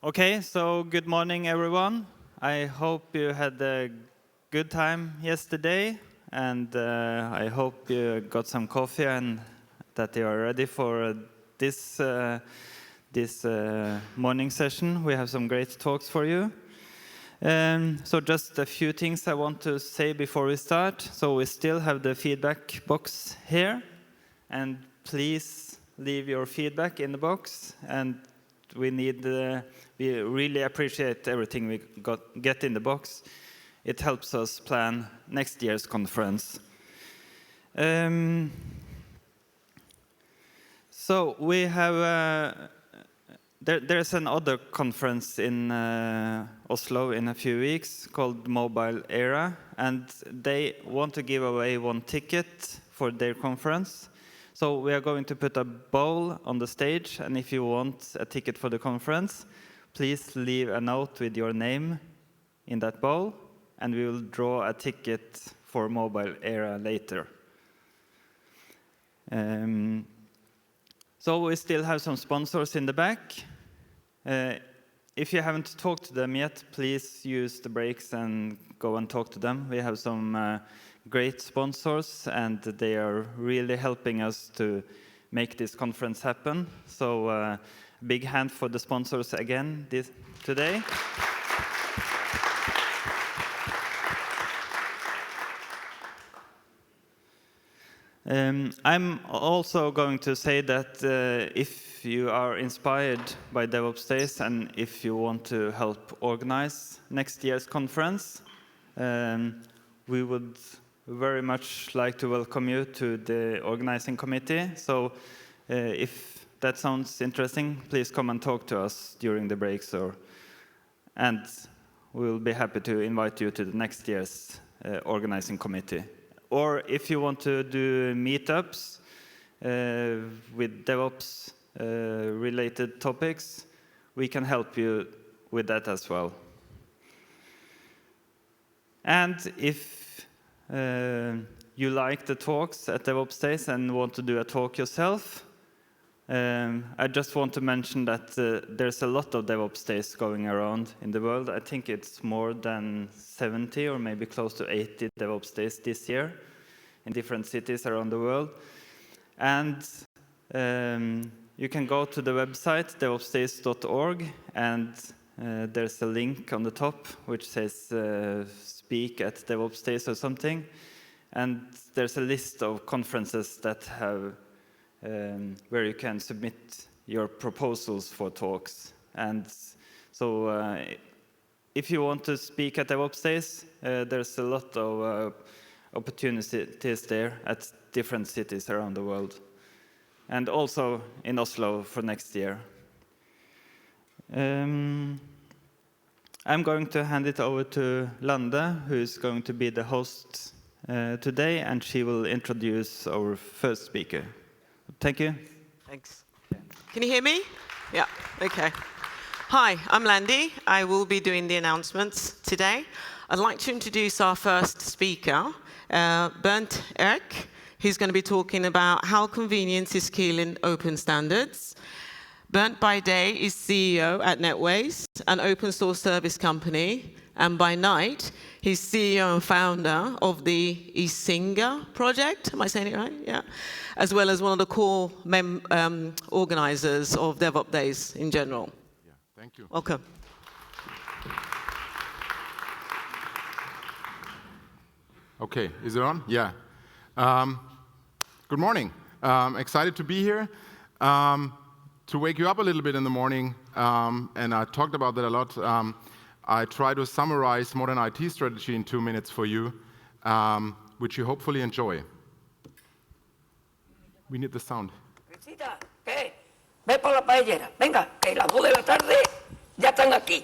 Okay, so good morning, everyone. I hope you had a good time yesterday, and I hope you got some coffee and that you are ready for this morning session. We have some great talks for you. So just a few things I want to say before we start. So we still have the feedback box here, and please leave your feedback in the box. And we really appreciate everything we get in the box. It helps us plan next year's conference. So we have there's another conference in Oslo in a few weeks called Mobile Era, and they want to give away one ticket for their conference. So we are going to put a bowl on the stage, and if you want a ticket for the conference, please leave a note with your name in that bowl, and we will draw a ticket for Mobile Era later. So we still have some sponsors in the back. If you haven't talked to them yet, please use the breaks and go and talk to them. We have some great sponsors, and they are really helping us to make this conference happen. So big hand for the sponsors again today. I'm also going to say that if you are inspired by DevOps Days and if you want to help organize next year's conference, we would very much like to welcome you to the organizing committee. So if that sounds interesting, please come and talk to us during the breaks, and we'll be happy to invite you to the next year's organizing committee. Or if you want to do meetups with DevOps related topics, we can help you with that as well. And if you like the talks at DevopsDays Days and want to do a talk yourself, I just want to mention that there's a lot of DevOps Days going around in the world. I think it's more than 70 or maybe close to 80 DevOps Days this year in different cities around the world. And you can go to the website, DevopsDays.org, and there's a link on the top which says speak at DevOps Days or something. And there's a list of conferences that have where you can submit your proposals for talks. And so if you want to speak at DevOps Days, there's a lot of opportunities there at different cities around the world. And also in Oslo for next year. I'm going to hand it over to Lande, who is going to be the host today, and she will introduce our first speaker. Thank you. Thanks. Can you hear me? Yeah, okay. Hi, I'm Landy. I will be doing the announcements today. I'd like to introduce our first speaker, Bernd, who's going to be talking about how convenience is killing open standards. Bernd by day is CEO at NetWays, an open source service company, and by night, he's CEO and founder of the Isinga project. Am I saying it right? Yeah. As well as one of the core organizers of DevOps Days in general. Yeah, thank you. Welcome. Okay, is it on? Yeah. Good morning. Excited to be here. To wake you up a little bit in the morning, and I talked about that a lot. I try to summarize modern IT strategy in 2 minutes for you, which you hopefully enjoy. We need the sound. ¿Qué? Ve por la paellera. Venga, que las 2 de la tarde ya están aquí.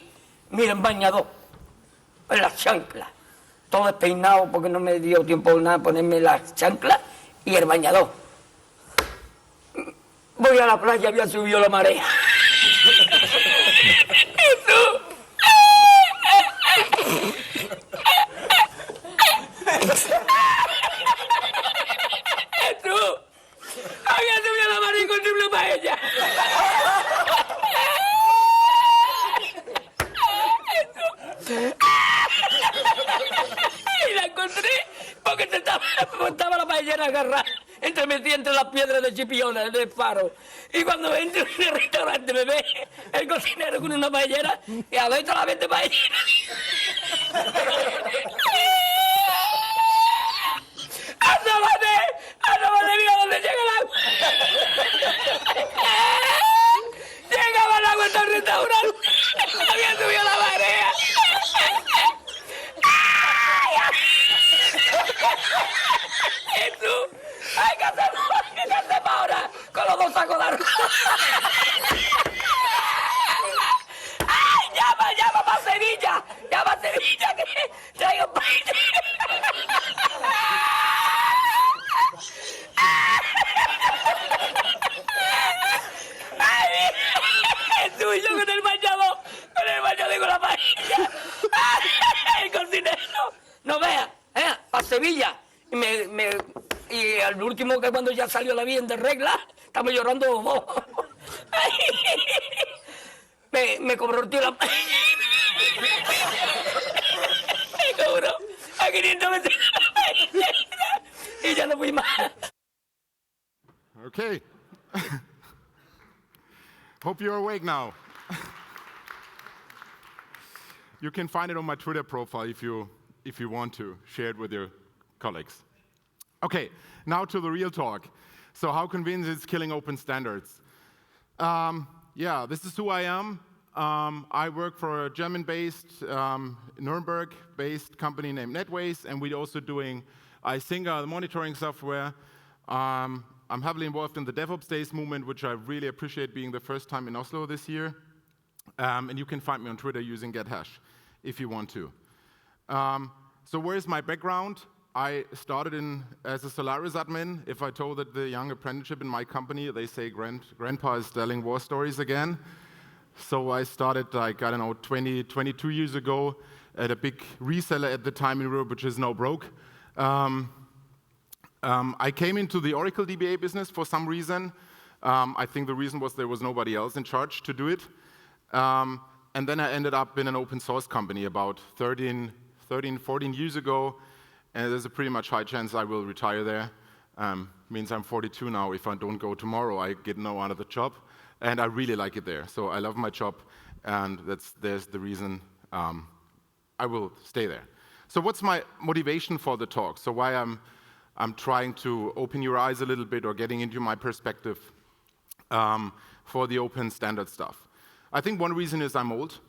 Miren, bañador. En las chanclas. Todo despeinado porque no me dio tiempo nada ponerme las chanclas y el bañador. Voy a la playa, había subido la marea. Había subido la marea y encontré una paella. era agarrar, metí entre las piedras de chipiones del faro. Y cuando entro en el restaurante me ve el cocinero con una paellera y adentro la 20 paelleras. ¡Asómate, mira dónde llega el agua! Llegaba el agua hasta el restaurante. Había subido la marea. Jesús, hay que hacer ahora con los 2 sacos de arroz. ¡Ay, llama para Sevilla! ¡Llama a Sevilla que traigo paella! ¡Ay, Jesús, yo con el bañador con la paella! ¡Ay, el cocinero! No vea, para Sevilla. Y al último, que cuando ya salió la bien de regla, estamos llorando los dos. Me cobró el tío la paella. Me cobró a 500 veces la paella. Y ya no fui más. Okay. Hope you're awake now. You can find it on my Twitter profile if you want to share it with your colleagues. Okay, now to the real talk. So how convinced is killing open standards? Yeah, this is who I am. I work for a German-based, Nuremberg-based company named Netways, and we're also doing iSinga, the monitoring software. I'm heavily involved in the DevopsDays movement, which I really appreciate being the first time in Oslo this year. And you can find me on Twitter using gethash if you want to. So where's my background? I started as a Solaris admin. If I told that the young apprenticeship in my company, they say grandpa is telling war stories again. So I started, like, I don't know, 22 years ago at a big reseller at the time in Europe, which is now broke. I came into the Oracle DBA business for some reason. I think the reason was there was nobody else in charge to do it. And then I ended up in an open source company about 14 years ago. And there's a pretty much high chance I will retire there. Means I'm 42 now. If I don't go tomorrow, I get no other job. And I really like it there. So I love my job, and there's the reason I will stay there. So what's my motivation for the talk? So why I'm trying to open your eyes a little bit or getting into my perspective for the open standard stuff. I think one reason is I'm old,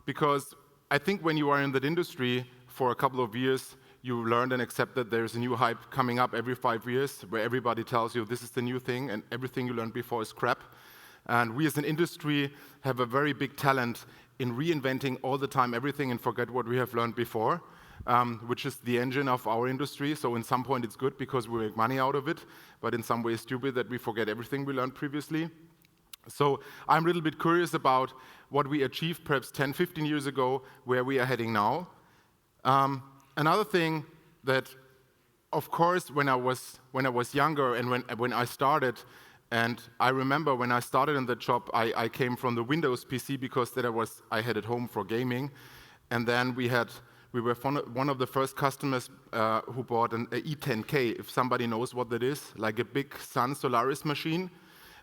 because I think when you are in that industry for a couple of years, you learned and accept that there's a new hype coming up every 5 years where everybody tells you this is the new thing and everything you learned before is crap. And we as an industry have a very big talent in reinventing all the time everything and forget what we have learned before, which is the engine of our industry. So in some point it's good because we make money out of it, but in some way it's stupid that we forget everything we learned previously. So I'm a little bit curious about what we achieved perhaps 10, 15 years ago, where we are heading now. Another thing that, of course, when I was younger and when I started, and I remember when I started in the job, I came from the Windows PC because that I had at home for gaming, and then we were one of the first customers who bought an E10K. If somebody knows what that is, like a big Sun Solaris machine.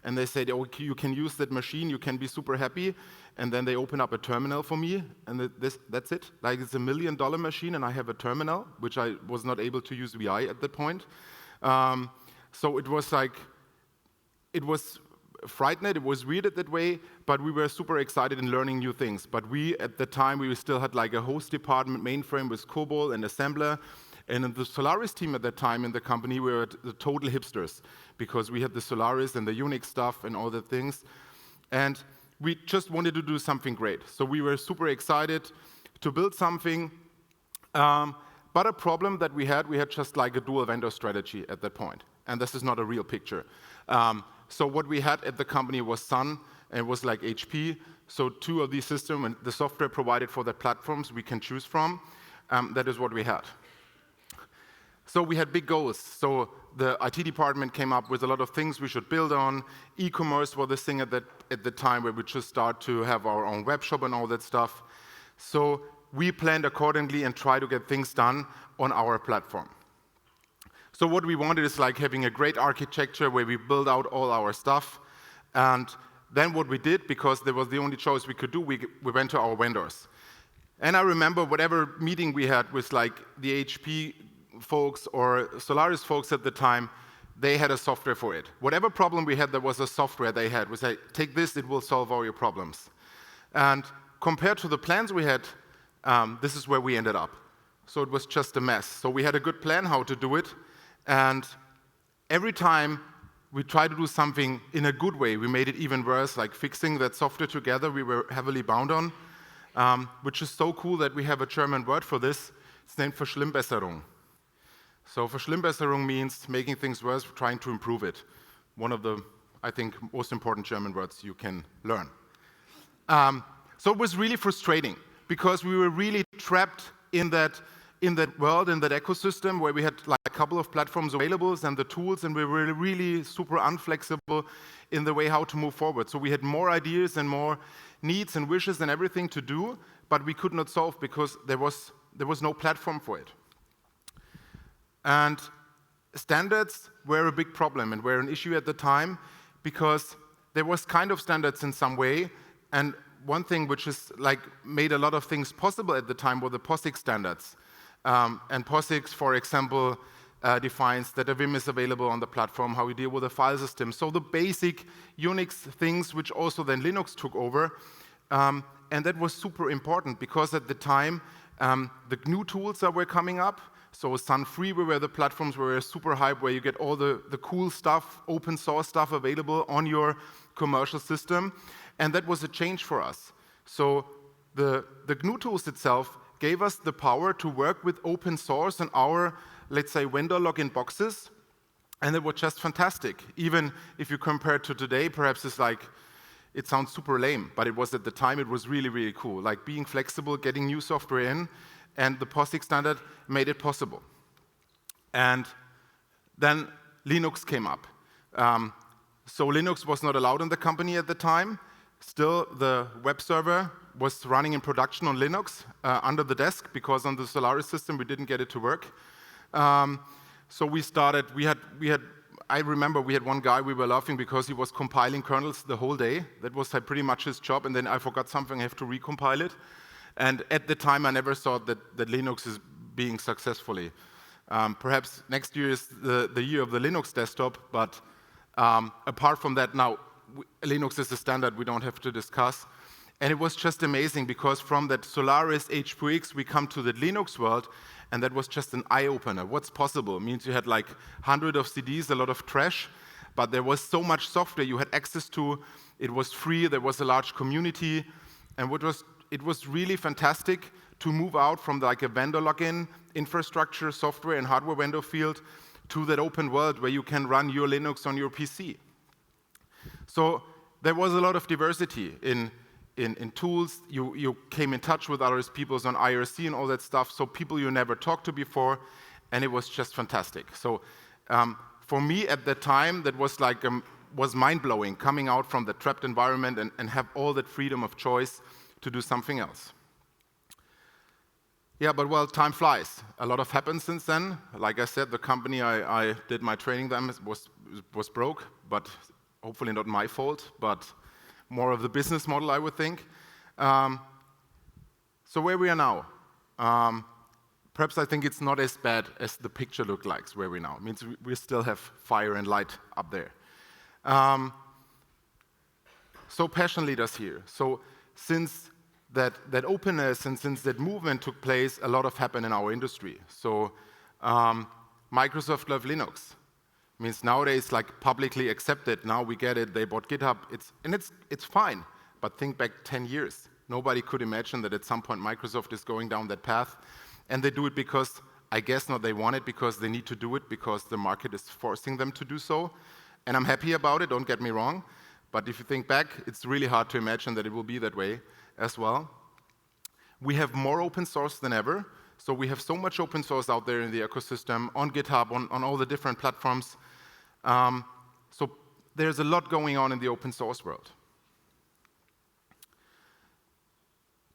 And they said, oh, you can use that machine, you can be super happy. And then they open up a terminal for me, and that's it. Like, it's $1 million machine, and I have a terminal, which I was not able to use VI at that point. So it was like, it was frightening, it was weird that way, but we were super excited in learning new things. But at the time, we still had like a host department, mainframe with COBOL and assembler. And in the Solaris team at that time in the company, we were the total hipsters because we had the Solaris and the Unix stuff and all the things. And we just wanted to do something great. So we were super excited to build something. But a problem that we had just like a dual vendor strategy at that point. And this is not a real picture. So what we had at the company was Sun, and it was like HP. So 2 of these systems and the software provided for the platforms we can choose from. That is what we had. So we had big goals. So the IT department came up with a lot of things we should build on. E-commerce was the thing at the time where we just start to have our own web shop and all that stuff. So we planned accordingly and tried to get things done on our platform. So what we wanted is like having a great architecture where we build out all our stuff. And then what we did, because there was the only choice we could do, we went to our vendors. And I remember whatever meeting we had with like the HP folks or Solaris folks at the time, they had a software for it. Whatever problem we had, there was a software they had. We said, take this, it will solve all your problems. And compared to the plans we had, this is where we ended up. So it was just a mess. So we had a good plan how to do it. And every time we tried to do something in a good way, we made it even worse, like fixing that software together we were heavily bound on, which is so cool that we have a German word for this. It's named Verschlimmbesserung. So Verschlimmbesserung means making things worse, trying to improve it. One of the, I think, most important German words you can learn. So it was really frustrating because we were really trapped in that world, in that ecosystem where we had like a couple of platforms available and the tools, and we were really super unflexible in the way how to move forward. So we had more ideas and more needs and wishes and everything to do, but we could not solve because there was no platform for it. And standards were a big problem and were an issue at the time because there was kind of standards in some way, and one thing which is like made a lot of things possible at the time were the POSIX standards. And POSIX, for example, defines that a Vim is available on the platform, how we deal with a file system. So the basic Unix things which also then Linux took over. And that was super important because at the time, the GNU tools that were coming up. So Sun Free were the platforms were super hype, where you get all the cool stuff, open source stuff available on your commercial system. And that was a change for us. So the GNU tools itself gave us the power to work with open source and our, let's say, vendor login boxes. And it was just fantastic. Even if you compare it to today, perhaps it's like, it sounds super lame, but it was at the time, it was really, really cool. Like being flexible, getting new software in, and the POSIX standard made it possible. And then Linux came up. So Linux was not allowed in the company at the time. Still, the web server was running in production on Linux under the desk, because on the Solaris system we didn't get it to work. So we started, I remember we had one guy we were laughing because he was compiling kernels the whole day. That was pretty much his job, and then I forgot something, I have to recompile it. And at the time, I never thought that Linux is being successfully. Perhaps next year is the year of the Linux desktop, but apart from that, now Linux is a standard we don't have to discuss. And it was just amazing because from that Solaris H2X, we come to the Linux world, and that was just an eye-opener. What's possible? It means you had like 100 of CDs, a lot of trash, but there was so much software you had access to. It was free, there was a large community, and it was really fantastic to move out from like a vendor login infrastructure, software and hardware vendor field to that open world where you can run your Linux on your PC. So there was a lot of diversity in tools. You came in touch with other people on IRC and all that stuff, so people you never talked to before, and it was just fantastic. So for me at that time, that was like was mind-blowing, coming out from the trapped environment and have all that freedom of choice to do something else. Yeah, but well, time flies. A lot has happened since then. Like I said, the company I did my training then was broke, but hopefully not my fault, but more of the business model, I would think. So where we are now, perhaps I think it's not as bad as the picture looks like where we are now. It means we still have fire and light up there. So passion leaders here. So since that openness and since that movement took place, a lot has happened in our industry. So Microsoft loves Linux. Means nowadays, like publicly accepted. Now we get it. They bought GitHub. It's fine. But think back 10 years. Nobody could imagine that at some point Microsoft is going down that path, and they do it because I guess not they want it, because they need to do it because the market is forcing them to do so. And I'm happy about it. Don't get me wrong. But if you think back, it's really hard to imagine that it will be that way as well. We have more open source than ever. So we have so much open source out there in the ecosystem, on GitHub, on all the different platforms. So there's a lot going on in the open source world.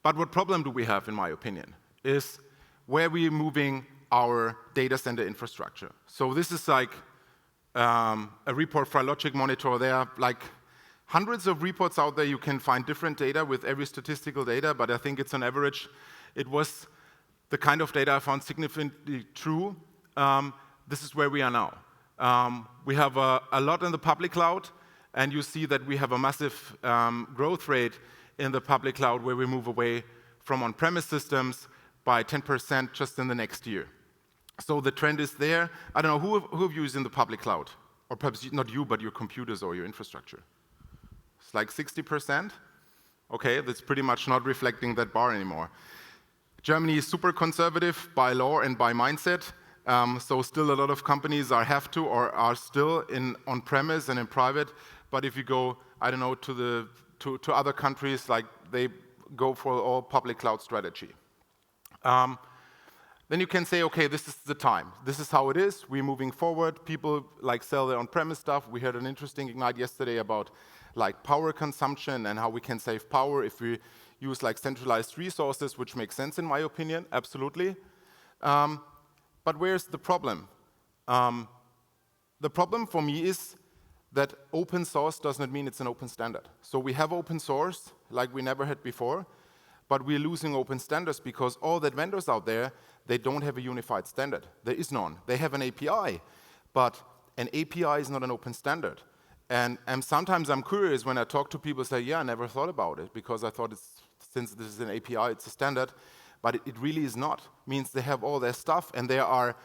But what problem do we have, in my opinion, is where we're moving our data center infrastructure. So this is like a report for Logic Monitor. There are like hundreds of reports out there. You can find different data with every statistical data, but I think it's on average, it was the kind of data I found significantly true. This is where we are now. We have a lot in the public cloud, and you see that we have a massive growth rate in the public cloud where we move away from on-premise systems by 10% just in the next year. So the trend is there. I don't know, who of you is in the public cloud? Or perhaps not you, but your computers or your infrastructure? It's like 60%? Okay, that's pretty much not reflecting that bar anymore. Germany is super conservative by law and by mindset. So still a lot of companies have to or are still in on-premise and in private. But if you go, I don't know, to other countries, like they go for all public cloud strategy. Then you can say, okay, this is the time. This is how it is. We're moving forward. People like sell their on-premise stuff. We had an interesting Ignite yesterday about like power consumption and how we can save power if we use like centralized resources, which makes sense in my opinion, absolutely. But where's the problem? The problem for me is that open source does not mean it's an open standard. So we have open source like we never had before, but we're losing open standards because all the vendors out there, they don't have a unified standard. There is none. They have an API, but an API is not an open standard. And sometimes I'm curious when I talk to people, say, yeah, I never thought about it because I thought since this is an API, it's a standard. But it really is not. It means they have all their stuff, and there are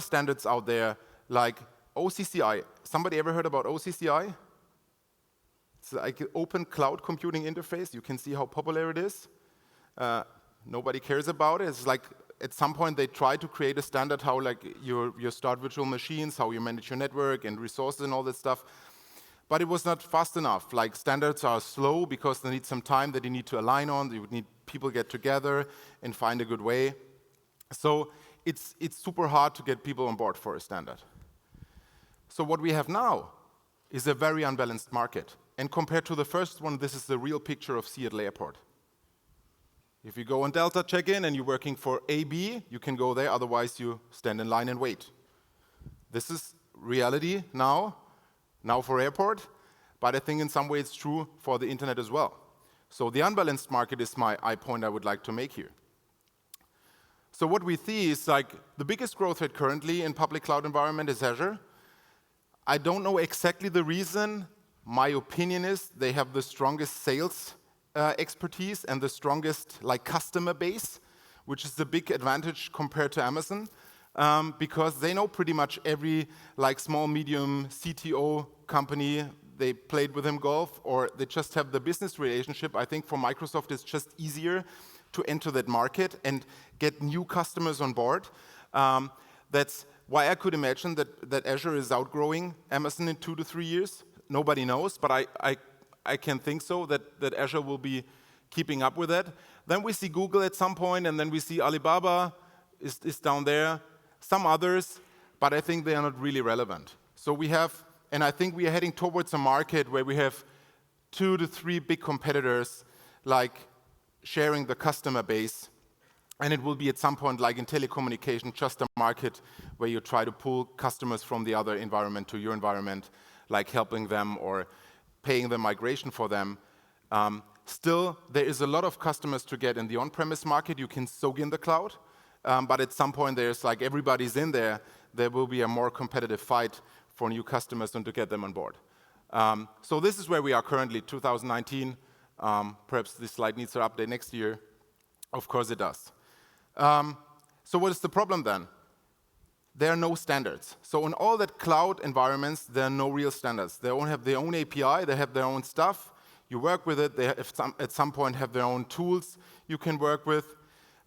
standards out there like OCCI. Somebody ever heard about OCCI? It's like an open cloud computing interface. You can see how popular it is. Nobody cares about it. It's like at some point they try to create a standard how like you start virtual machines, how you manage your network and resources and all that stuff. But it was not fast enough. Like standards are slow because they need some time that you need to align on. You would need people get together and find a good way. So it's super hard to get people on board for a standard. So what we have now is a very unbalanced market. And compared to the first one, this is the real picture of Seattle Airport. If you go on Delta check-in and you're working for AB, you can go there. Otherwise, you stand in line and wait. This is reality now for airport, but I think in some way it's true for the internet as well. So the unbalanced market is my point I would like to make here. So what we see is like the biggest growth rate currently in public cloud environment is Azure. I don't know exactly the reason. My opinion is they have the strongest sales expertise and the strongest like customer base, which is the big advantage compared to Amazon. Because they know pretty much every like small, medium CTO company. They played with him golf, or they just have the business relationship. I think for Microsoft, it's just easier to enter that market and get new customers on board. That's why I could imagine that Azure is outgrowing Amazon in 2 to 3 years. Nobody knows, but I can think so, that Azure will be keeping up with that. Then we see Google at some point, and then we see Alibaba is down there. Some others, but I think they are not really relevant. So we have, and I think we are heading towards a market where we have 2 to 3 big competitors like sharing the customer base. And it will be at some point, like in telecommunication, just a market where you try to pull customers from the other environment to your environment, like helping them or paying the migration for them. Still, there is a lot of customers to get in the on-premise market. You can soak in the cloud. But at some point, there's like everybody's in there. There will be a more competitive fight for new customers and to get them on board. So this is where we are currently, 2019. Perhaps this slide needs an update next year. Of course it does. So what is the problem then? There are no standards. So in all that cloud environments, there are no real standards. They all have their own API. They have their own stuff. You work with it. They at some point have their own tools you can work with.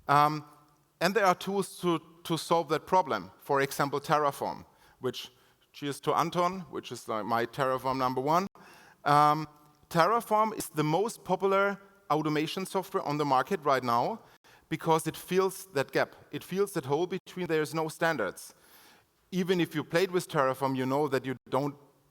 And there are tools to solve that problem. For example, Terraform, which, cheers to Anton, which is like my Terraform #1. Terraform is the most popular automation software on the market right now because it fills that gap. It fills that hole between there's no standards. Even if you played with Terraform, you know that you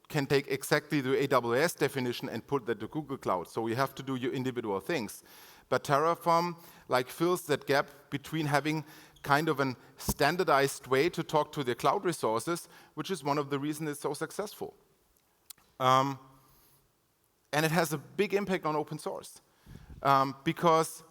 can take exactly the AWS definition and put that to Google Cloud. So you have to do your individual things. But Terraform like fills that gap between having kind of a standardized way to talk to their cloud resources, which is one of the reasons it's so successful. And it has a big impact on open source. Because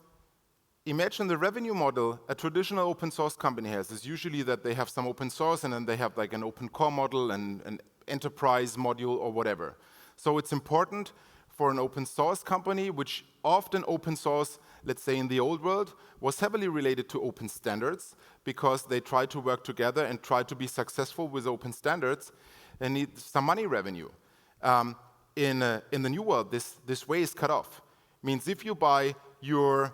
imagine the revenue model a traditional open source company has is usually that they have some open source and then they have like an open core model and an enterprise module or whatever. So it's important for an open source company, which often open source, let's say in the old world, was heavily related to open standards because they try to work together and try to be successful with open standards and need some money revenue. In the new world, this way is cut off. Means if you buy your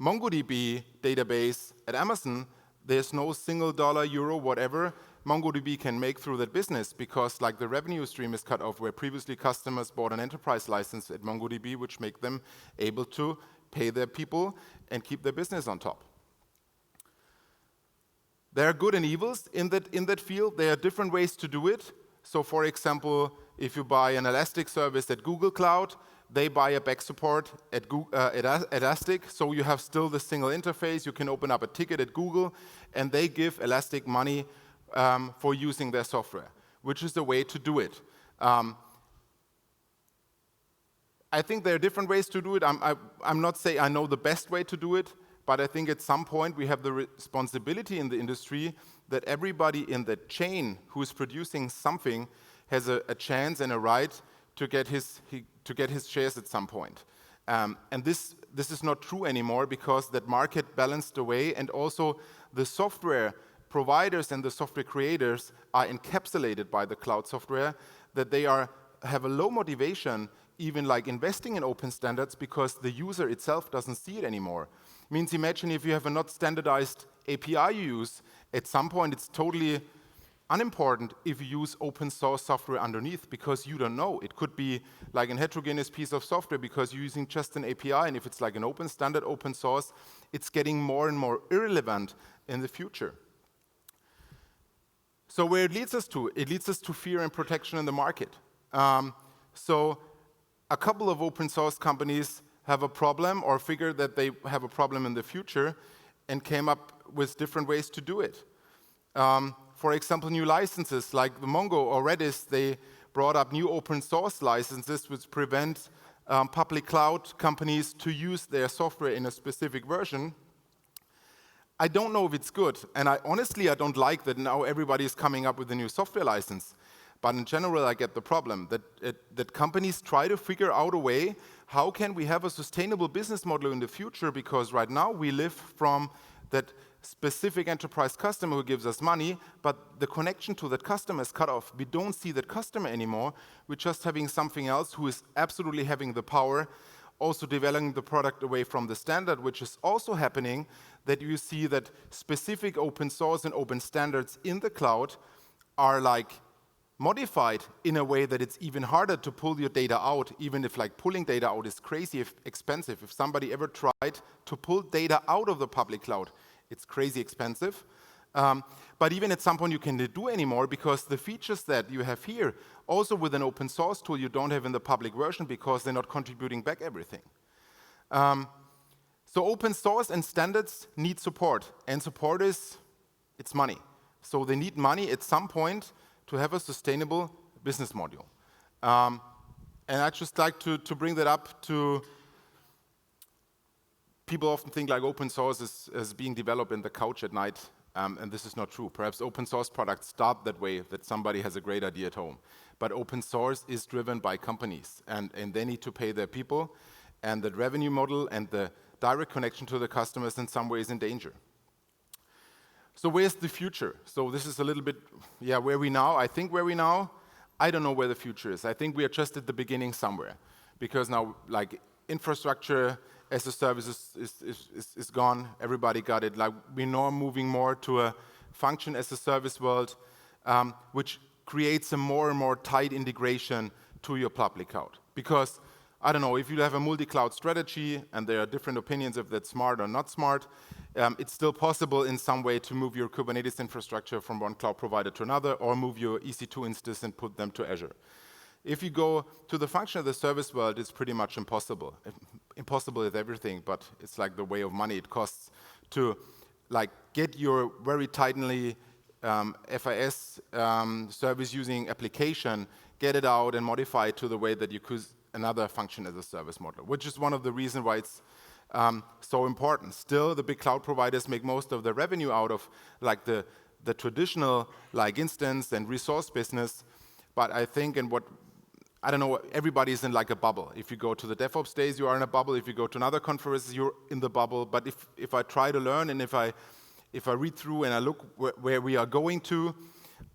MongoDB database at Amazon, there's no single dollar, euro, whatever MongoDB can make through that business because like the revenue stream is cut off where previously customers bought an enterprise license at MongoDB, which make them able to pay their people and keep their business on top. There are good and evils in that field. There are different ways to do it. So for example, if you buy an Elastic service at Google Cloud, they buy a back support at Elastic, so you have still the single interface. You can open up a ticket at Google, and they give Elastic money for using their software, which is the way to do it. I think there are different ways to do it. I'm not saying I know the best way to do it, but I think at some point we have the responsibility in the industry that everybody in the chain who is producing something has a chance and a right to get his shares at some point. And this is not true anymore because that market balanced away, and also the software providers and the software creators are encapsulated by the cloud software, that they have a low motivation even like investing in open standards because the user itself doesn't see it anymore. Means imagine if you have a not standardized API you use, at some point it's totally unimportant if you use open source software underneath because you don't know. It could be like a heterogeneous piece of software because you're using just an API, and if it's like an open standard, open source, it's getting more and more irrelevant in the future. So where it leads us to? It leads us to fear and protection in the market. So a couple of open source companies have a problem or figured that they have a problem in the future and came up with different ways to do it. For example, new licenses like the Mongo or Redis, they brought up new open source licenses which prevent public cloud companies to use their software in a specific version. I don't know if it's good, and honestly I don't like that now everybody is coming up with a new software license. But in general, I get the problem that companies try to figure out a way how can we have a sustainable business model in the future, because right now we live from that specific enterprise customer who gives us money, but the connection to that customer is cut off. We don't see that customer anymore. We're just having something else who is absolutely having the power, also developing the product away from the standard, which is also happening, that you see that specific open source and open standards in the cloud are like modified in a way that it's even harder to pull your data out, even if like pulling data out is crazy expensive. If somebody ever tried to pull data out of the public cloud, it's crazy expensive. But even at some point you can't do anymore because the features that you have here, also with an open source tool, you don't have in the public version because they're not contributing back everything. So open source and standards need support, and support it's money. So they need money at some point to have a sustainable business model. And I'd just like to bring that up to people often think like open source is being developed in the couch at night, and this is not true. Perhaps open source products start that way, that somebody has a great idea at home. But open source is driven by companies, and they need to pay their people, and the revenue model and the direct connection to the customers in some ways in danger. So where's the future? So this is a little bit, where we now? I think where we now? I don't know where the future is. I think we are just at the beginning somewhere, because now like infrastructure as a service is gone. Everybody got it. Like we're now moving more to a function as a service world, which creates a more and more tight integration to your public cloud. Because I don't know, if you have a multi-cloud strategy, and there are different opinions if that's smart or not smart, it's still possible in some way to move your Kubernetes infrastructure from one cloud provider to another, or move your EC2 instance and put them to Azure. If you go to the function of the service world, it's pretty much impossible. Impossible with everything, but it's like the way of money. It costs to like get your very tightly FIS service using application, get it out and modify it to the way that you could another function as a service model, which is one of the reasons why it's so important. Still, the big cloud providers make most of the revenue out of like the traditional like instance and resource business. But I think, and what I don't know, everybody's in like a bubble. If you go to the DevOps days, you are in a bubble. If you go to another conferences, you're in the bubble. But if I try to learn and if I read through and I look where we are going to,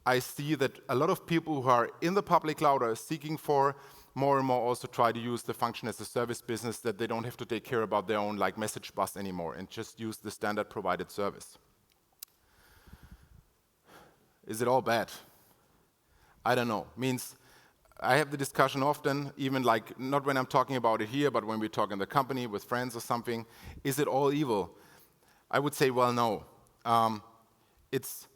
I see that a lot of people who are in the public cloud are seeking for more and more also try to use the function as a service business, that they don't have to take care about their own like message bus anymore and just use the standard provided service. Is it all bad? I don't know. Means I have the discussion often, even like not when I'm talking about it here, but when we talk in the company with friends or something. Is it all evil? I would say, well, no. It's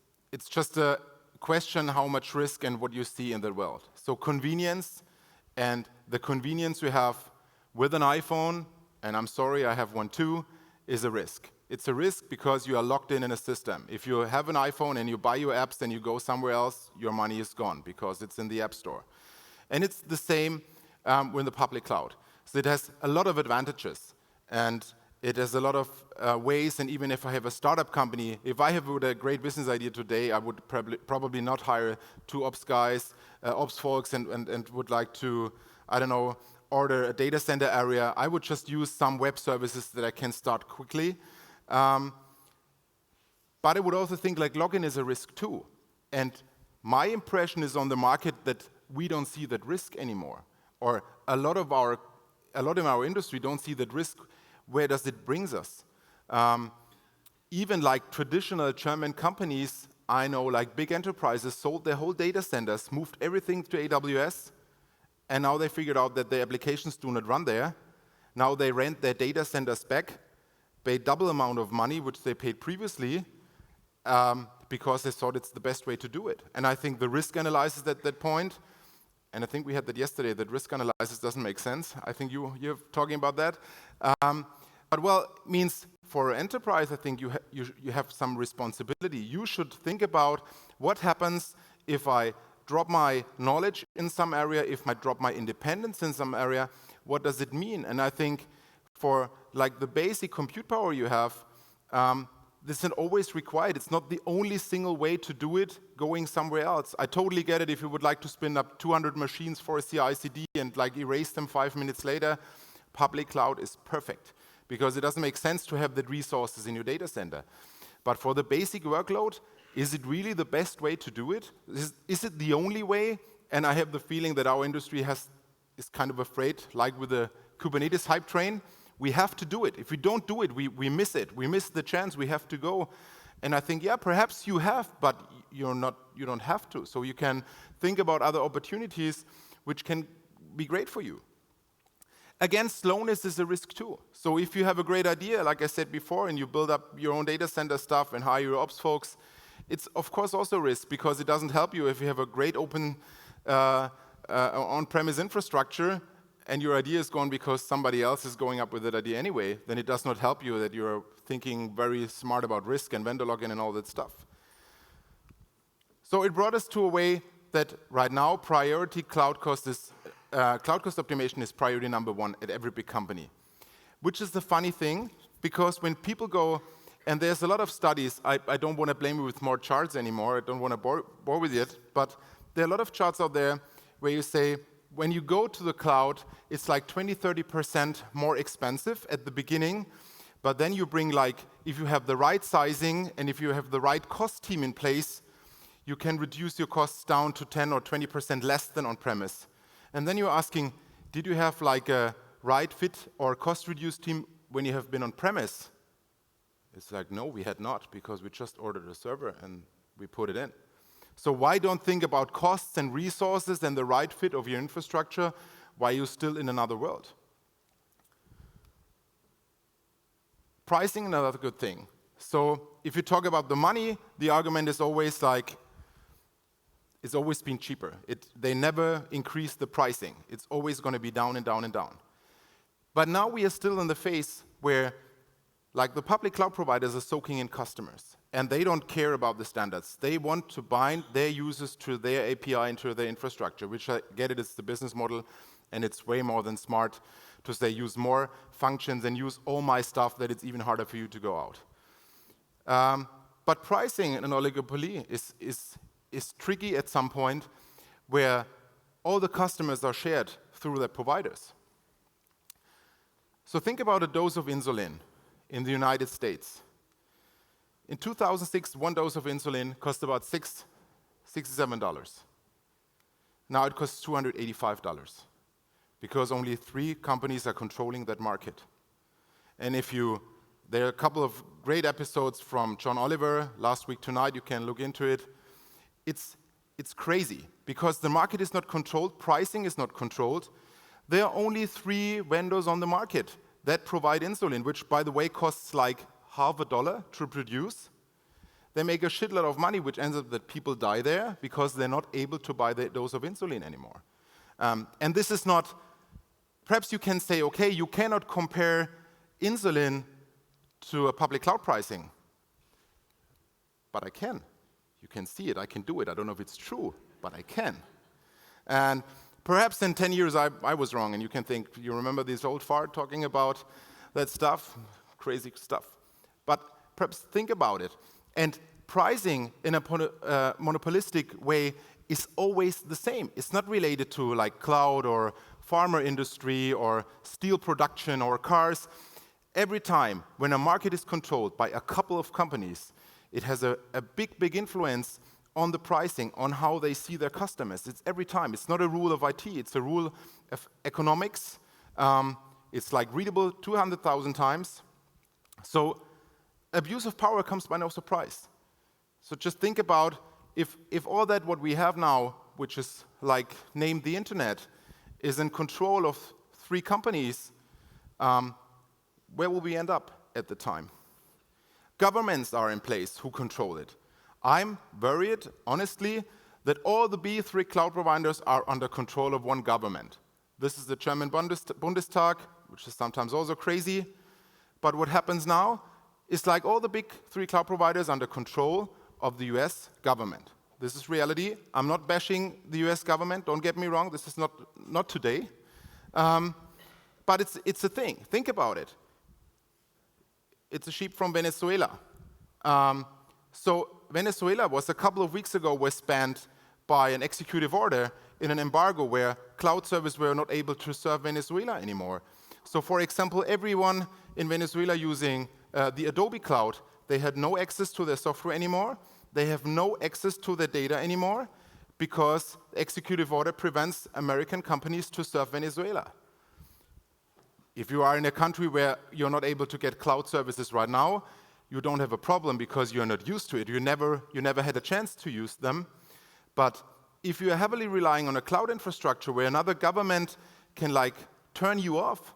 just a question how much risk and what you see in the world. So convenience, and the convenience we have with an iPhone, and I'm sorry, I have one too, is a risk. It's a risk because you are locked in a system. If you have an iPhone and you buy your apps and you go somewhere else, your money is gone because it's in the App Store. And it's the same with the public cloud. So it has a lot of advantages, and it has a lot of ways. And even if I have a startup company, if I have a great business idea today, I would probably not hire 2 ops guys, ops folks, and would like to, I don't know, order a data center area. I would just use some web services that I can start quickly. But I would also think like login is a risk too. And my impression is on the market that we don't see that risk anymore, or a lot of our industry don't see that risk. Where does it bring us? Even like traditional German companies, I know like big enterprises sold their whole data centers, moved everything to AWS, and now they figured out that their applications do not run there. Now they rent their data centers back, pay double amount of money, which they paid previously, because they thought it's the best way to do it. And I think the risk analysis at that point, and I think we had that yesterday, that risk analysis doesn't make sense. I think you're talking about that. But well, it means for enterprise, I think you have some responsibility. You should think about what happens if I drop my knowledge in some area, if I drop my independence in some area, what does it mean? And I think for like the basic compute power you have, this is always required. It's not the only single way to do it going somewhere else. I totally get it if you would like to spin up 200 machines for a CI/CD and like erase them 5 minutes later. Public cloud is perfect because it doesn't make sense to have the resources in your data center. But for the basic workload, is it really the best way to do it? Is it the only way? And I have the feeling that our industry is kind of afraid, like with the Kubernetes hype train. We have to do it. If we don't do it, we miss it. We miss the chance. We have to go. And I think, yeah, perhaps you have, but you don't have to. So you can think about other opportunities which can be great for you. Again, slowness is a risk too. So if you have a great idea, like I said before, and you build up your own data center stuff and hire your ops folks, it's of course also a risk because it doesn't help you if you have a great open on-premise infrastructure and your idea is gone because somebody else is going up with that idea anyway, then it does not help you that you're thinking very smart about risk and vendor login and all that stuff. So it brought us to a way that right now priority cloud cost optimization is priority number 1 at every big company, which is the funny thing because when people go, and there's a lot of studies, I don't want to blame you with more charts anymore, I don't want to bore with it, but there are a lot of charts out there where you say, when you go to the cloud, it's like 20-30% more expensive at the beginning, but then you bring like, if you have the right sizing and if you have the right cost team in place, you can reduce your costs down to 10 or 20% less than on-premise. And then you're asking, did you have like a right fit or cost-reduced team when you have been on-premise? It's like, no, we had not, because we just ordered a server and we put it in. So why don't think about costs and resources and the right fit of your infrastructure while you're still in another world? Pricing, another good thing. So if you talk about the money, the argument is always like, it's always been cheaper. They never increase the pricing. It's always going to be down and down and down. But now we are still in the phase where like the public cloud providers are soaking in customers, and they don't care about the standards. They want to bind their users to their API into their infrastructure, which I get it, it's the business model, and it's way more than smart to say use more functions and use all my stuff that it's even harder for you to go out. But pricing in an oligopoly is tricky at some point where all the customers are shared through their providers. So think about a dose of insulin in the United States. In 2006, one dose of insulin cost about $67. Now it costs $285 because only 3 companies are controlling that market. And there are a couple of great episodes from John Oliver last week tonight, you can look into it. It's crazy because the market is not controlled, pricing is not controlled. There are only 3 vendors on the market that provide insulin, which, by the way, costs like $0.50 to produce. They make a shitload of money, which ends up that people die there because they're not able to buy their dose of insulin anymore. And this is not, perhaps you can say, okay, you cannot compare insulin to a public cloud pricing. But I can. You can see it, I can do it. I don't know if it's true, but I can. And perhaps in 10 years I was wrong, and you can think, you remember this old fart talking about that stuff? Crazy stuff. But perhaps think about it. And pricing in a monopolistic way is always the same. It's not related to like cloud or pharma industry or steel production or cars. Every time when a market is controlled by a couple of companies, it has a big influence on the pricing, on how they see their customers. It's every time. It's not a rule of IT. It's a rule of economics. It's like readable 200,000 times. So abuse of power comes by no surprise. So just think about if all that what we have now, which is like named the internet, is in control of 3 companies, where will we end up at the time? Governments are in place who control it. I'm worried, honestly, that all the B3 cloud providers are under control of one government. This is the German Bundestag, which is sometimes also crazy. But what happens now is like all the big 3 cloud providers under control of the US government. This is reality. I'm not bashing the US government, don't get me wrong, this is not today. But it's a thing, think about it. It's a sheep from Venezuela. So Venezuela was a couple of weeks ago was banned by an executive order in an embargo where cloud services were not able to serve Venezuela anymore. So for example, everyone in Venezuela using the Adobe Cloud, they had no access to their software anymore. They have no access to their data anymore because the executive order prevents American companies to serve Venezuela. If you are in a country where you're not able to get cloud services right now, you don't have a problem because you're not used to it. You never had a chance to use them. But if you're heavily relying on a cloud infrastructure where another government can like turn you off,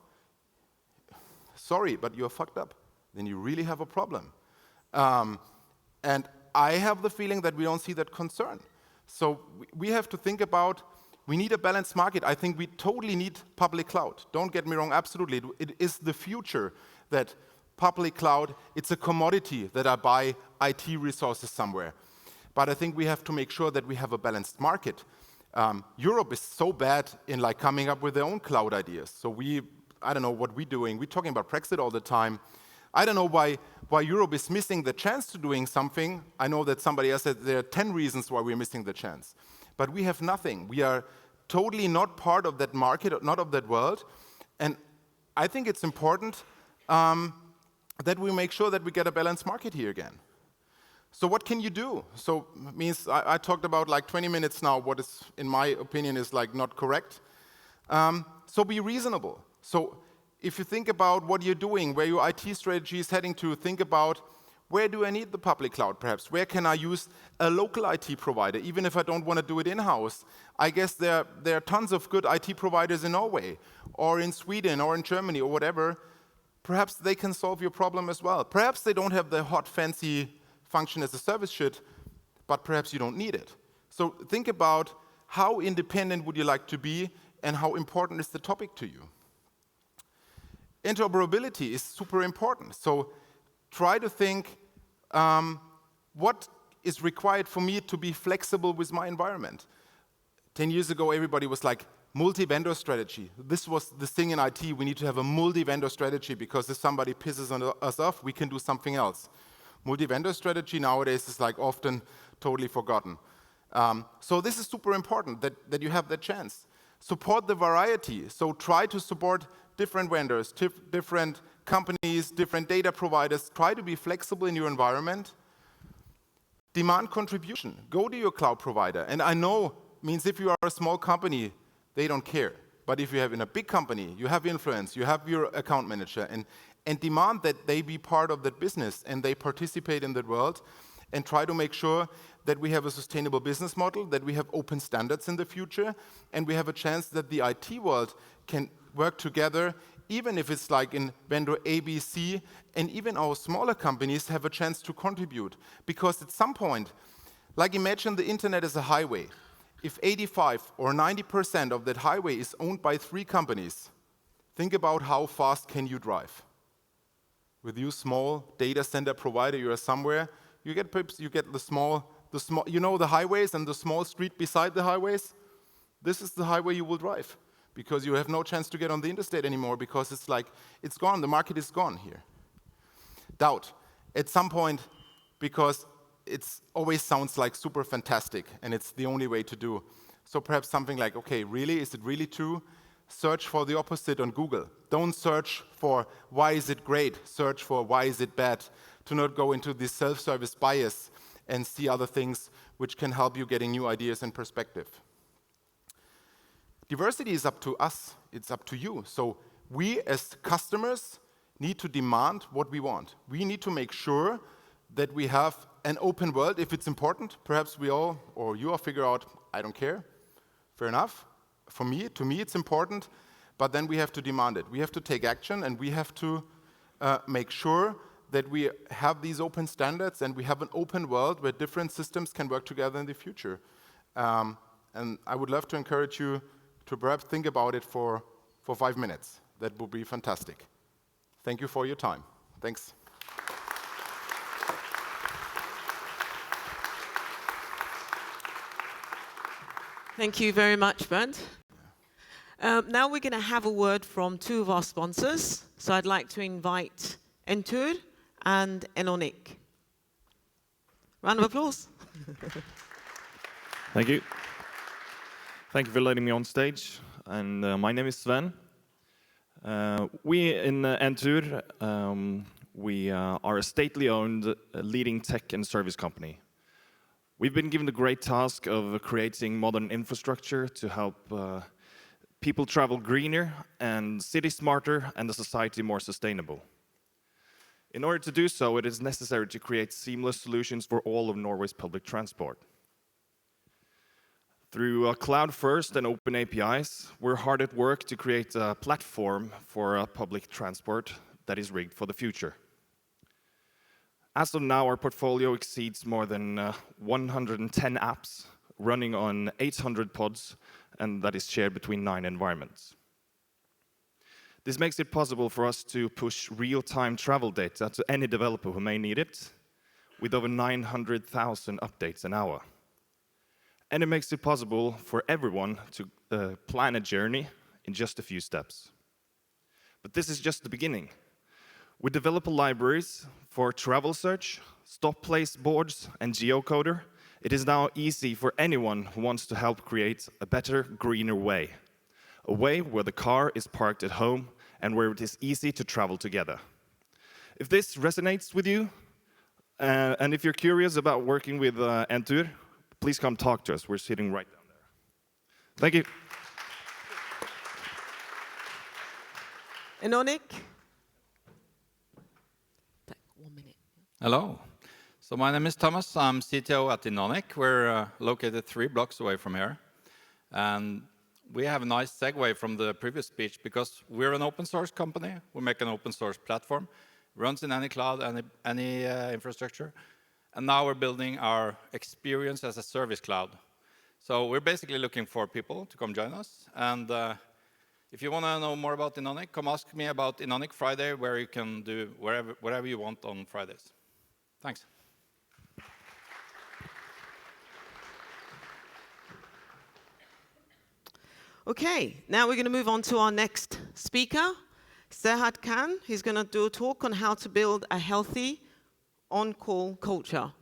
sorry, but you're fucked up. Then you really have a problem. And I have the feeling that we don't see that concern. So we have to think about, we need a balanced market. I think we totally need public cloud. Don't get me wrong, absolutely. It is the future that public cloud, it's a commodity that I buy IT resources somewhere. But I think we have to make sure that we have a balanced market. Europe is so bad in like coming up with their own cloud ideas. So I don't know what we're doing. We're talking about Brexit all the time. I don't know why Europe is missing the chance to doing something. I know that somebody else said there are 10 reasons why we're missing the chance. But we have nothing. We are totally not part of that market, not of that world. And I think it's important that we make sure that we get a balanced market here again. So what can you do? So it means I talked about like 20 minutes now, what is, in my opinion, is like not correct. So be reasonable. So if you think about what you're doing, where your IT strategy is heading to, think about where do I need the public cloud perhaps? Where can I use a local IT provider, even if I don't want to do it in-house? I guess there are tons of good IT providers in Norway, or in Sweden, or in Germany, or whatever. Perhaps they can solve your problem as well. Perhaps they don't have the hot, fancy function as a service should, but perhaps you don't need it. So think about how independent would you like to be, and how important is the topic to you. Interoperability is super important. So try to think, what is required for me to be flexible with my environment? 10 years ago, everybody was like, multi-vendor strategy. This was the thing in IT. We need to have a multi-vendor strategy because if somebody pisses on us off, we can do something else. Multi-vendor strategy nowadays is like often totally forgotten. So this is super important that you have that chance. Support the variety. So try to support different vendors, different companies, different data providers. Try to be flexible in your environment. Demand contribution. Go to your cloud provider. And I know means if you are a small company, they don't care. But if you have in a big company, you have influence, you have your account manager, and demand that they be part of that business and they participate in that world, and try to make sure that we have a sustainable business model, that we have open standards in the future, and we have a chance that the IT world can work together, even if it's like in vendor A, B, C, and even our smaller companies have a chance to contribute. Because at some point, like imagine the internet is a highway. If 85 or 90% of that highway is owned by 3 companies, think about how fast can you drive. With you small data center provider, you are somewhere, you get the small, you know the highways and the small street beside the highways? This is the highway you will drive because you have no chance to get on the interstate anymore because it's like, it's gone, the market is gone here. Doubt, at some point, because it always sounds like super fantastic, and it's the only way to do. So perhaps something like, okay, really, is it really true? Search for the opposite on Google. Don't search for why is it great, search for why is it bad. To not go into this self-service bias and see other things which can help you getting new ideas and perspective. Diversity is up to us, it's up to you. So we as customers need to demand what we want. We need to make sure that we have an open world. If it's important, perhaps we all, or you all figure out, I don't care. Fair enough. To me it's important, but then we have to demand it. We have to take action, and we have to make sure that we have these open standards and we have an open world where different systems can work together in the future. And I would love to encourage you to perhaps think about it for 5 minutes. That would be fantastic. Thank you for your time. Thanks. Thank you very much, Bernd. Now we're going to have a word from 2 of our sponsors. So I'd like to invite Entur and Enonik. Round of applause. Thank you. Thank you for letting me on stage. And my name is Sven. We in Entur, we are a stately owned leading tech and service company. We've been given the great task of creating modern infrastructure to help people travel greener and cities smarter and the society more sustainable. In order to do so, it is necessary to create seamless solutions for all of Norway's public transport. Through cloud first and open APIs, we're hard at work to create a platform for public transport that is rigged for the future. As of now, our portfolio exceeds more than 110 apps running on 800 pods, and that is shared between 9 environments. This makes it possible for us to push real-time travel data to any developer who may need it, with over 900,000 updates an hour. And it makes it possible for everyone to plan a journey in just a few steps. But this is just the beginning. With developer libraries for travel search, stop place boards, and geocoder, it is now easy for anyone who wants to help create a better, greener way. A way where the car is parked at home and where it is easy to travel together. If this resonates with you, and if you're curious about working with Entur, please come talk to us. We're sitting right down there. Thank you. Enonik? 1 minute. Hello. So my name is Thomas. I'm CTO at Enonik. We're located 3 blocks away from here. And we have a nice segue from the previous speech because we're an open source company. We make an open source platform. Runs in any cloud, any infrastructure. And now we're building our experience as a service cloud. So we're basically looking for people to come join us. And If you want to know more about Inonic, come ask me about Inonic Friday, where you can do whatever you want on Fridays. Thanks. Okay, now we're going to move on to our next speaker, Serhat Can. He's going to do a talk on how to build a healthy on-call culture.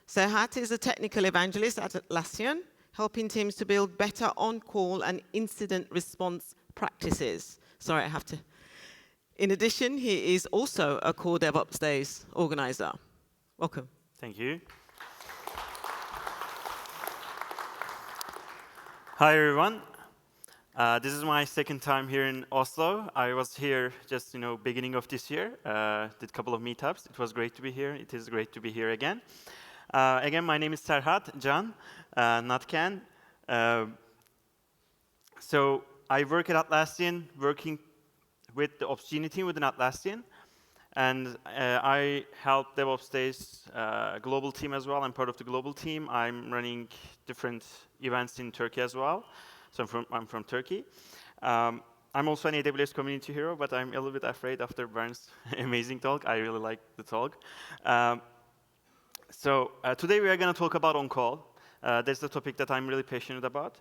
Serhat is a technical evangelist at Atlassian, helping teams to build better on-call and incident response practices. Sorry, I have to. In addition, he is also a core DevOps Days organizer. Welcome. Thank you. Hi, everyone. This is my second time here in Oslo. I was here just, beginning of this year. Did a couple of meetups. It was great to be here. It is great to be here again. Again, my name is Serhat Can, not Can. So I work at Atlassian, working with the Observability team within Atlassian. And I help DevopsDays global team as well. I'm part of the global team. I'm running different events in Turkey as well. So I'm from Turkey. I'm also an AWS community hero, but I'm a little bit afraid after Bernd's amazing talk. I really like the talk. So today we are going to talk about on-call. That's the topic that I'm really passionate about.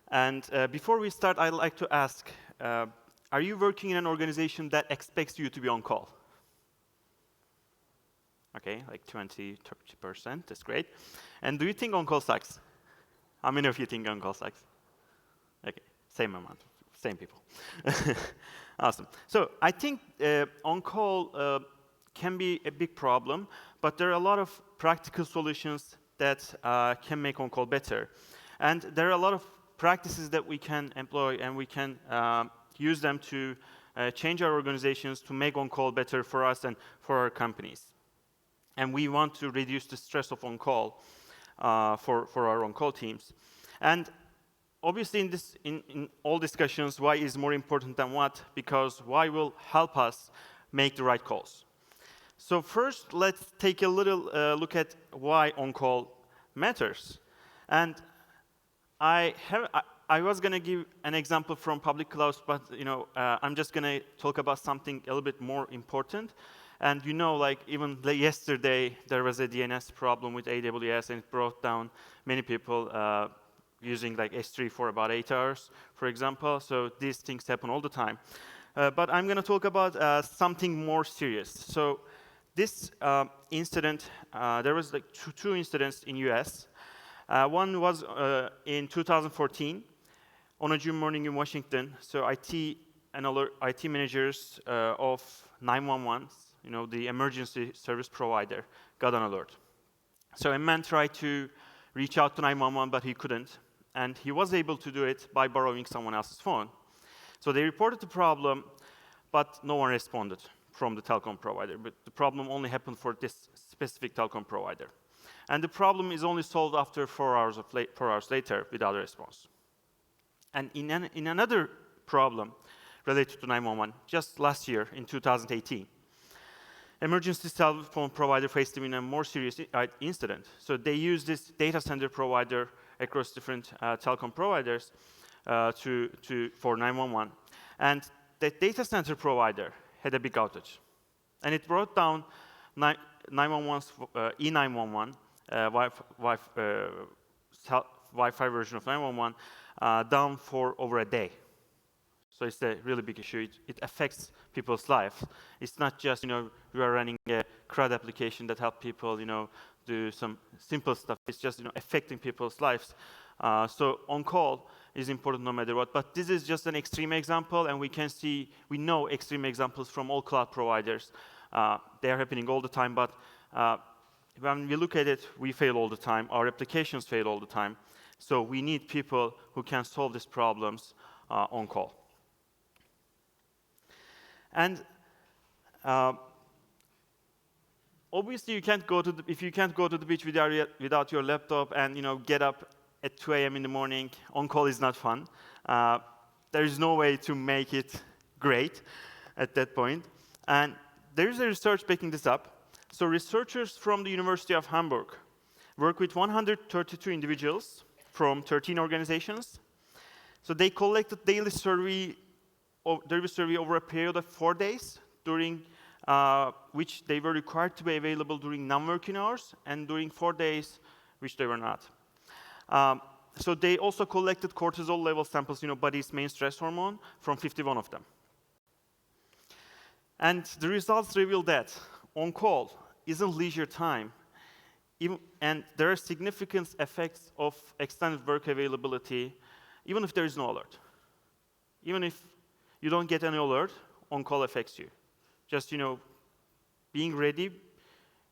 And before we start, I'd like to ask, are you working in an organization that expects you to be on-call? Okay, like 20, 30%, that's great. And do you think on-call sucks? How many of you think on-call sucks? Okay, same amount, same people. Awesome. So I think on-call can be a big problem, but there are a lot of practical solutions that can make on-call better. And there are a lot of practices that we can employ, and we can use them to change our organizations to make on-call better for us and for our companies. And we want to reduce the stress of on-call for our on-call teams. And obviously, in all discussions, why is more important than what? Because why will help us make the right calls. So first, let's take a little look at why on-call matters. And I was going to give an example from public clouds, but I'm just going to talk about something a little bit more important. And like even yesterday, there was a DNS problem with AWS, and it brought down many people using like S3 for about 8 hours, for example. So these things happen all the time. But I'm going to talk about something more serious. So this incident, there was like two incidents in US. One was in 2014 on a June morning in Washington. So IT managers of 911, the emergency service provider, got an alert. So a man tried to reach out to 911, but he couldn't. And he was able to do it by borrowing someone else's phone. So they reported the problem, but no one responded from the telecom provider. But the problem only happened for this specific telecom provider. And the problem is only solved after 4 hours later without a response. And in another problem related to 911, just last year in 2018, emergency cell phone provider faced in a more serious incident. So they used this data center provider across different telecom providers for 911. And the data center provider had a big outage. And it brought down 911's E911, Wi-Fi version of 911, down for over a day. So it's a really big issue. It affects people's lives. It's not just, we are running a CRUD application that helps people, do some simple stuff. It's just, affecting people's lives. So on-call is important no matter what. But this is just an extreme example, and we know extreme examples from all cloud providers. They are happening all the time, but when we look at it, we fail all the time. Our applications fail all the time. So we need people who can solve these problems on-call. And obviously, if you can't go to the beach without your laptop and get up at 2 a.m. in the morning, on-call is not fun. There is no way to make it great at that point. And there is a research backing this up. So researchers from the University of Hamburg work with 132 individuals from 13 organizations. So they collected daily survey survey over a period of 4 days, during which they were required to be available during non-working hours, and during 4 days, which they were not. So they also collected cortisol level samples, body's main stress hormone, from 51 of them. And the results revealed that on-call isn't leisure time, and there are significant effects of extended work availability, even if there is no alert. Even if you don't get any alert, on-call affects you. Just, being ready,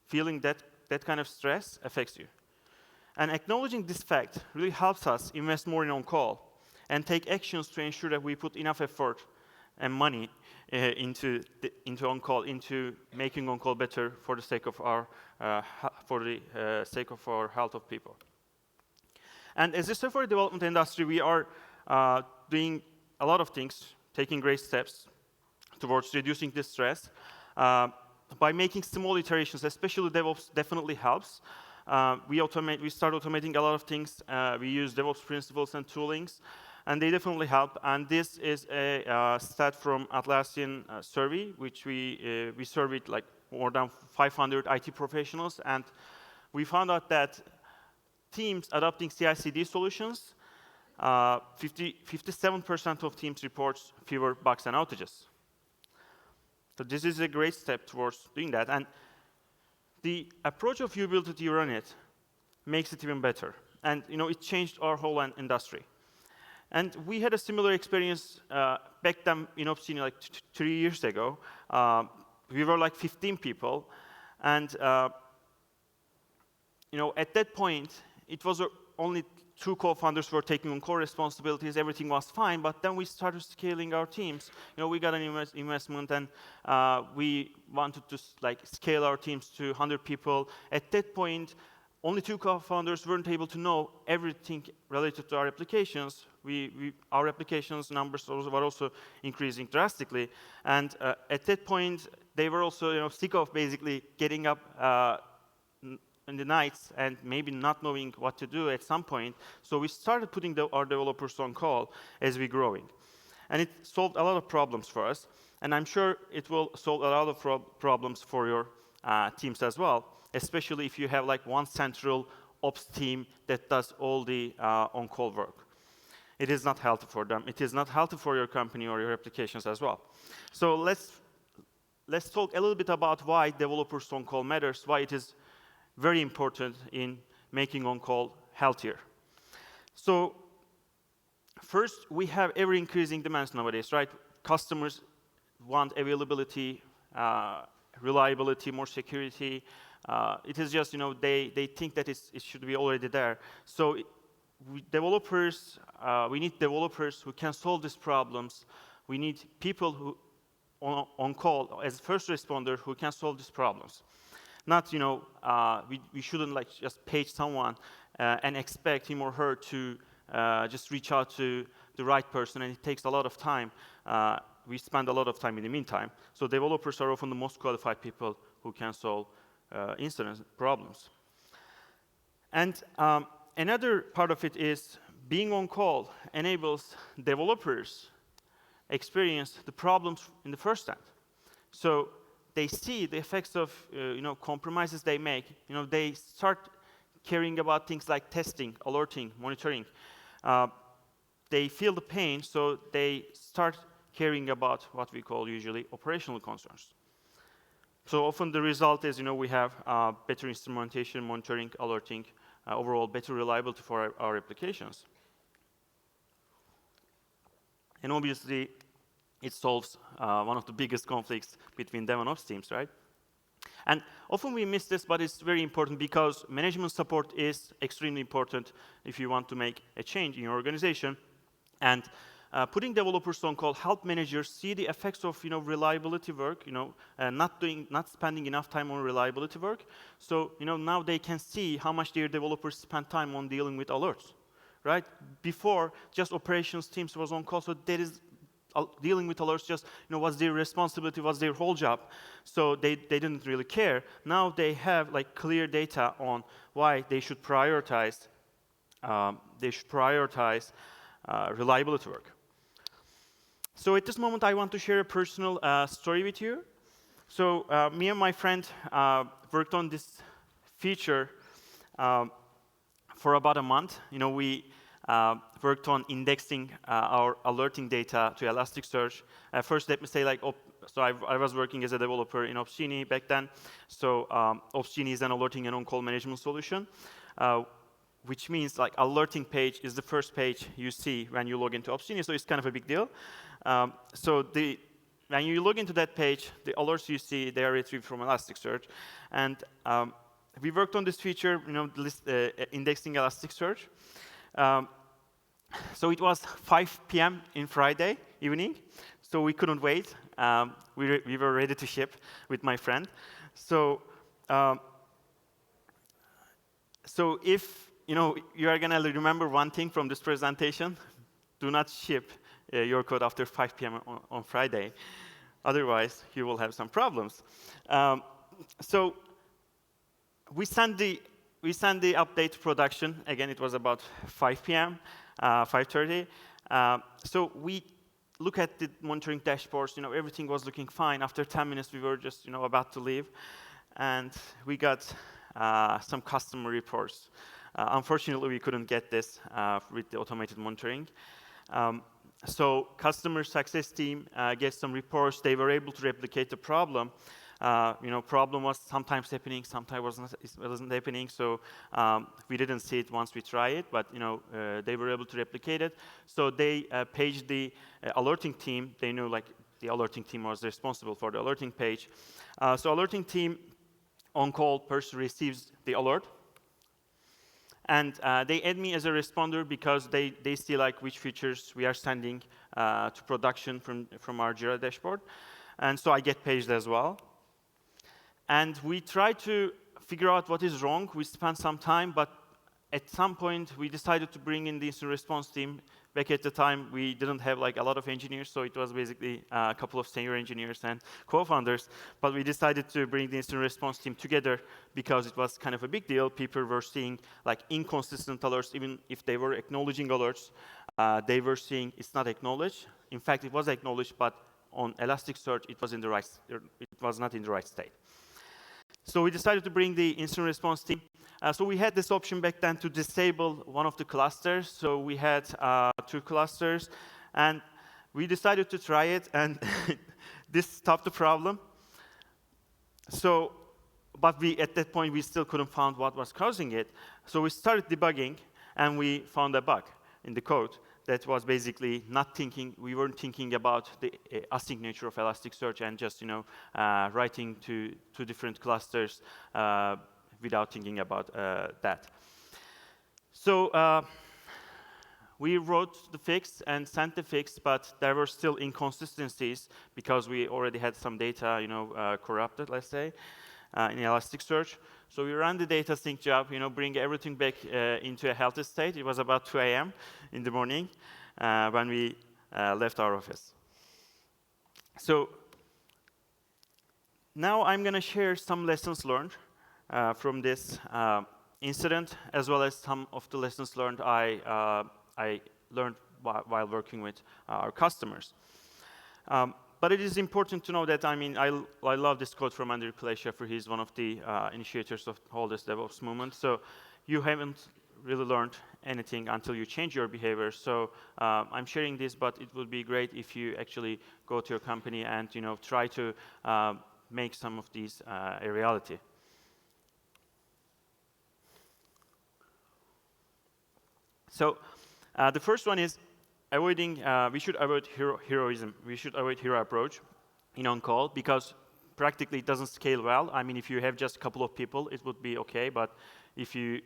feeling that kind of stress affects you. And acknowledging this fact really helps us invest more in on-call and take actions to ensure that we put enough effort and money into on-call, into making on-call better for the sake of our health of people. And as a software development industry, we are doing a lot of things, taking great steps towards reducing this stress by making small iterations. Especially DevOps definitely helps. We start automating a lot of things. We use DevOps principles and toolings, and they definitely help. And this is a stat from Atlassian survey, which we surveyed like more than 500 IT professionals, and we found out that teams adopting CI/CD solutions, 57% of teams reports fewer bugs and outages. So this is a great step towards doing that. And the approach of you build it, you run it makes it even better. And it changed our whole industry. And we had a similar experience back then in Obsidian, like 3 years ago. We were like 15 people. And at that point, it was only 2 co-founders were taking on core responsibilities. Everything was fine. But then we started scaling our teams. We got an investment, and we wanted to scale our teams to 100 people. At that point, only 2 co-founders weren't able to know everything related to our applications. Our applications numbers were also increasing drastically. And at that point, they were also sick of basically getting up in the nights and maybe not knowing what to do at some point. So we started putting our developers on call as we're growing. And it solved a lot of problems for us. And I'm sure it will solve a lot of problems for your teams as well, especially if you have like one central ops team that does all the on-call work. It is not healthy for them. It is not healthy for your company or your applications as well. So let's talk a little bit about why developers on-call matters, why it is very important in making on-call healthier. So first, we have ever-increasing demands nowadays, right? Customers want availability, reliability, more security. It is just, they think that it should be already there. So we need developers who can solve these problems. We need people who on call as first responder who can solve these problems. Not, we shouldn't just page someone and expect him or her to just reach out to the right person, and it takes a lot of time. We spend a lot of time in the meantime. So developers are often the most qualified people who can solve incident problems. And another part of it is being on call enables developers experience the problems in the first hand. So they see the effects of compromises they make. They start caring about things like testing, alerting, monitoring. They feel the pain, so they start caring about what we call usually operational concerns. So often the result is, we have better instrumentation, monitoring, alerting, overall better reliability for our applications. And obviously, it solves one of the biggest conflicts between dev and ops teams, right? And often we miss this, but it's very important because management support is extremely important if you want to make a change in your organization. And putting developers on call help managers see the effects of reliability work, not spending enough time on reliability work. So now they can see how much their developers spend time on dealing with alerts, right? Before, just operations teams was on call, so there is dealing with alerts just was their responsibility, was their whole job. So they didn't really care. Now they have clear data on why they should prioritize reliability work. So at this moment, I want to share a personal story with you. So me and my friend worked on this feature for about a month. We worked on indexing our alerting data to Elasticsearch. First, let me say, so I was working as a developer in Opsgenie back then. So Opsgenie is an alerting and on-call management solution, which means alerting page is the first page you see when you log into Opsgenie. So it's kind of a big deal. When you log into that page, the alerts you see, they are retrieved from Elasticsearch. And we worked on this feature, indexing Elasticsearch. So it was 5 p.m. in Friday evening, so we couldn't wait. We were ready to ship with my friend. So if you are gonna remember one thing from this presentation, do not ship your code after 5 p.m. on Friday. Otherwise, you will have some problems. So we sent the update to production. Again, it was about 5 p.m., 5:30. So we look at the monitoring dashboards. Everything was looking fine. After 10 minutes, we were just about to leave, and we got some customer reports. Unfortunately, we couldn't get this with the automated monitoring. So customer success team gets some reports. They were able to replicate the problem. Problem was sometimes happening, sometimes it wasn't happening. So we didn't see it once we tried it, but they were able to replicate it. So they paged the alerting team. They knew the alerting team was responsible for the alerting page. So alerting team on-call person receives the alert. And they add me as a responder because they see which features we are sending to production from our Jira dashboard. And so I get paged as well. And we try to figure out what is wrong. We spent some time, but at some point, we decided to bring in the incident response team. Back at the time, we didn't have a lot of engineers, so it was basically a couple of senior engineers and co-founders. But we decided to bring the incident response team together because it was kind of a big deal. People were seeing inconsistent alerts, even if they were acknowledging alerts. They were seeing it's not acknowledged. In fact, it was acknowledged, but on Elasticsearch, it was not in the right state. So we decided to bring the incident response team. So we had this option back then to disable one of the clusters. So we had 2 clusters, and we decided to try it, and this stopped the problem. So, but at that point, we still couldn't find what was causing it. So we started debugging, and we found a bug in the code that was basically we weren't thinking about the async nature of Elasticsearch and just, writing to 2 different clusters without thinking about that. So we wrote the fix and sent the fix, but there were still inconsistencies because we already had some data, corrupted, let's say, in Elasticsearch. So we ran the data sync job, bring everything back into a healthy state. It was about 2 a.m. in the morning when we left our office. So now I'm going to share some lessons learned from this incident, as well as some of the lessons learned I learned while working with our customers. But it is important to know that, I love this quote from Andrew Kulesheffer. He's one of the initiators of all this DevOps movement. So you haven't really learned anything until you change your behavior. So I'm sharing this, but it would be great if you actually go to your company and try to make some of these a reality. So the first one is we should avoid heroism. We should avoid hero approach in on-call because practically it doesn't scale well. If you have just a couple of people, it would be okay. But if you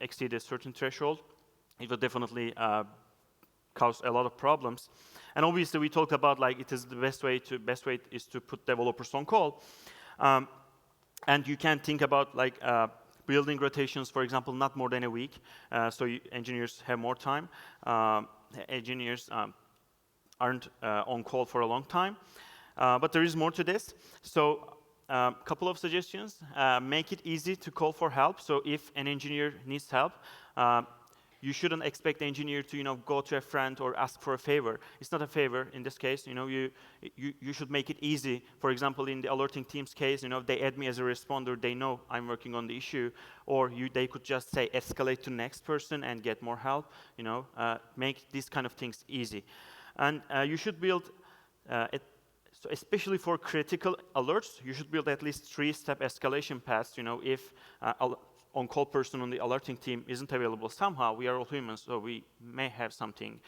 exceed a certain threshold, it will definitely cause a lot of problems. And obviously, we talked about it is the best way is to put developers on call. And you can think about building rotations, for example, not more than a week, so engineers have more time. Engineers aren't on call for a long time. But there is more to this. So a couple of suggestions. Make it easy to call for help. So if an engineer needs help, you shouldn't expect the engineer to go to a friend or ask for a favor. It's not a favor in this case. You should make it easy. For example, in the alerting team's case, they add me as a responder. They know I'm working on the issue, or they could just say escalate to next person and get more help. Make these kind of things easy, and you should build. So especially for critical alerts, you should build at least 3-step escalation paths. If on-call person on the alerting team isn't available somehow, we are all humans, so we may have something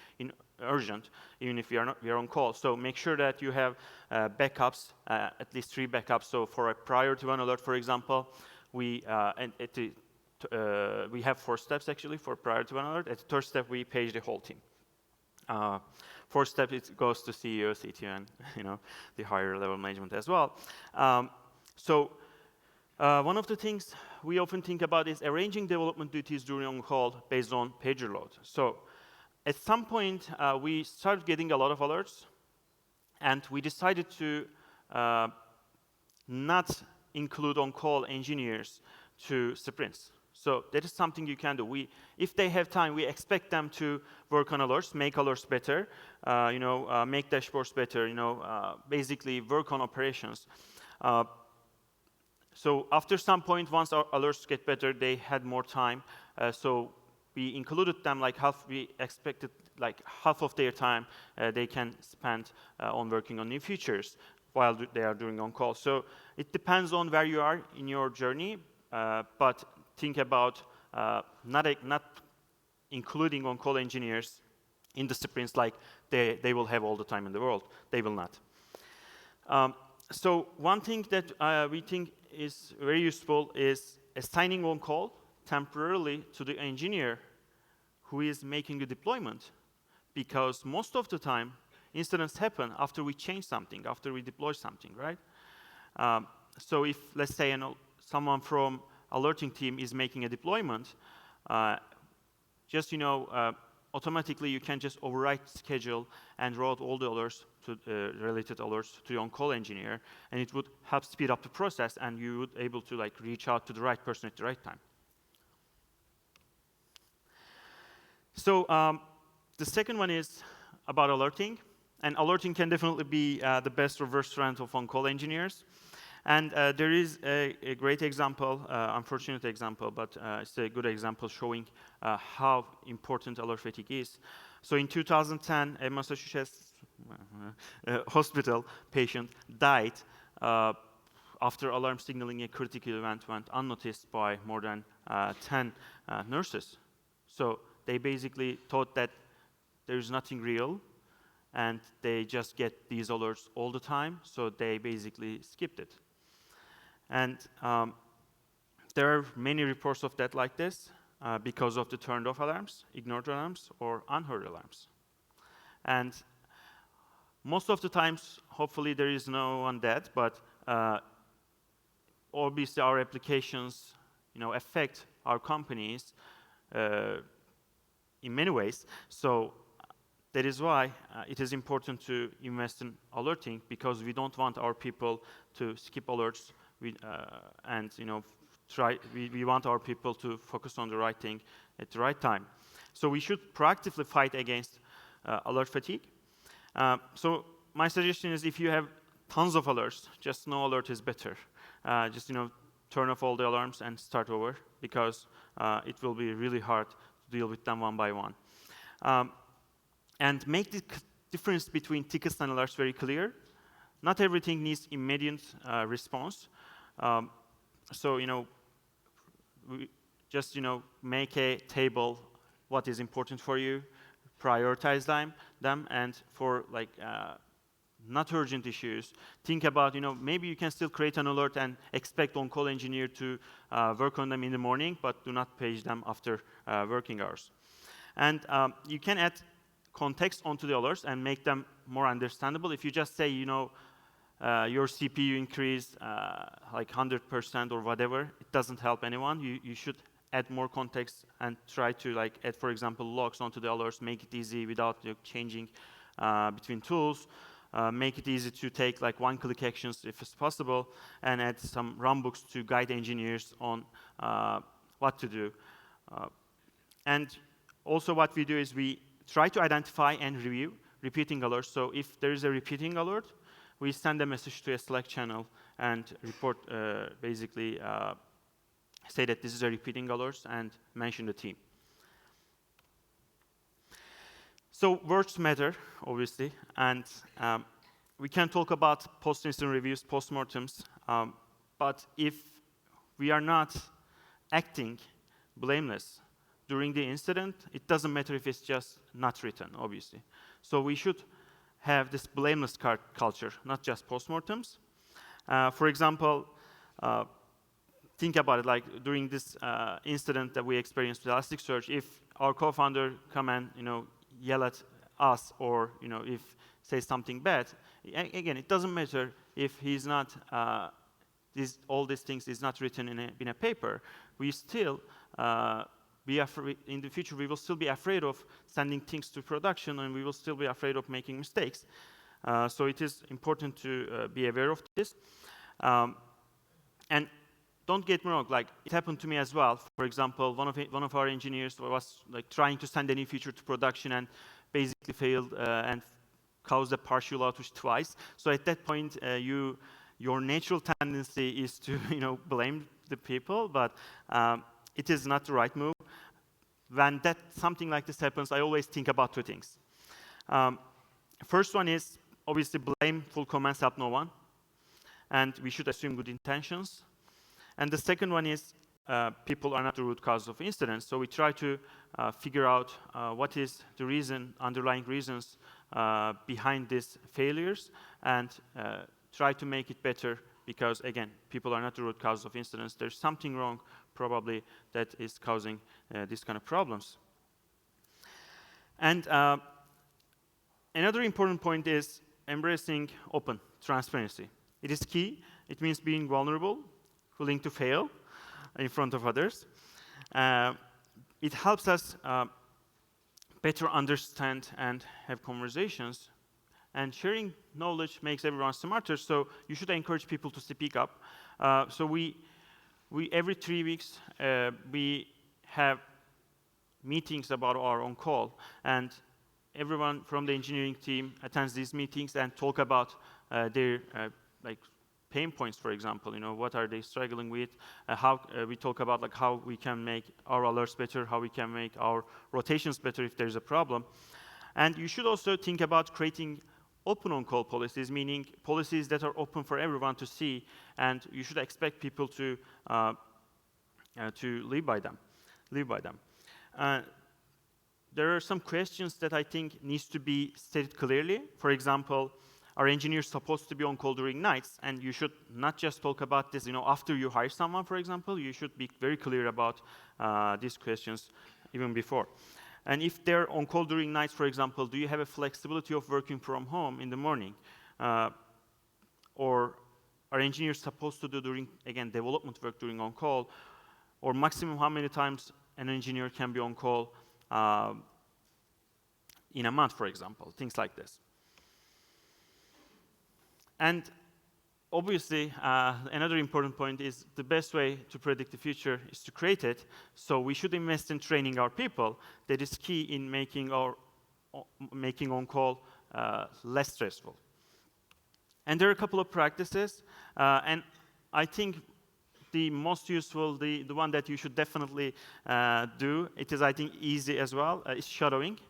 urgent, even if we are on call. So make sure that you have backups, at least 3 backups. So for a priority 1 alert, for example, we have 4 steps actually for priority 1 alert. At the 3rd step, we page the whole team. 4th step, it goes to CEO, CTO, and the higher level management as well. One of the things we often think about is arranging development duties during on-call based on pager load. So at some point, we started getting a lot of alerts, and we decided to not include on-call engineers to sprints. So that is something you can do. If they have time, we expect them to work on alerts, make alerts better, make dashboards better, basically work on operations. So after some point, once our alerts get better, they had more time. So we included them we expected half of their time they can spend on working on new features while they are doing on-call. So it depends on where you are in your journey, but think about not including on-call engineers in the sprints like they will have all the time in the world. They will not. So one thing that we think is very useful is assigning on-call temporarily to the engineer who is making a deployment, because most of the time incidents happen after we change something, after we deploy something, right? So if, let's say, someone from alerting team is making a deployment, automatically you can just overwrite schedule and route all the alerts to related alerts to the on-call engineer, and it would help speed up the process, and you would able to reach out to the right person at the right time. So the second one is about alerting, and alerting can definitely be the best or worst friend of on-call engineers. And there is a great example, unfortunate example, but it's a good example showing how important alert fatigue is. So in 2010, a Massachusetts hospital patient died after alarm signaling a critical event went unnoticed by more than 10 nurses. So they basically thought that there is nothing real, and they just get these alerts all the time, so they basically skipped it. And there are many reports of that like this because of the turned off alarms, ignored alarms, or unheard alarms. And most of the times, hopefully there is no one dead, but obviously our applications affect our companies in many ways. So that is why it is important to invest in alerting, because we don't want our people to skip alerts. We want our people to focus on the right thing at the right time. So we should proactively fight against alert fatigue. So my suggestion is, if you have tons of alerts, just no alert is better. Just turn off all the alarms and start over, because it will be really hard to deal with them one by one. And make the difference between tickets and alerts very clear. Not everything needs immediate response. So we just make a table what is important for you, prioritize them, and for not urgent issues, think about maybe you can still create an alert and expect on-call engineer to work on them in the morning, but do not page them after working hours. And you can add context onto the alerts and make them more understandable. If you just say your CPU increased 100% or whatever, it doesn't help anyone. You should add more context and try to add, for example, logs onto the alerts, make it easy without changing between tools, make it easy to take one-click actions if it's possible, and add some runbooks to guide engineers on what to do. And also what we do is we try to identify and review repeating alerts. So if there is a repeating alert, we send a message to a Slack channel and report, basically say that this is a repeating alert and mention the team. So words matter, obviously, and we can talk about post-incident reviews, post-mortems, but if we are not acting blameless during the incident, it doesn't matter if it's just not written, obviously. So we should have this blameless culture, not just postmortems. For example, think about it, like during this incident that we experienced with Elasticsearch, if our co-founder come and yell at us, or if say something bad, again, it doesn't matter if he's not all these things is not written in a paper. We still be afraid. In the future, we will still be afraid of sending things to production, and we will still be afraid of making mistakes. So it is important to be aware of this. And don't get me wrong, like it happened to me as well. For example, one of our engineers was like trying to send a new feature to production and basically failed and caused a partial outage twice. So at that point, your natural tendency is to blame the people, but it is not the right move. When something like this happens, I always think about two things. First one is obviously blame full commands help no one, and we should assume good intentions. And the second one is people are not the root cause of incidents, so we try to figure out what is the underlying reasons behind these failures, and try to make it better, because again, people are not the root cause of incidents. There's something wrong probably that is causing these kind of problems. And another important point is embracing open transparency. It is key. It means being vulnerable, willing to fail in front of others. It helps us better understand and have conversations. And sharing knowledge makes everyone smarter, so you should encourage people to speak up. So we every 3 weeks, we have meetings about our on-call, and everyone from the engineering team attends these meetings and talk about their like pain points, for example. What are they struggling with? How we talk about like how we can make our alerts better, how we can make our rotations better if there's a problem. And you should also think about creating open on-call policies, meaning policies that are open for everyone to see, and you should expect people to live by them. There are some questions that I think needs to be stated clearly. For example, are engineers supposed to be on call during nights? And you should not just talk about this, after you hire someone, for example. You should be very clear about these questions even before. And if they're on call during nights, for example, do you have a flexibility of working from home in the morning? Or are engineers supposed to do development work during on call? Or maximum how many times an engineer can be on call in a month, for example, things like this. And obviously, another important point is the best way to predict the future is to create it. So we should invest in training our people. That is key in making on-call less stressful. And there are a couple of practices, and I think the most useful, the one that you should definitely do, it is, I think, easy as well, is shadowing.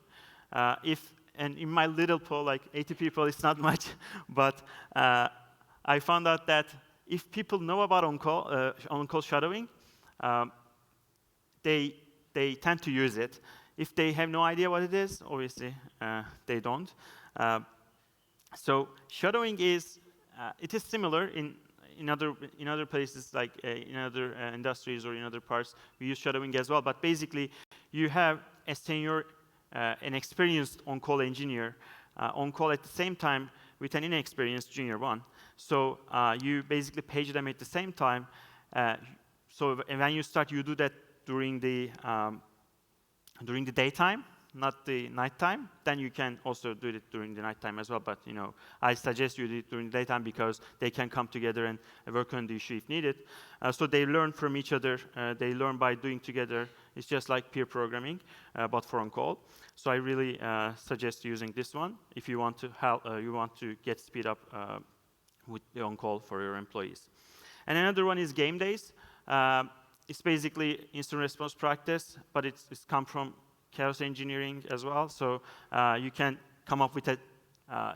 And in my little poll, like 80 people, it's not much, but I found out that if people know about on-call shadowing, they tend to use it. If they have no idea what it is, obviously, they don't. So shadowing is, it is similar in other places, like in other industries or in other parts, we use shadowing as well. But basically, you have a senior, an experienced on-call engineer on call at the same time with an inexperienced junior one. So you basically page them at the same time. So when you start, you do that during the daytime, not the nighttime. Then you can also do it during the nighttime as well. But I suggest you do it during the daytime because they can come together and work on the issue if needed. So they learn from each other. They learn by doing together It's just like peer programming, but for on-call. So I really suggest using this one if you want to help, you want to get speed up with the on-call for your employees. And another one is game days. It's basically instant response practice, but it's come from chaos engineering as well. So you can come up with a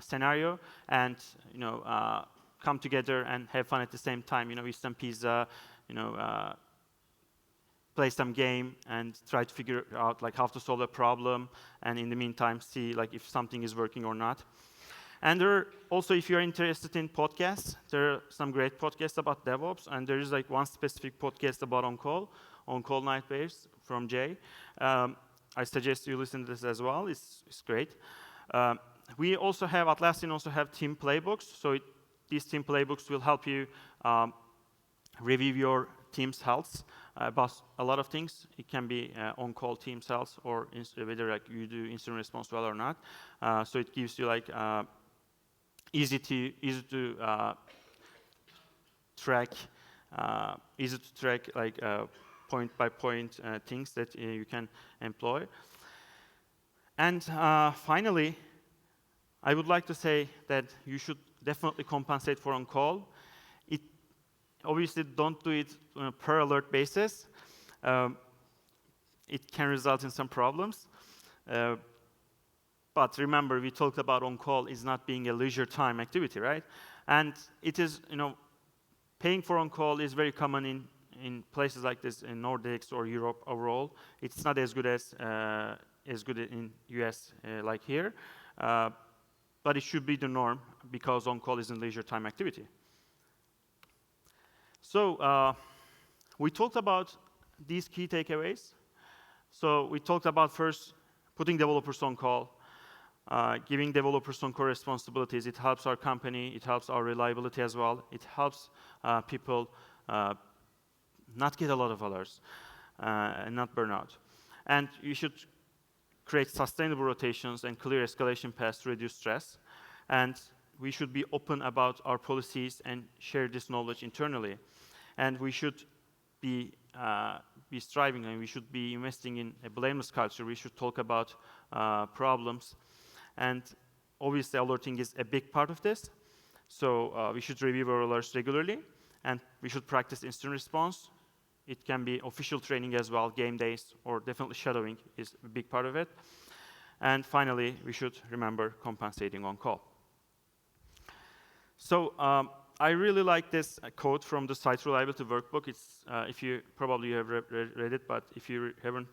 scenario and come together and have fun at the same time. Eat some pizza, play some game, and try to figure out like how to solve a problem. And in the meantime, see like if something is working or not. And there are also, if you're interested in podcasts, there are some great podcasts about DevOps, and there is like one specific podcast about on-call night bears from Jay. I suggest you listen to this as well. It's great. We also have, Atlassian also have team playbooks. So these team playbooks will help you review your team's health about a lot of things. It can be on-call team's health, or whether like you do incident response well or not. So it gives you like easy to track like point by point things that you can employ. And finally, I would like to say that you should definitely compensate for on-call. Obviously, don't do it on a per alert basis. It can result in some problems. But remember, we talked about on-call is not being a leisure time activity, right? And it is, paying for on-call is very common in places like this, in Nordics or Europe overall. It's not as good in US like here. But it should be the norm because on-call is a leisure time activity. So we talked about these key takeaways. So we talked about first putting developers on call, giving developers on-call responsibilities. It helps our company. It helps our reliability as well. It helps people not get a lot of alerts and not burn out. And you should create sustainable rotations and clear escalation paths to reduce stress. And we should be open about our policies and share this knowledge internally. And we should be striving, and we should be investing in a blameless culture. We should talk about problems. And obviously, alerting is a big part of this. So we should review our alerts regularly, and we should practice instant response. It can be official training as well, game days, or definitely shadowing is a big part of it. And finally, we should remember compensating on call. So I really like this quote from the Site Reliability Workbook. It's, if you probably have read it, but if you haven't,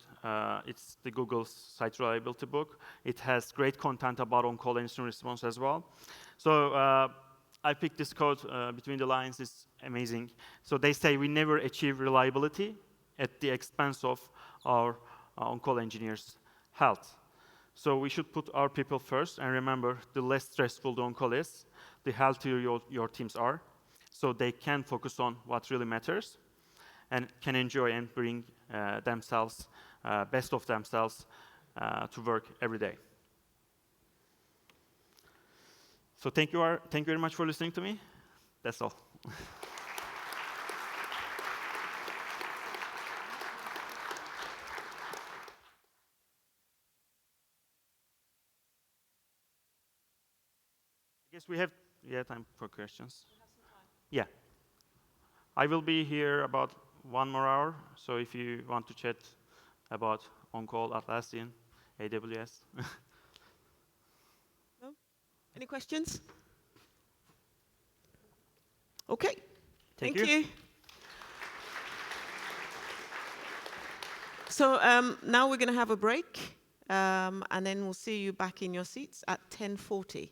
it's the Google's Site Reliability book. It has great content about on-call instant response as well. So I picked this quote between the lines. It's amazing. So they say we never achieve reliability at the expense of our on-call engineers' health. So we should put our people first, and remember, the less stressful the on-call is, the healthier your teams are, so they can focus on what really matters and can enjoy and bring themselves, best of themselves to work every day. So thank you very much for listening to me. That's all. I guess we have time for questions. We have some time. Yeah. I will be here about 1 more hour, so if you want to chat about on-call, Atlassian, AWS. No? Any questions? Okay. Thank you. So now we're going to have a break, and then we'll see you back in your seats at 10:40.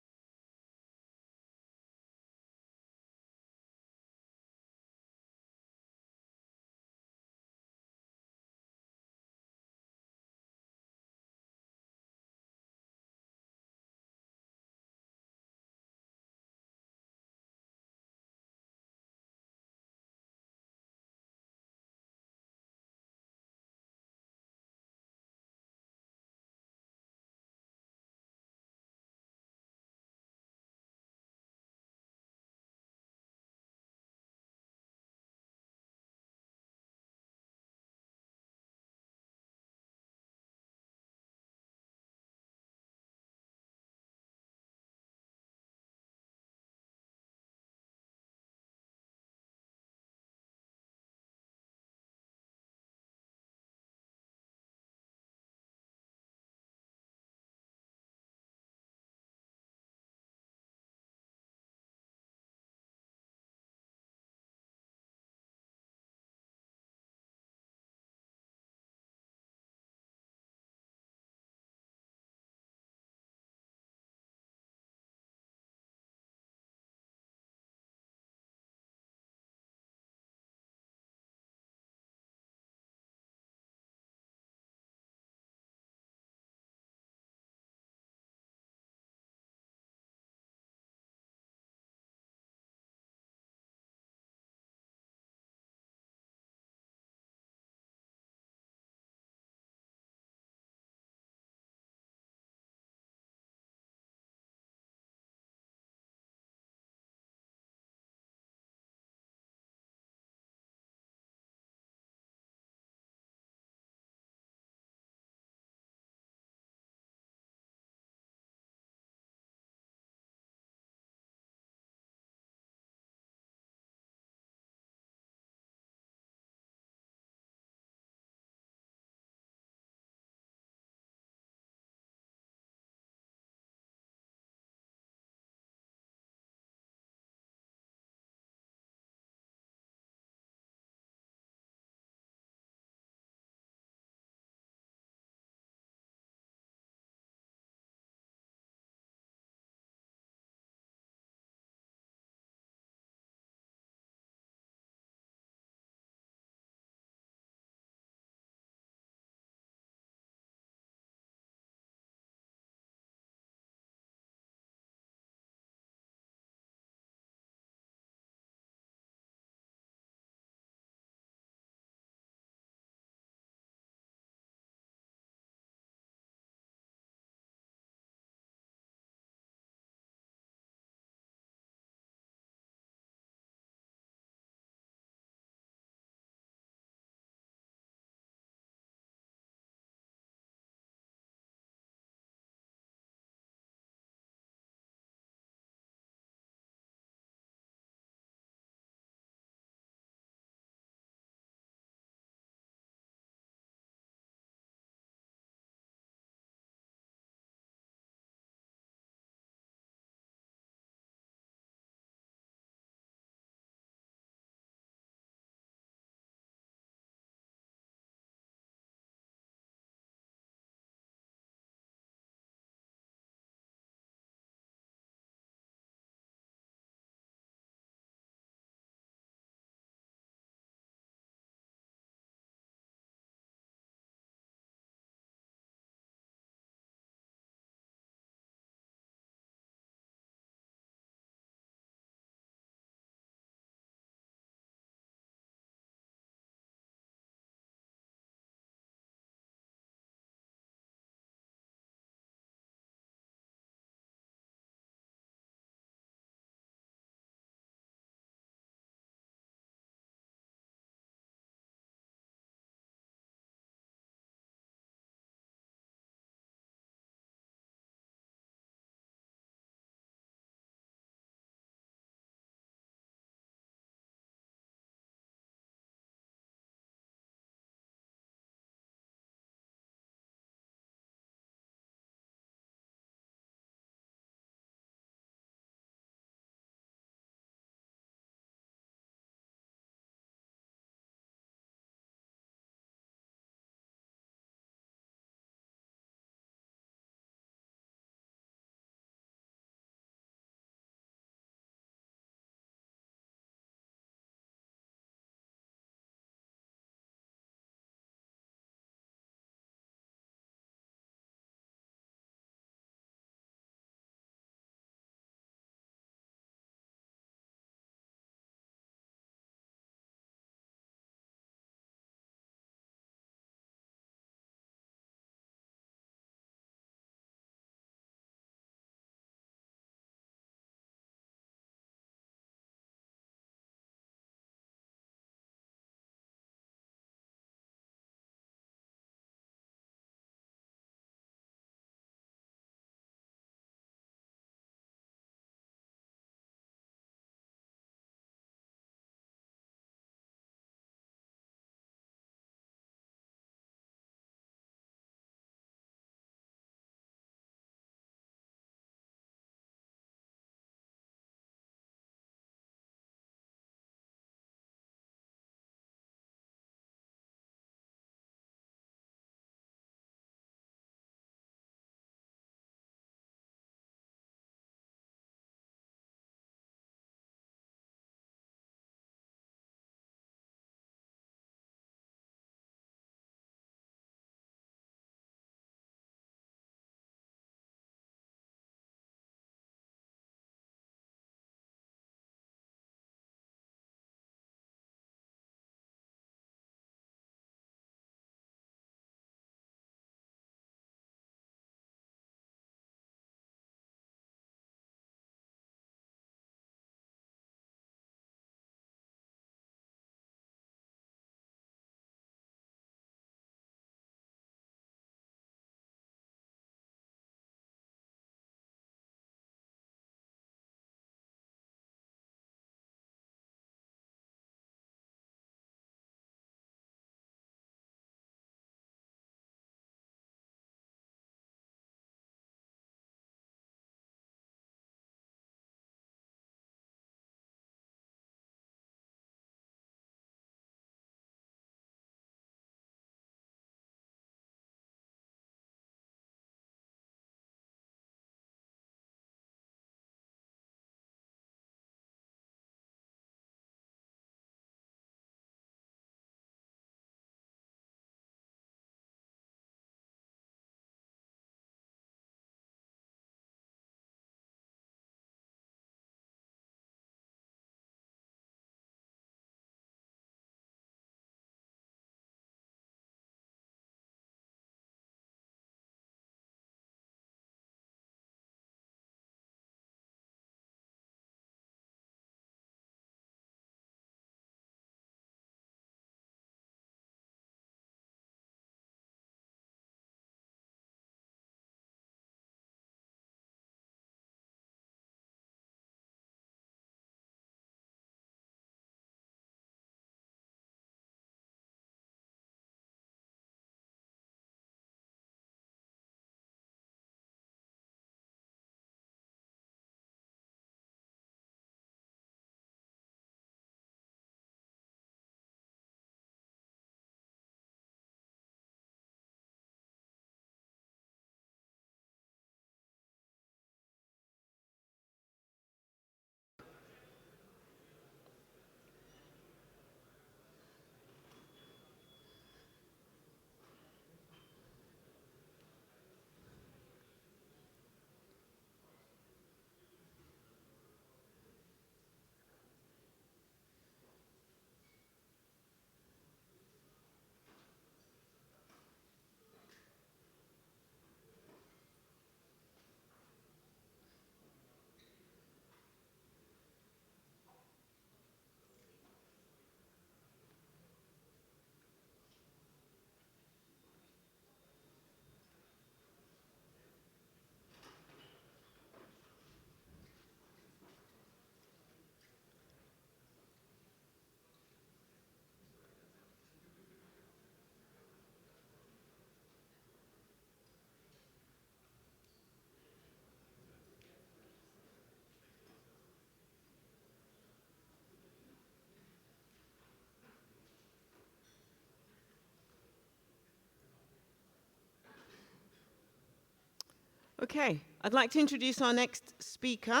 Okay, I'd like to introduce our next speaker.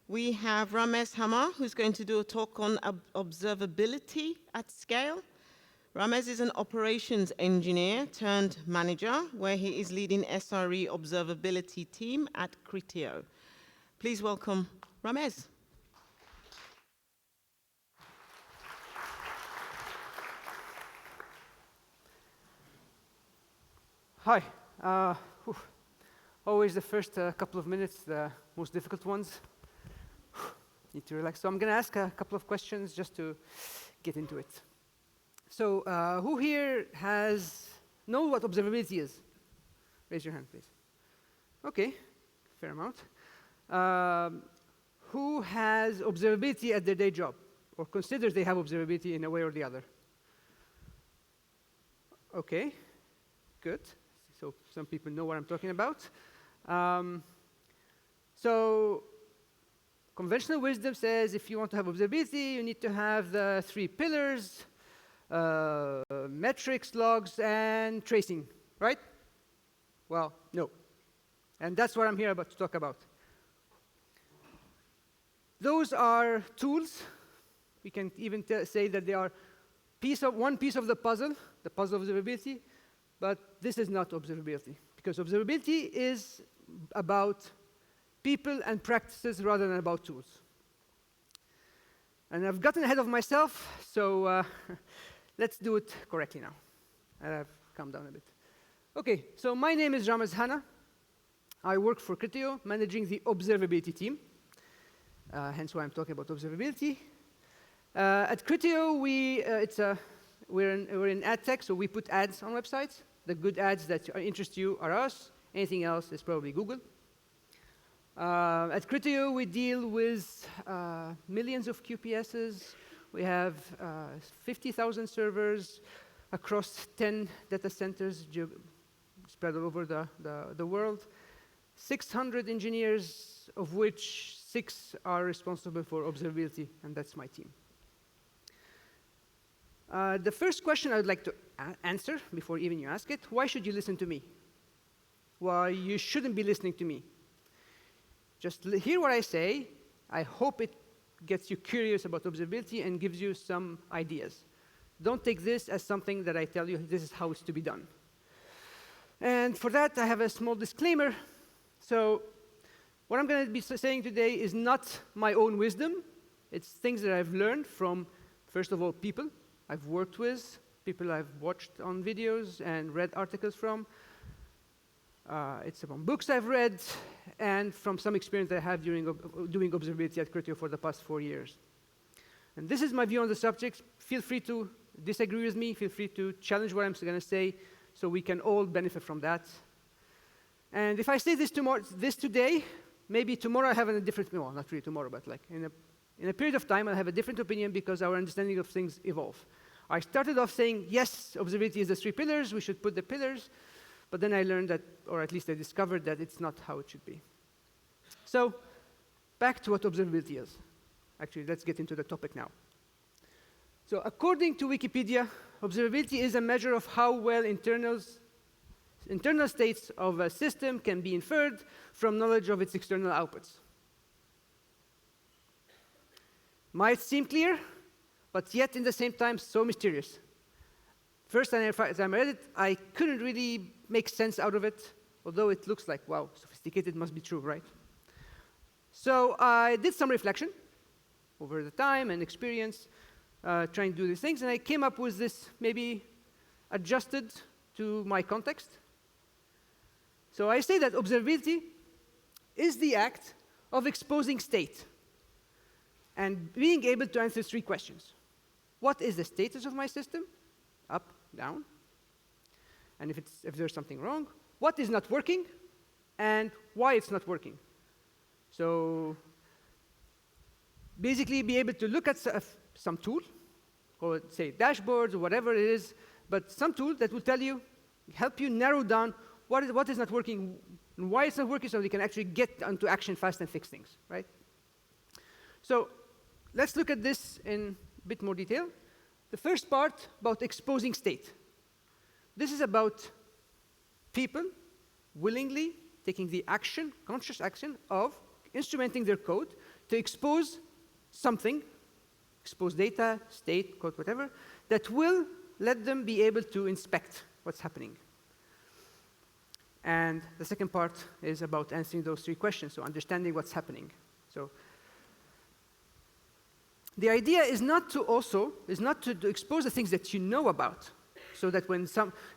We have Ramez Hanna, who's going to do a talk on observability at scale. Ramez is an operations engineer turned manager, where he is leading SRE observability team at Criteo. Please welcome Ramez. Hi. Always the first couple of minutes, the most difficult ones. Need to relax. So I'm going to ask a couple of questions just to get into it. So who here know what observability is? Raise your hand, please. OK, fair amount. Who has observability at their day job, or considers they have observability in a way or the other? OK, good. So some people know what I'm talking about. So conventional wisdom says if you want to have observability, you need to have the 3 pillars, metrics, logs, and tracing, right? Well, no. And that's what I'm here to talk about. Those are tools. We can even say that they are one piece of the puzzle of observability. But this is not observability, because observability is about people and practices rather than about tools. And I've gotten ahead of myself, so let's do it correctly now. And I've calmed down a bit. OK, so my name is Ramez Hanna. I work for Criteo, managing the observability team, hence why I'm talking about observability. At Criteo, we're in ad tech, so we put ads on websites. The good ads that interest you are us. Anything else is probably Google. At Criteo, we deal with millions of QPSs. We have 50,000 servers across 10 data centers spread all over the world. 600 engineers, of which 6 are responsible for observability, and that's my team. The first question I would like to answer before even you ask it, why should you listen to me? Why you shouldn't be listening to me? Just hear what I say. I hope it gets you curious about observability and gives you some ideas. Don't take this as something that I tell you, this is how it's to be done. And for that, I have a small disclaimer. So what I'm going to be saying today is not my own wisdom. It's things that I've learned from, first of all, people I've worked with, people I've watched on videos and read articles from. It's from books I've read, and from some experience that I have doing observability at Criteo for the past 4 years. And this is my view on the subject. Feel free to disagree with me. Feel free to challenge what I'm going to say, so we can all benefit from that. And if I say this today, maybe tomorrow I have a different, well, not really tomorrow, but like in a period of time, I'll have a different opinion because our understanding of things evolve. I started off saying, yes, observability is the 3 pillars. We should put the pillars. But then I learned that, or at least I discovered that it's not how it should be. So back to what observability is. Actually, let's get into the topic now. So according to Wikipedia, observability is a measure of how well internal states of a system can be inferred from knowledge of its external outputs. Might seem clear, but yet in the same time so mysterious. First time I read it, I couldn't really make sense out of it, although it looks like, wow, sophisticated must be true, right? So I did some reflection over the time and experience trying to do these things, and I came up with this maybe adjusted to my context. So I say that observability is the act of exposing state and being able to answer 3 questions. What is the status of my system? Up, down. And if there's something wrong, what is not working and why it's not working. So basically be able to look at some tool, or say dashboards or whatever it is, but some tool that will tell you, help you narrow down what is not working and why it's not working, so you can actually get into action fast and fix things, right? So let's look at this in a bit more detail. The first part about exposing state. This is about people willingly taking the action, conscious action of instrumenting their code to expose something, expose data, state, code, whatever, that will let them be able to inspect what's happening. And the second part is about answering those 3 questions, so understanding what's happening. So the idea is not to expose the things that you know about, so that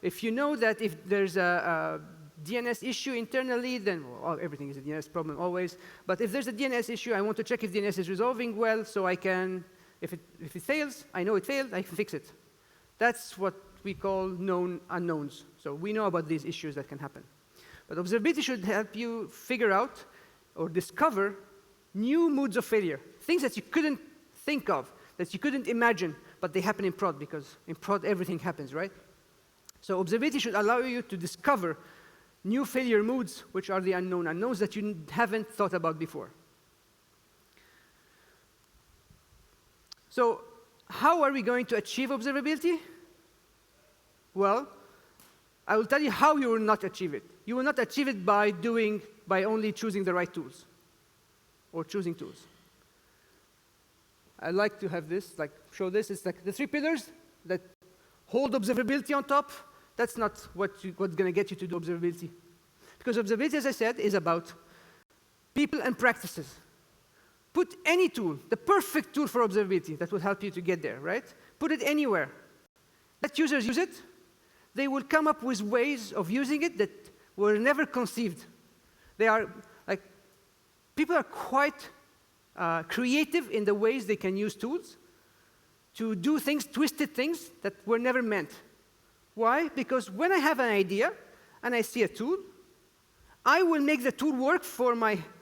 if you know that if there's a DNS issue internally, then well, everything is a DNS problem always. But if there's a DNS issue, I want to check if DNS is resolving well, so I can, if it fails, I know it failed, I can fix it. That's what we call known unknowns. So we know about these issues that can happen. But observability should help you figure out or discover new modes of failure, things that you couldn't think of, that you couldn't imagine, but they happen in prod, because in prod everything happens, right? So observability should allow you to discover new failure modes, which are the unknown unknowns that you haven't thought about before. So how are we going to achieve observability? Well, I will tell you how you will not achieve it. You will not achieve it by only choosing the right tools or choosing tools. I like to have this, show this. It's like the 3 pillars that hold observability on top. That's not what's going to get you to do observability. Because observability, as I said, is about people and practices. Put any tool, the perfect tool for observability that will help you to get there, right? Put it anywhere. Let users use it. They will come up with ways of using it that were never conceived. People are quite creative in the ways they can use tools to do things, twisted things that were never meant. Why? Because when I have an idea and I see a tool, I will make the tool work for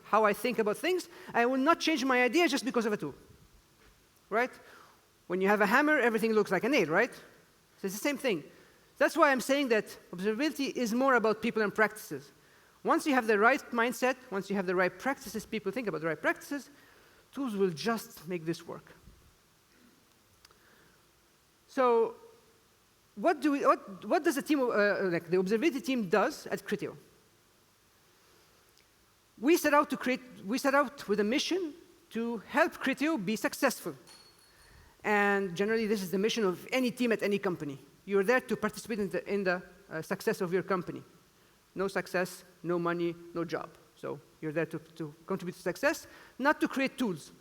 how I think about things. I will not change my idea just because of a tool, right? When you have a hammer, everything looks like a nail, right? So it's the same thing. That's why I'm saying that observability is more about people and practices. Once you have the right mindset, once you have the right practices, people think about the right practices, tools will just make this work. So what does the team, the observability team does at Criteo? We set out with a mission to help Criteo be successful. And generally, this is the mission of any team at any company. You're there to participate in the success of your company. No success, no money, no job. So you're there to contribute to success, not to create tools,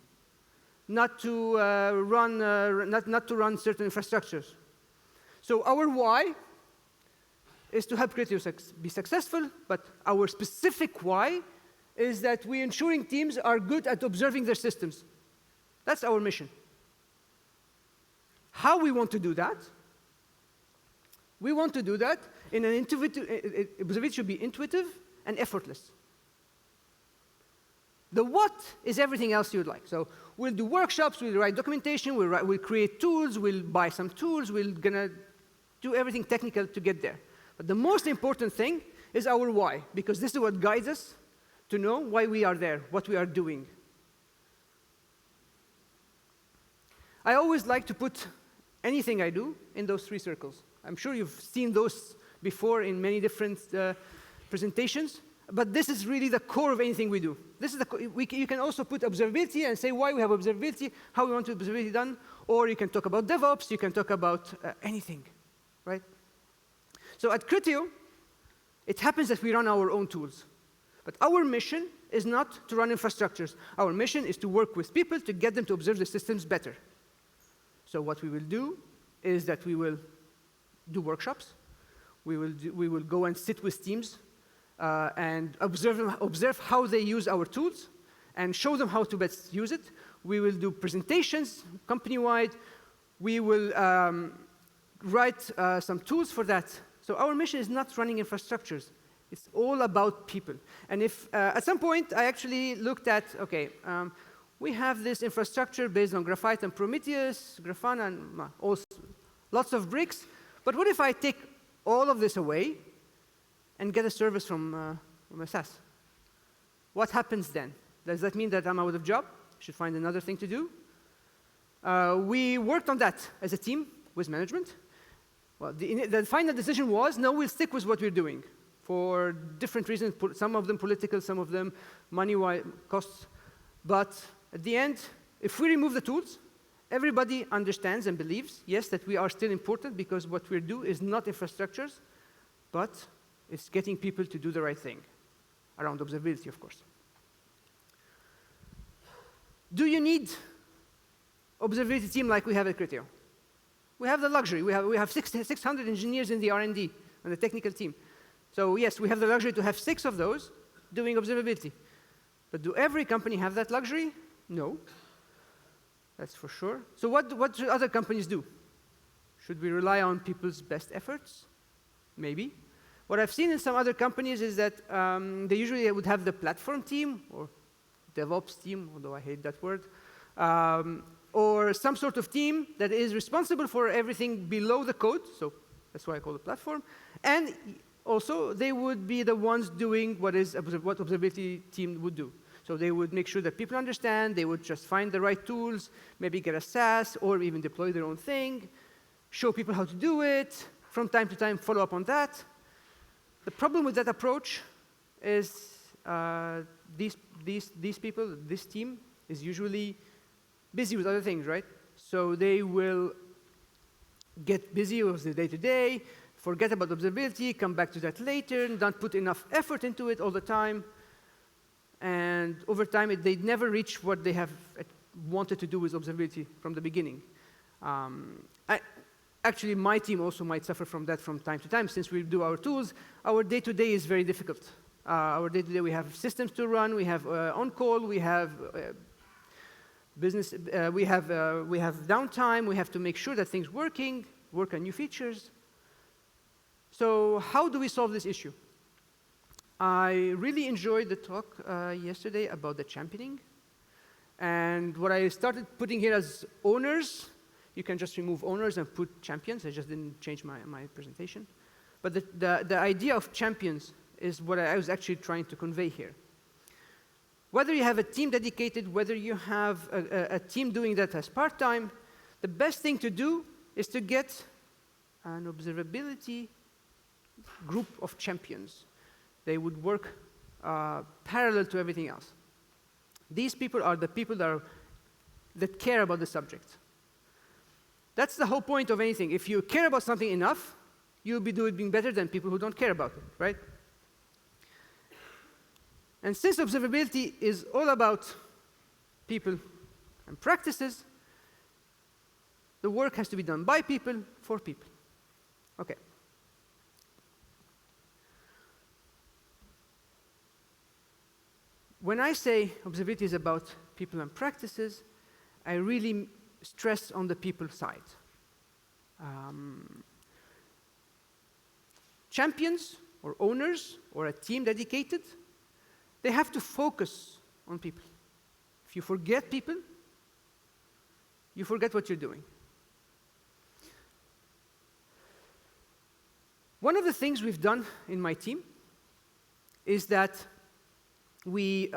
not to run certain infrastructures. So our why is to help Criteo be successful, but our specific why is that we're ensuring teams are good at observing their systems. That's our mission. How we want to do that? We want to do that in an intuitive, observability should be intuitive and effortless. The what is everything else you'd like. So we'll do workshops, we'll write documentation, we'll create tools, we'll buy some tools, we're gonna do everything technical to get there. But the most important thing is our why, because this is what guides us to know why we are there, what we are doing. I always like to put anything I do in those 3 circles. I'm sure you've seen those before in many different presentations, but this is really the core of anything we do. This is you can also put observability and say why we have observability, how we want observability done, or you can talk about DevOps, you can talk about anything, right? So at Criteo, it happens that we run our own tools. But our mission is not to run infrastructures. Our mission is to work with people to get them to observe the systems better. So what we will do is that we will do workshops. We will go and sit with teams and observe how they use our tools and show them how to best use it. We will do presentations company-wide. We will write some tools for that. So our mission is not running infrastructures. It's all about people. And if at some point I actually looked at, okay, we have this infrastructure based on Graphite and Prometheus, Grafana, and lots of bricks. But what if I take all of this away and get a service from a SaaS? What happens then? Does that mean that I'm out of job? Should find another thing to do? We worked on that as a team with management. Well, the final decision was, no, we'll stick with what we're doing. for different reasons, some of them political, some of them money-wise, costs. But at the end, if we remove the tools, everybody understands and believes, yes, that we are still important because what we do is not infrastructures, but it's getting people to do the right thing, around observability, of course. Do you need observability team like we have at Criteo? We have the luxury. We have 600 engineers in the R&D and the technical team. So yes, we have the luxury to have 6 of those doing observability. But do every company have that luxury? No. That's for sure. So what should other companies do? Should we rely on people's best efforts? Maybe. What I've seen in some other companies is that they usually would have the platform team, or DevOps team, although I hate that word, or some sort of team that is responsible for everything below the code, so that's why I call it platform, and also they would be the ones doing what observability team would do. So they would make sure that people understand, they would just find the right tools, maybe get a SaaS, or even deploy their own thing, show people how to do it, from time to time follow up on that. The problem with that approach is these people, this team, is usually busy with other things, right? So they will get busy with the day-to-day, forget about observability, come back to that later, and don't put enough effort into it all the time. And over time, they never reach what they have wanted to do with observability from the beginning. Actually, my team also might suffer from that from time to time. Since we do our tools, our day-to-day is very difficult. Our day-to-day, we have systems to run, we have on-call, we have business, we have downtime, we have to make sure that things work on new features. So how do we solve this issue? I really enjoyed the talk yesterday about the championing. And what I started putting here as owners, you can just remove owners and put champions. I just didn't change my presentation. But the idea of champions is what I was actually trying to convey here. Whether you have a team dedicated, whether you have a team doing that as part-time, the best thing to do is to get an observability group of champions. They would work parallel to everything else. These people are the people that care about the subject. That's the whole point of anything. If you care about something enough, you'll be doing better than people who don't care about it, right? And since observability is all about people and practices, the work has to be done by people, for people. Okay. When I say observability is about people and practices, I really stress on the people side. Champions or owners or a team dedicated, they have to focus on people. If you forget people, you forget what you're doing. One of the things we've done in my team is that we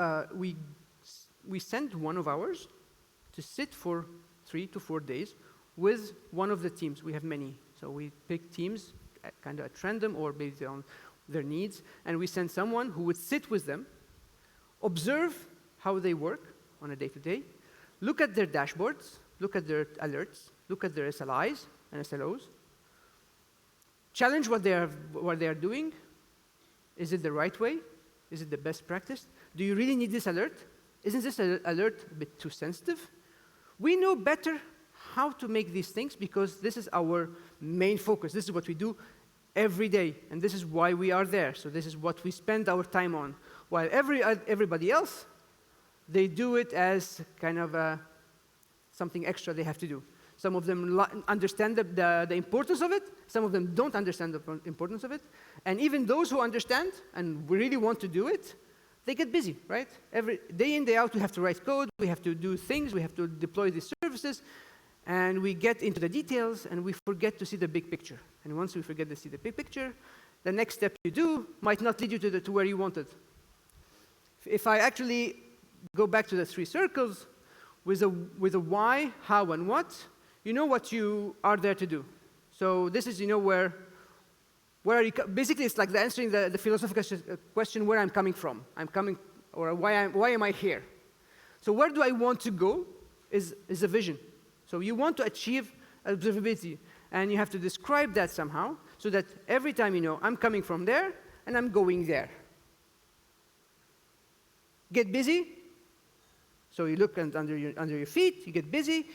send one of ours to sit for 3 to 4 days with one of the teams. We have many. So we pick teams kind of at random or based on their needs, and we send someone who would sit with them, observe how they work on a day-to-day, look at their dashboards, look at their alerts, look at their SLIs and SLOs, challenge what they are doing. Is it the right way? Is it the best practice? Do you really need this alert? Isn't this alert a bit too sensitive? We know better how to make these things because this is our main focus. This is what we do every day, and this is why we are there. So this is what we spend our time on. While everybody else, they do it as kind of something extra they have to do. Some of them understand the importance of it. Some of them don't understand the importance of it. And even those who understand and really want to do it, they get busy, right? Every day in, day out, we have to write code, we have to do things, we have to deploy these services, and we get into the details, and we forget to see the big picture. And once we forget to see the big picture, the next step you do might not lead you to where you wanted. If I actually go back to the 3 circles, with a why, how, and what, you know what you are there to do. So this is, where Where are you basically, it's like answering the philosophical question where I'm coming from. Or why am I here? So where do I want to go is a vision. So you want to achieve observability, and you have to describe that somehow, so that every time you know, I'm coming from there, and I'm going there. Get busy. So you look under your feet, you get busy,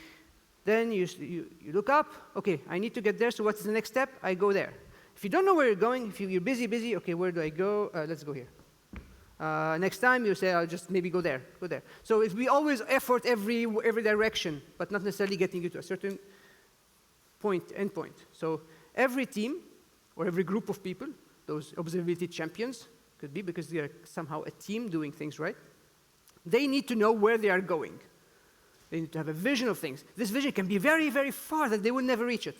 then you look up, okay, I need to get there, so what's the next step? I go there. If you don't know where you're going, if you're busy, okay, where do I go? Let's go here. Next time you say, I'll just maybe go there. So we always effort every direction, but not necessarily getting you to a certain endpoint. So every team, or every group of people, those observability champions, could be because they are somehow a team doing things right, they need to know where they are going. They need to have a vision of things. This vision can be very, very far that they will never reach it.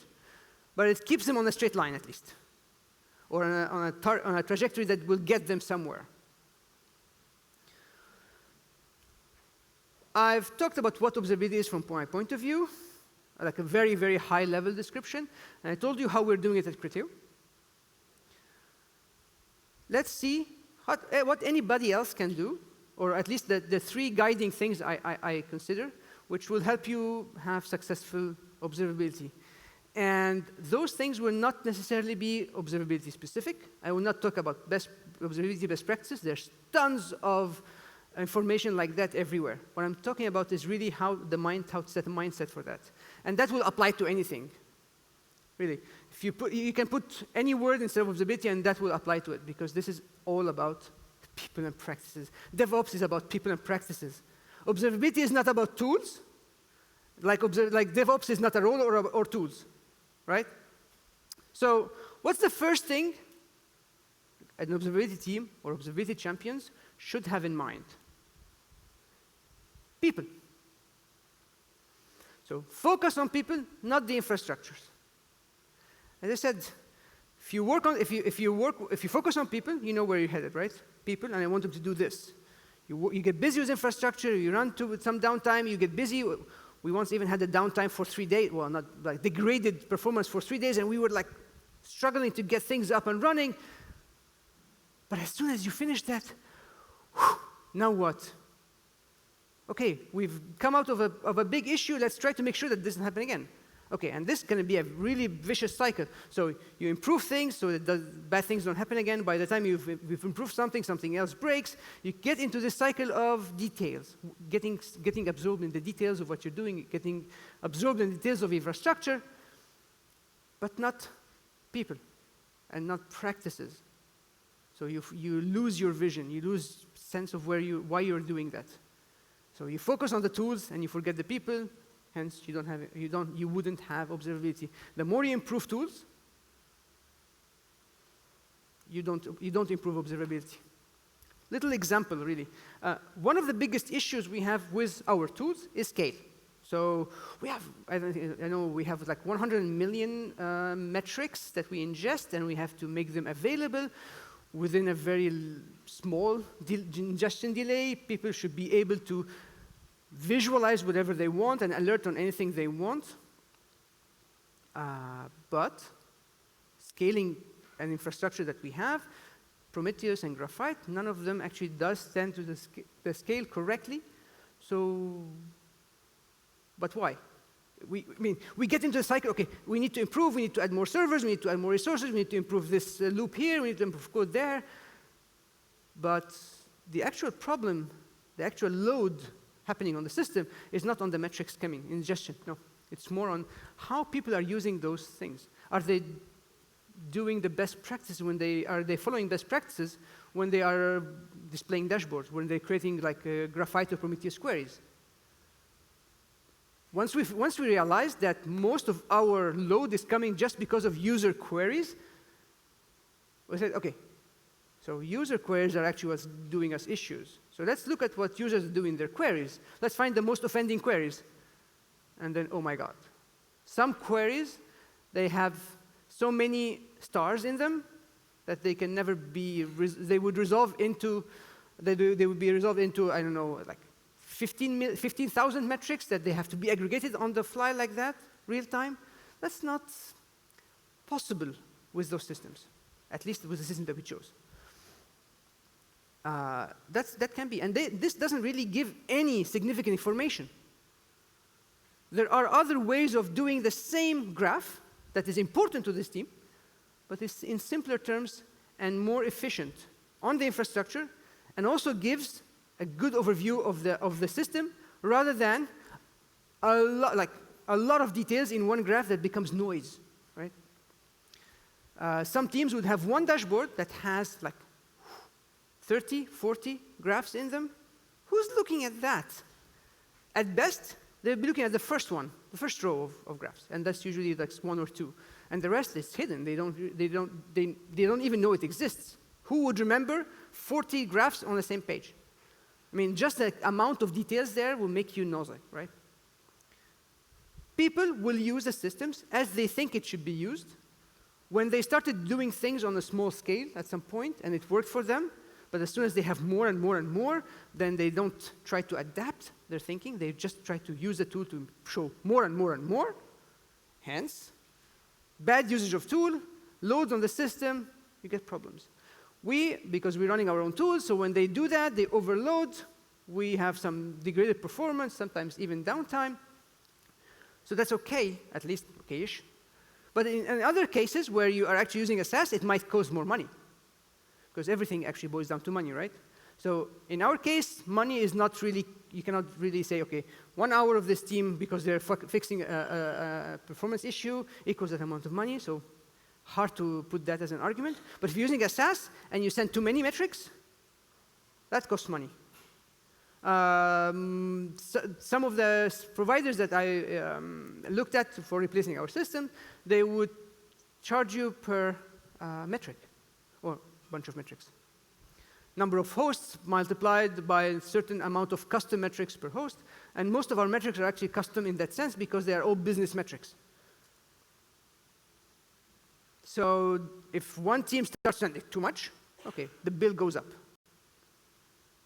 But it keeps them on a straight line at least. Or on a trajectory that will get them somewhere. I've talked about what observability is from my point of view, like a very, very high level description. And I told you how we're doing it at Criteo. Let's see what anybody else can do, or at least the three guiding things I consider, which will help you have successful observability. And those things will not necessarily be observability specific. I will not talk about observability best practices. There's tons of information like that everywhere. What I'm talking about is really how to set a mindset for that. And that will apply to anything. Really. You can put any word instead of observability, and that will apply to it, because this is all about people and practices. DevOps is about people and practices. Observability is not about tools. Like DevOps is not a role or tools, right? So what's the first thing an observability team or observability champions should have in mind? People. So focus on people, not the infrastructures. As I said, if you focus on people, you know where you're headed, right? People, and I want them to do this. You get busy with infrastructure, you run to with some downtime, you get busy. We once even had a downtime for 3 days, well, not like degraded performance for 3 days, and we were like struggling to get things up and running. But as soon as you finish that, now what? Okay, we've come out of a big issue, let's try to make sure that this doesn't happen again. Okay, and this is going to be a really vicious cycle. So you improve things so that bad things don't happen again. By the time you've improved something, something else breaks. You get into this cycle of details, getting absorbed in the details of what you're doing, getting absorbed in the details of infrastructure, but not people and not practices. So you lose your vision, you lose sense of why you're doing that. So you focus on the tools and you forget the people. Hence, you wouldn't have observability. The more you improve tools, you don't improve observability. Little example, really. One of the biggest issues we have with our tools is scale. So we have, I know we have like 100 million metrics that we ingest, and we have to make them available within a very small ingestion delay. People should be able to visualize whatever they want and alert on anything they want. But scaling an infrastructure that we have, Prometheus and Graphite, none of them actually does stand to the scale correctly. So, but why? We get into a cycle, okay, we need to improve, we need to add more servers, we need to add more resources, we need to improve this loop here, we need to improve code there. But the actual problem, the actual load happening on the system is not on the metrics coming, ingestion, no. It's more on how people are using those things. Are they doing the best practices are they following best practices when they are displaying dashboards, when they're creating like Graphite or Prometheus queries? Once we realize that most of our load is coming just because of user queries, we said, okay, so user queries are actually what's doing us issues. So let's look at what users do in their queries. Let's find the most offending queries. And then, oh my God. Some queries, they have so many stars in them that they can never be, they would be resolved into, I don't know, like 15,000 metrics that they have to be aggregated on the fly like that, real time. That's not possible with those systems. at least with the system that we chose. That can be, and this doesn't really give any significant information. There are other ways of doing the same graph that is important to this team, but it's in simpler terms and more efficient on the infrastructure, and also gives a good overview of the system, rather than a lot of details in one graph that becomes noise, right? Some teams would have one dashboard that has like 30, 40 graphs in them. Who's looking at that? At best, they'll be looking at the first one, the first row of graphs, and that's usually like 1 or 2. And the rest is hidden. They don't even know it exists. Who would remember 40 graphs on the same page? I mean, just the amount of details there will make you nosy, right? People will use the systems as they think it should be used. When they started doing things on a small scale at some point, and it worked for them, but as soon as they have more and more and more, then they don't try to adapt their thinking. They just try to use the tool to show more and more and more. Hence, bad usage of tool, loads on the system, you get problems. Because we're running our own tools, so when they do that, they overload. We have some degraded performance, sometimes even downtime. So that's okay, at least okay-ish. But in other cases where you are actually using a SaaS, it might cost more money, because everything actually boils down to money, right? So in our case, money is not really, you cannot really say, okay, 1 hour of this team, because they're fixing a performance issue, equals that amount of money. So hard to put that as an argument. But if you're using a SaaS and you send too many metrics, that costs money. Some of the providers that I looked at for replacing our system, they would charge you per metric, or a bunch of metrics. Number of hosts multiplied by a certain amount of custom metrics per host, and most of our metrics are actually custom in that sense because they are all business metrics. So if one team starts sending too much, okay, the bill goes up.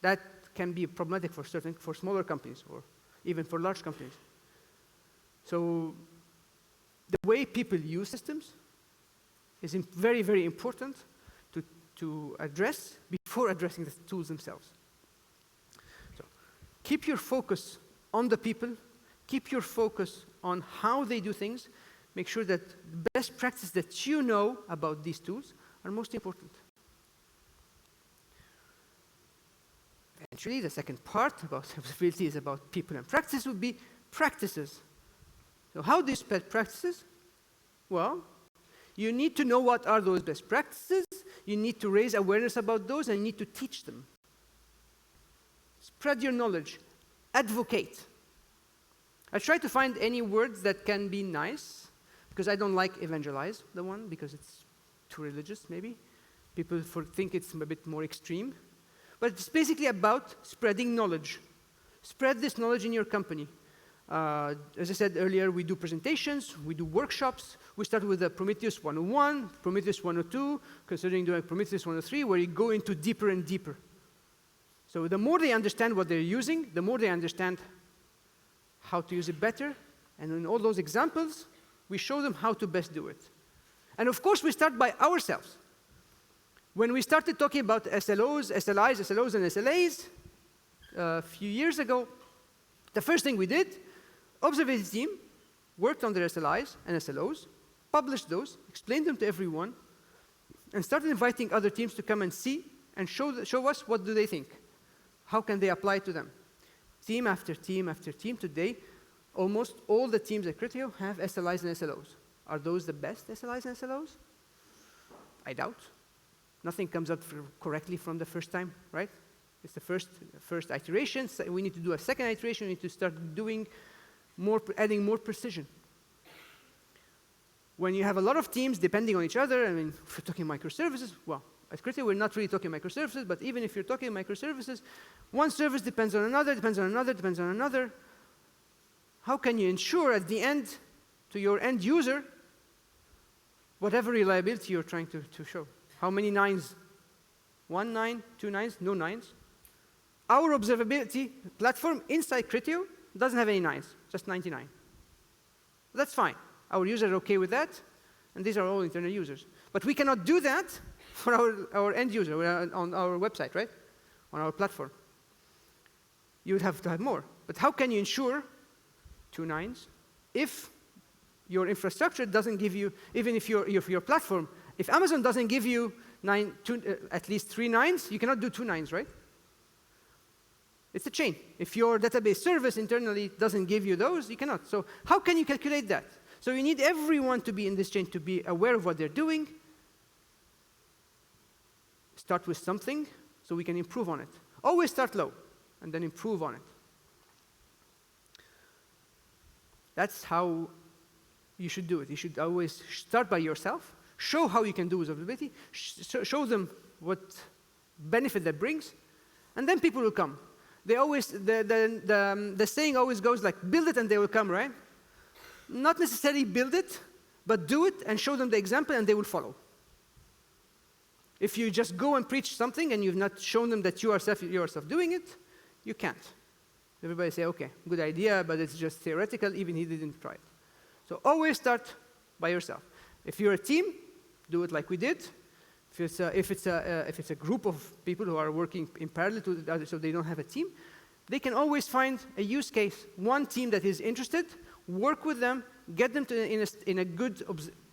That can be problematic for smaller companies, or even for large companies. So the way people use systems is very, very important to address before addressing the tools themselves. So keep your focus on the people, keep your focus on how they do things, make sure that the best practice that you know about these tools are most important. Eventually, the second part about observability is about people and practice would be practices. So how do you spread practices? Well, you need to know what are those best practices, you need to raise awareness about those, and you need to teach them. Spread your knowledge, advocate. I try to find any words that can be nice, because I don't like evangelize, the one, because it's too religious, maybe. People think it's a bit more extreme. But it's basically about spreading knowledge. Spread this knowledge in your company. As I said earlier, we do presentations, we do workshops. We start with the Prometheus 101, Prometheus 102, considering doing Prometheus 103, where you go into deeper and deeper. So the more they understand what they're using, the more they understand how to use it better. And in all those examples, we show them how to best do it. And of course, we start by ourselves. When we started talking about SLOs, SLIs, SLOs, and SLAs a few years ago, the first thing we did, Observability team worked on their SLIs and SLOs, published those, explained them to everyone, and started inviting other teams to come and see and show us what do they think. How can they apply to them? Team after team after team today, almost all the teams at Criteo have SLIs and SLOs. Are those the best SLIs and SLOs? I doubt. Nothing comes out correctly from the first time, right? It's the first iteration. So we need to do a second iteration. We need to start doing more, adding more precision. When you have a lot of teams depending on each other, I mean, if you're talking microservices, well, at Criteo, we're not really talking microservices, but even if you're talking microservices, one service depends on another, depends on another, depends on another. How can you ensure at the end to your end user whatever reliability you're trying to show? How many nines? 1 9, 2 nines, no nines. Our observability platform inside Criteo doesn't have any nines, just 99. That's fine. Our users are okay with that, and these are all internal users. But we cannot do that for our end user on our website, right? On our platform. You would have to have more. But how can you ensure 2 nines if your infrastructure doesn't give you, even if your platform, if Amazon doesn't give you at least 3 nines, you cannot do 2 nines, right? It's a chain. If your database service internally doesn't give you those, you cannot. So how can you calculate that? So you need everyone to be in this chain to be aware of what they're doing. Start with something so we can improve on it. Always start low and then improve on it. That's how you should do it. You should always start by yourself, show how you can do observability, show them what benefit that brings, and then people will come. They always, the saying always goes like, build it and they will come, right? Not necessarily build it, but do it and show them the example and they will follow. If you just go and preach something and you've not shown them that you yourself doing it, you can't. Everybody say, okay, good idea, but it's just theoretical, even he didn't try it. So always start by yourself. If you're a team, do it like we did. If it's a group of people who are working in parallel to the other, so they don't have a team, they can always find a use case, one team that is interested, work with them, get them in a good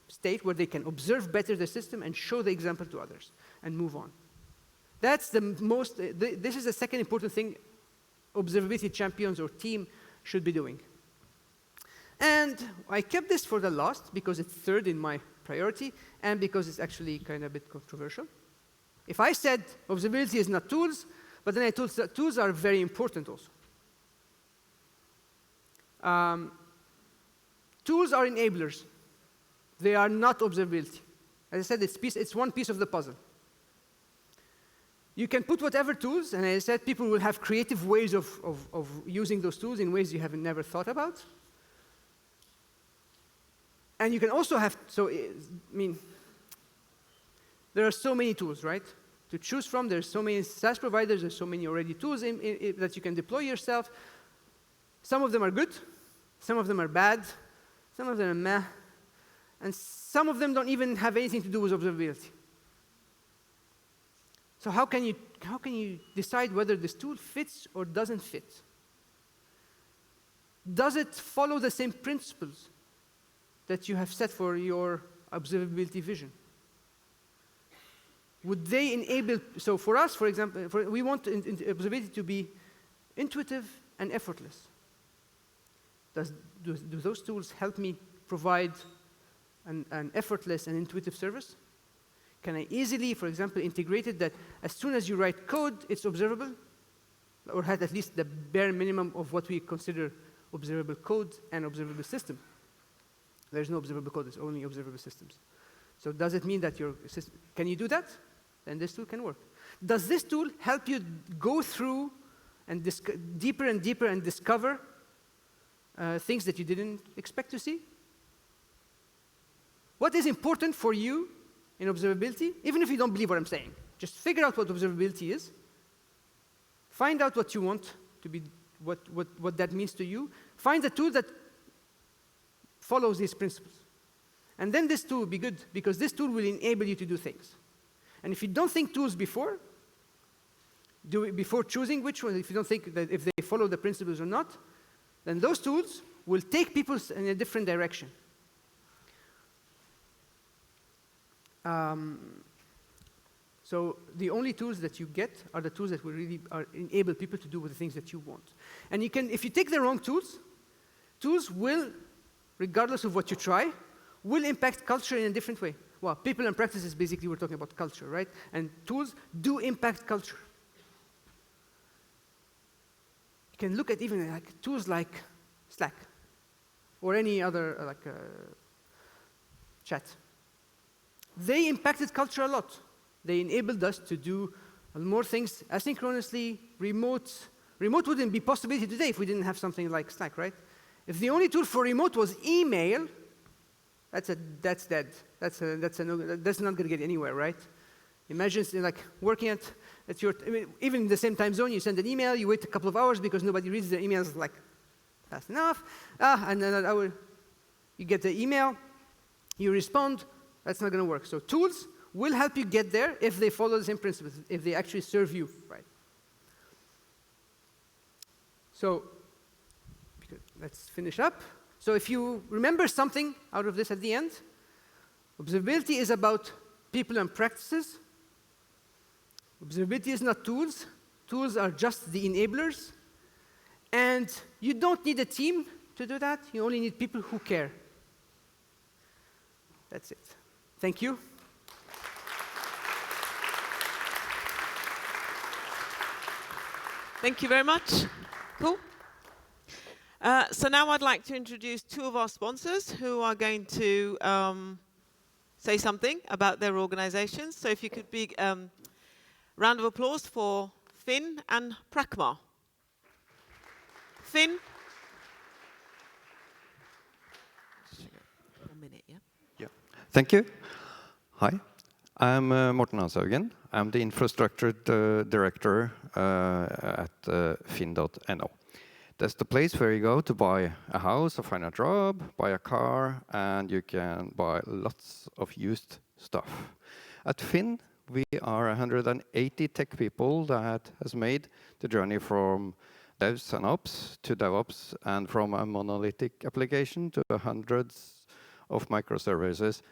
state where they can observe better the system and show the example to others and move on. That's the most, this is the second important thing observability champions or team should be doing. And I kept this for the last because it's third in my priority and because it's actually kind of a bit controversial. If I said observability is not tools, but then I told that tools are very important also. Tools are enablers. They are not observability. As I said, it's one piece of the puzzle. You can put whatever tools, and as I said, people will have creative ways of using those tools in ways you have never thought about. And you can also have, there are so many tools, right? To choose from, there's so many SaaS providers, there's so many already tools that you can deploy yourself. Some of them are good, some of them are bad, some of them are meh, and some of them don't even have anything to do with observability. So how can you decide whether this tool fits or doesn't fit? Does it follow the same principles that you have set for your observability vision? Would they enable, so for us, for example, we want observability to be intuitive and effortless. Do those tools help me provide an effortless and intuitive service? Can I easily, for example, integrate it that as soon as you write code, it's observable? Or have at least the bare minimum of what we consider observable code and observable system. There's no observable code, it's only observable systems. So does it mean that your system, can you do that? Then this tool can work. Does this tool help you go through and deeper and deeper and discover things that you didn't expect to see? What is important for you in observability, even if you don't believe what I'm saying? Just figure out what observability is. Find out what you want to be, what that means to you. Find a tool that follows these principles. And then this tool will be good, because this tool will enable you to do things. And if you don't think tools before, do it before choosing which one, if you don't think that if they follow the principles or not, then those tools will take people in a different direction. So the only tools that you get are the tools that will really enable people to do the things that you want. And you can, if you take the wrong tools, tools will, regardless of what you try, will impact culture in a different way. Well, people and practices, basically, we're talking about culture, right? And tools do impact culture. You can look at even like tools like Slack or any other chat. They impacted culture a lot. They enabled us to do more things asynchronously, remote. Remote wouldn't be a possibility today if we didn't have something like Slack, right? If the only tool for remote was email, that's dead. That's not going to get anywhere, right? Imagine like working at your, even in the same time zone, you send an email, you wait a couple of hours because nobody reads the emails like fast enough. And then an hour, you get the email, you respond. That's not going to work. So tools will help you get there if they follow the same principles, if they actually serve you, right? So let's finish up. So if you remember something out of this at the end, observability is about people and practices. Observability is not tools. Tools are just the enablers. And you don't need a team to do that. You only need people who care. That's it. Thank you. Thank you very much. Cool. So now I'd like to introduce two of our sponsors who are going to say something about their organizations. So if you could be round of applause for Finn and Pragma. Finn. 1 minute, yeah? Yeah. Thank you. Hi, I'm Marta Paciorkowska. I'm the infrastructure director at Finn.no. That's the place where you go to buy a house, or find a job, buy a car, and you can buy lots of used stuff. At Finn, we are 180 tech people that has made the journey from devs and ops to DevOps, and from a monolithic application to hundreds of microservices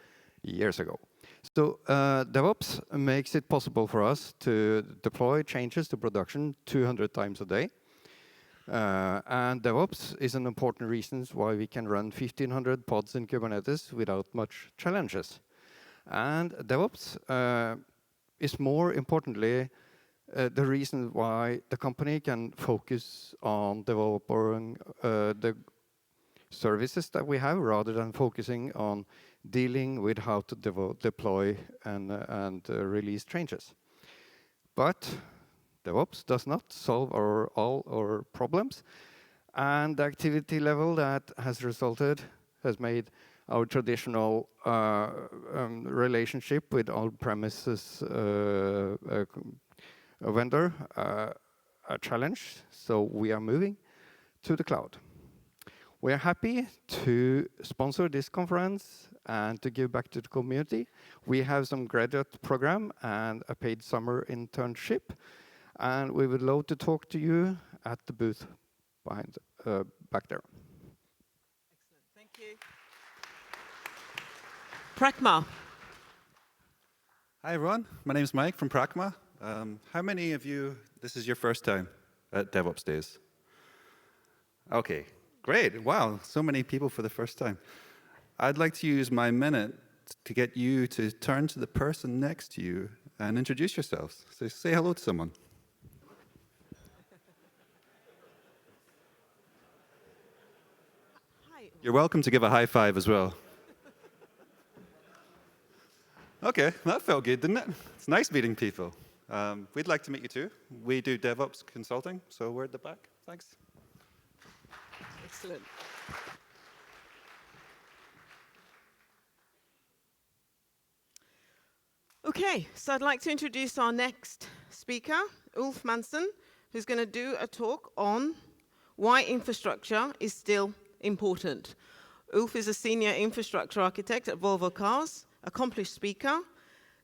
years ago. So DevOps makes it possible for us to deploy changes to production 200 times a day. And DevOps is an important reason why we can run 1,500 pods in Kubernetes without much challenges. And DevOps is more importantly the reason why the company can focus on developing the services that we have, rather than focusing on dealing with how to deploy and release changes. But DevOps does not solve all our problems, and the activity level that has resulted has made our traditional relationship with on-premises vendor a challenge, so we are moving to the cloud. We are happy to sponsor this conference and to give back to the community. We have some graduate program and a paid summer internship, and we would love to talk to you at the booth behind, back there. Excellent, thank you. Pragma. Hi everyone, my name is Mike from Pragma. How many of you, this is your first time at DevOps Days? Okay, great, wow, so many people for the first time. I'd like to use my minute to get you to turn to the person next to you and introduce yourselves. So say hello to someone. Hi. You're welcome to give a high five as well. Okay, that felt good, didn't it? It's nice meeting people. We'd like to meet you too. We do DevOps consulting, so we're at the back. Thanks. Excellent. Okay, so I'd like to introduce our next speaker, Ulf Mansson, who's going to do a talk on why infrastructure is still important. Ulf is a senior infrastructure architect at Volvo Cars, accomplished speaker,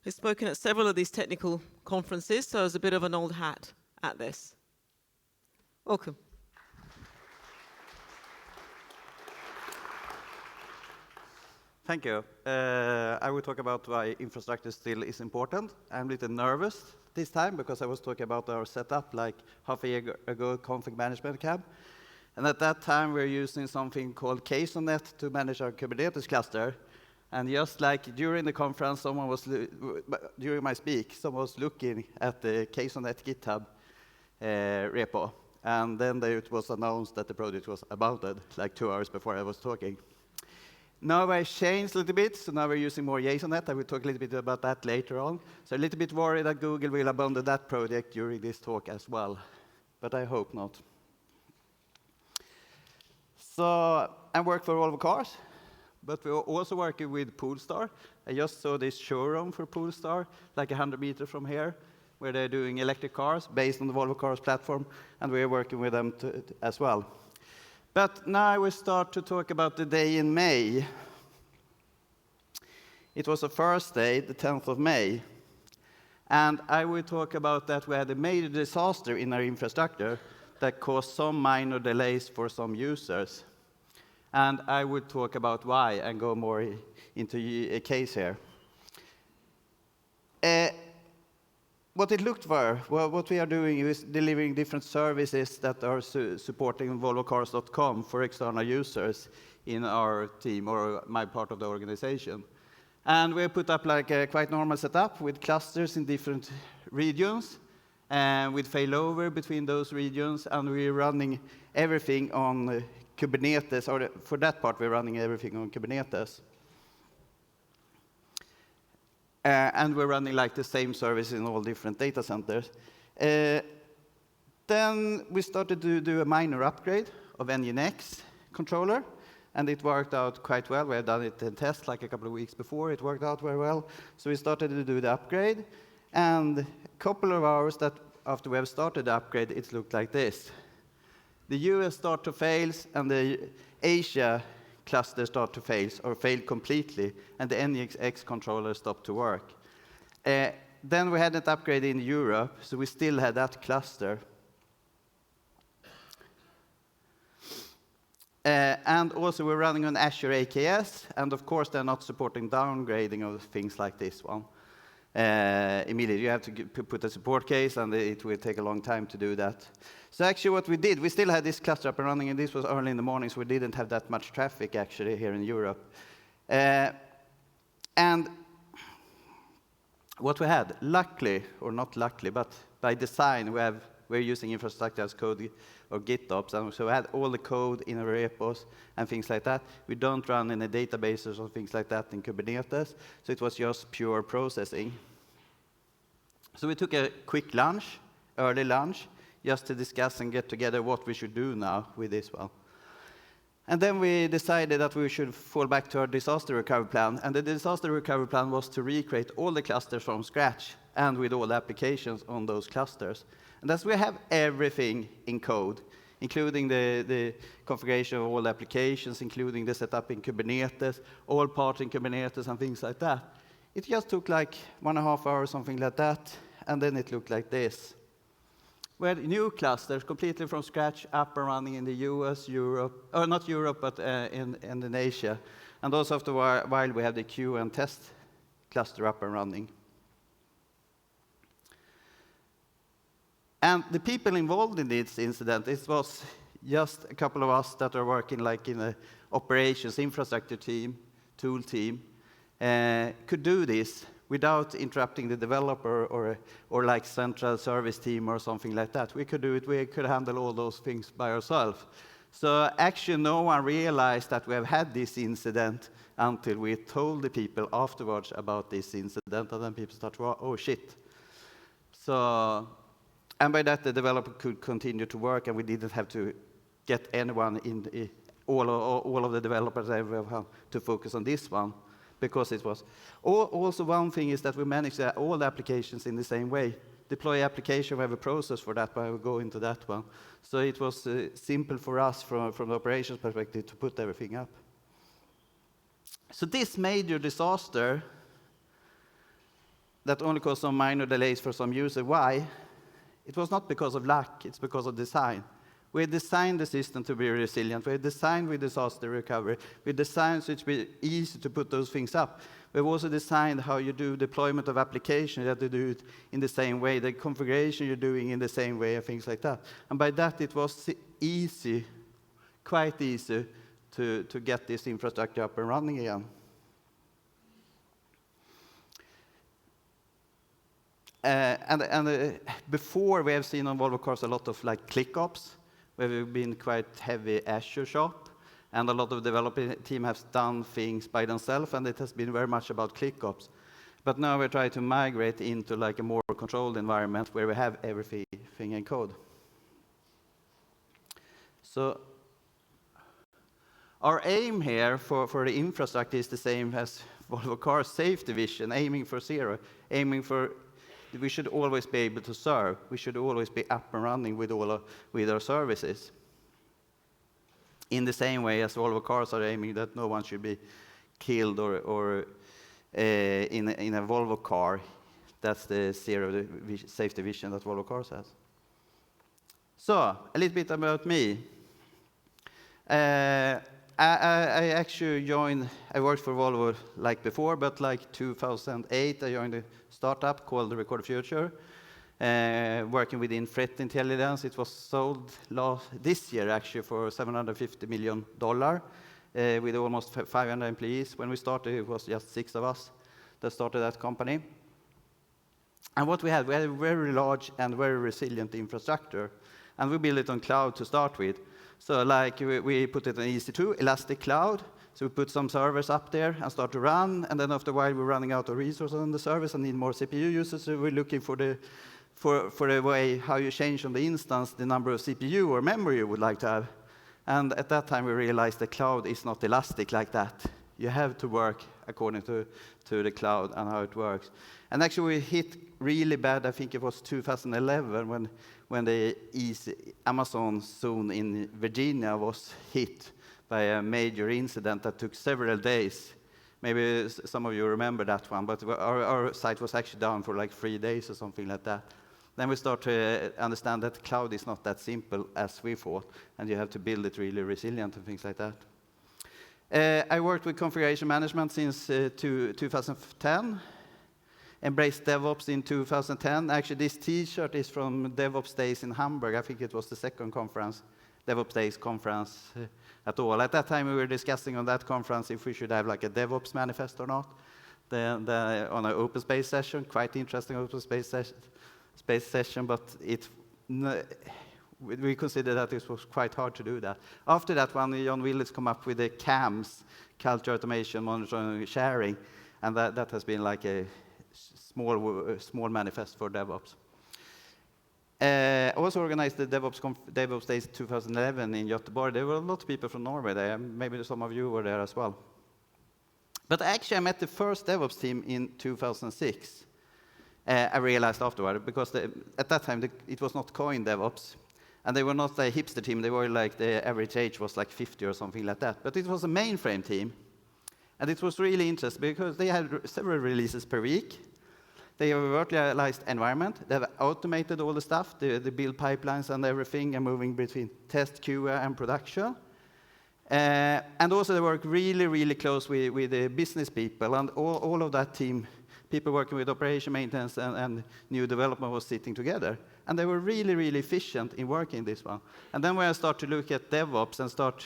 who's spoken at several of these technical conferences, so is a bit of an old hat at this. Welcome. Thank you. I will talk about why infrastructure still is important. I'm a little nervous this time because I was talking about our setup like half a year ago, config management camp. And at that time, we were using something called KSONet to manage our Kubernetes cluster. And just like during the conference, during my speak, someone was looking at the KSONet GitHub repo. And then it was announced that the project was abandoned like 2 hours before I was talking. Now I changed a little bit, so now we're using more JSONet. I will talk a little bit about that later on. So a little bit worried that Google will abandon that project during this talk as well, but I hope not. So I work for Volvo Cars, but we're also working with Polestar. I just saw this showroom for Polestar, like 100 meters from here, where they're doing electric cars based on the Volvo Cars platform, and we're working with them as well. But now I will start to talk about the day in May. It was the first day, the 10th of May. And I will talk about that we had a major disaster in our infrastructure that caused some minor delays for some users. And I will talk about why and go more into a case here. What it looked for, well, what we are doing is delivering different services that are supporting volvocars.com for external users in our team or my part of the organization. And we put up like a quite normal setup with clusters in different regions and with failover between those regions, and we're running everything on Kubernetes, or for that part, we're running everything on Kubernetes. And we're running like the same service in all different data centers. Then we started to do a minor upgrade of Nginx controller, and it worked out quite well. We had done it in test like a couple of weeks before. It worked out very well. So we started to do the upgrade, and a couple of hours after we have started the upgrade, it looked like this. The US start to fail, and the Asia cluster start to fail, or failed completely, and the Nginx controller stopped to work. Then we had that upgrade in Europe, so we still had that cluster. And also we're running on Azure AKS, and of course they're not supporting downgrading of things like this one. Immediately, you have to put a support case, and it will take a long time to do that. So actually what we did, we still had this cluster up and running, and this was early in the morning, so we didn't have that much traffic actually here in Europe. And what we had, luckily, or not luckily, but by design, we're using infrastructure as code or GitOps, and so we had all the code in our repos and things like that. We don't run in the databases or things like that in Kubernetes, so it was just pure processing. So we took a quick lunch, early lunch, just to discuss and get together what we should do now with this one. And then we decided that we should fall back to our disaster recovery plan, and the disaster recovery plan was to recreate all the clusters from scratch and with all the applications on those clusters. And thus we have everything in code, including the configuration of all the applications, including the setup in Kubernetes, all parts in Kubernetes and things like that. It just took like 1.5 hours, something like that, and then it looked like this. We had new clusters completely from scratch, up and running in the US, Europe, or not Europe, but in Asia. And also after a while, we had the queue and test cluster up and running. And the people involved in this incident, it was just a couple of us that are working like in an operations infrastructure team, tool team, could do this without interrupting the developer or like central service team or something like that. We could do it, we could handle all those things by ourselves. So actually no one realized that we have had this incident until we told the people afterwards about this incident, and then people started, oh shit. So, and by that the developer could continue to work, and we didn't have to get anyone in, all of the developers to focus on this one. Because it was. Also one thing is that we manage all the applications in the same way. Deploy application, we have a process for that, but I will go into that one. So it was simple for us from the operations perspective to put everything up. So this major disaster that only caused some minor delays for some user, why? It was not because of luck, it's because of design. We designed the system to be resilient. We designed with disaster recovery. We designed so it's easy to put those things up. We've also designed how you do deployment of applications. You have to do it in the same way. The configuration you're doing in the same way and things like that. And by that, it was easy, quite easy, to get this infrastructure up and running again. Before, we have seen on Volvo cars a lot of like ClickOps, where we've been quite heavy Azure shop, and a lot of developing team have done things by themselves, and it has been very much about ClickOps. But now we're trying to migrate into like a more controlled environment where we have everything in code. So our aim here for the infrastructure is the same as Volvo Cars safety vision, aiming for zero, aiming for we should always be able to serve. We should always be up and running with our services. In the same way as Volvo Cars are aiming that no one should be killed or in a Volvo car. That's the zero safety vision that Volvo cars has. So, a little bit about me. I actually I worked for Volvo like before, but like 2008, I joined a startup called Record Future, working within threat intelligence. It was sold this year actually for $750 million with almost 500 employees. When we started, it was just 6 of us that started that company. And what we had a very large and very resilient infrastructure. And we built it on cloud to start with. So like we put it on EC2, Elastic Cloud. So we put some servers up there and start to run. And then after a while, we're running out of resources on the service and need more CPU users. So we're looking for the way how you change on the instance the number of CPU or memory you would like to have. And at that time, we realized the cloud is not elastic like that. You have to work according to the cloud and how it works. And actually, we hit really bad. I think it was 2011 when the Amazon zone in Virginia was hit by a major incident that took several days. Maybe some of you remember that one, but our site was actually down for like 3 days or something like that. Then we start to understand that cloud is not that simple as we thought, and you have to build it really resilient and things like that. I worked with configuration management since 2010. Embraced DevOps in 2010. Actually, this T-shirt is from DevopsDays in Hamburg. I think it was the second conference, DevopsDays conference at all. At that time, we were discussing on that conference if we should have like a DevOps manifest or not. On an open space session, quite interesting open space session, but we considered that it was quite hard to do that. After that one, John Willis come up with the CAMS, Culture Automation, Monitoring, Sharing, and that has been like a small manifest for DevOps. I also organized the DevOps Days 2011 in Göteborg. There were a lot of people from Norway there. Maybe some of you were there as well. But actually, I met the first DevOps team in 2006. I realized afterward, because at that time, it was not coined DevOps. And they were not a hipster team. They were like, the average age was like 50 or something like that. But it was a mainframe team. And it was really interesting because they had several releases per week. They have a virtualized environment. They have automated all the stuff, the build pipelines and everything, and moving between test, QA, and production. And also they work really, really close with the business people. And all of that team, people working with operation maintenance and new development was sitting together. And they were really, really efficient in working this one. And then when I start to look at DevOps and start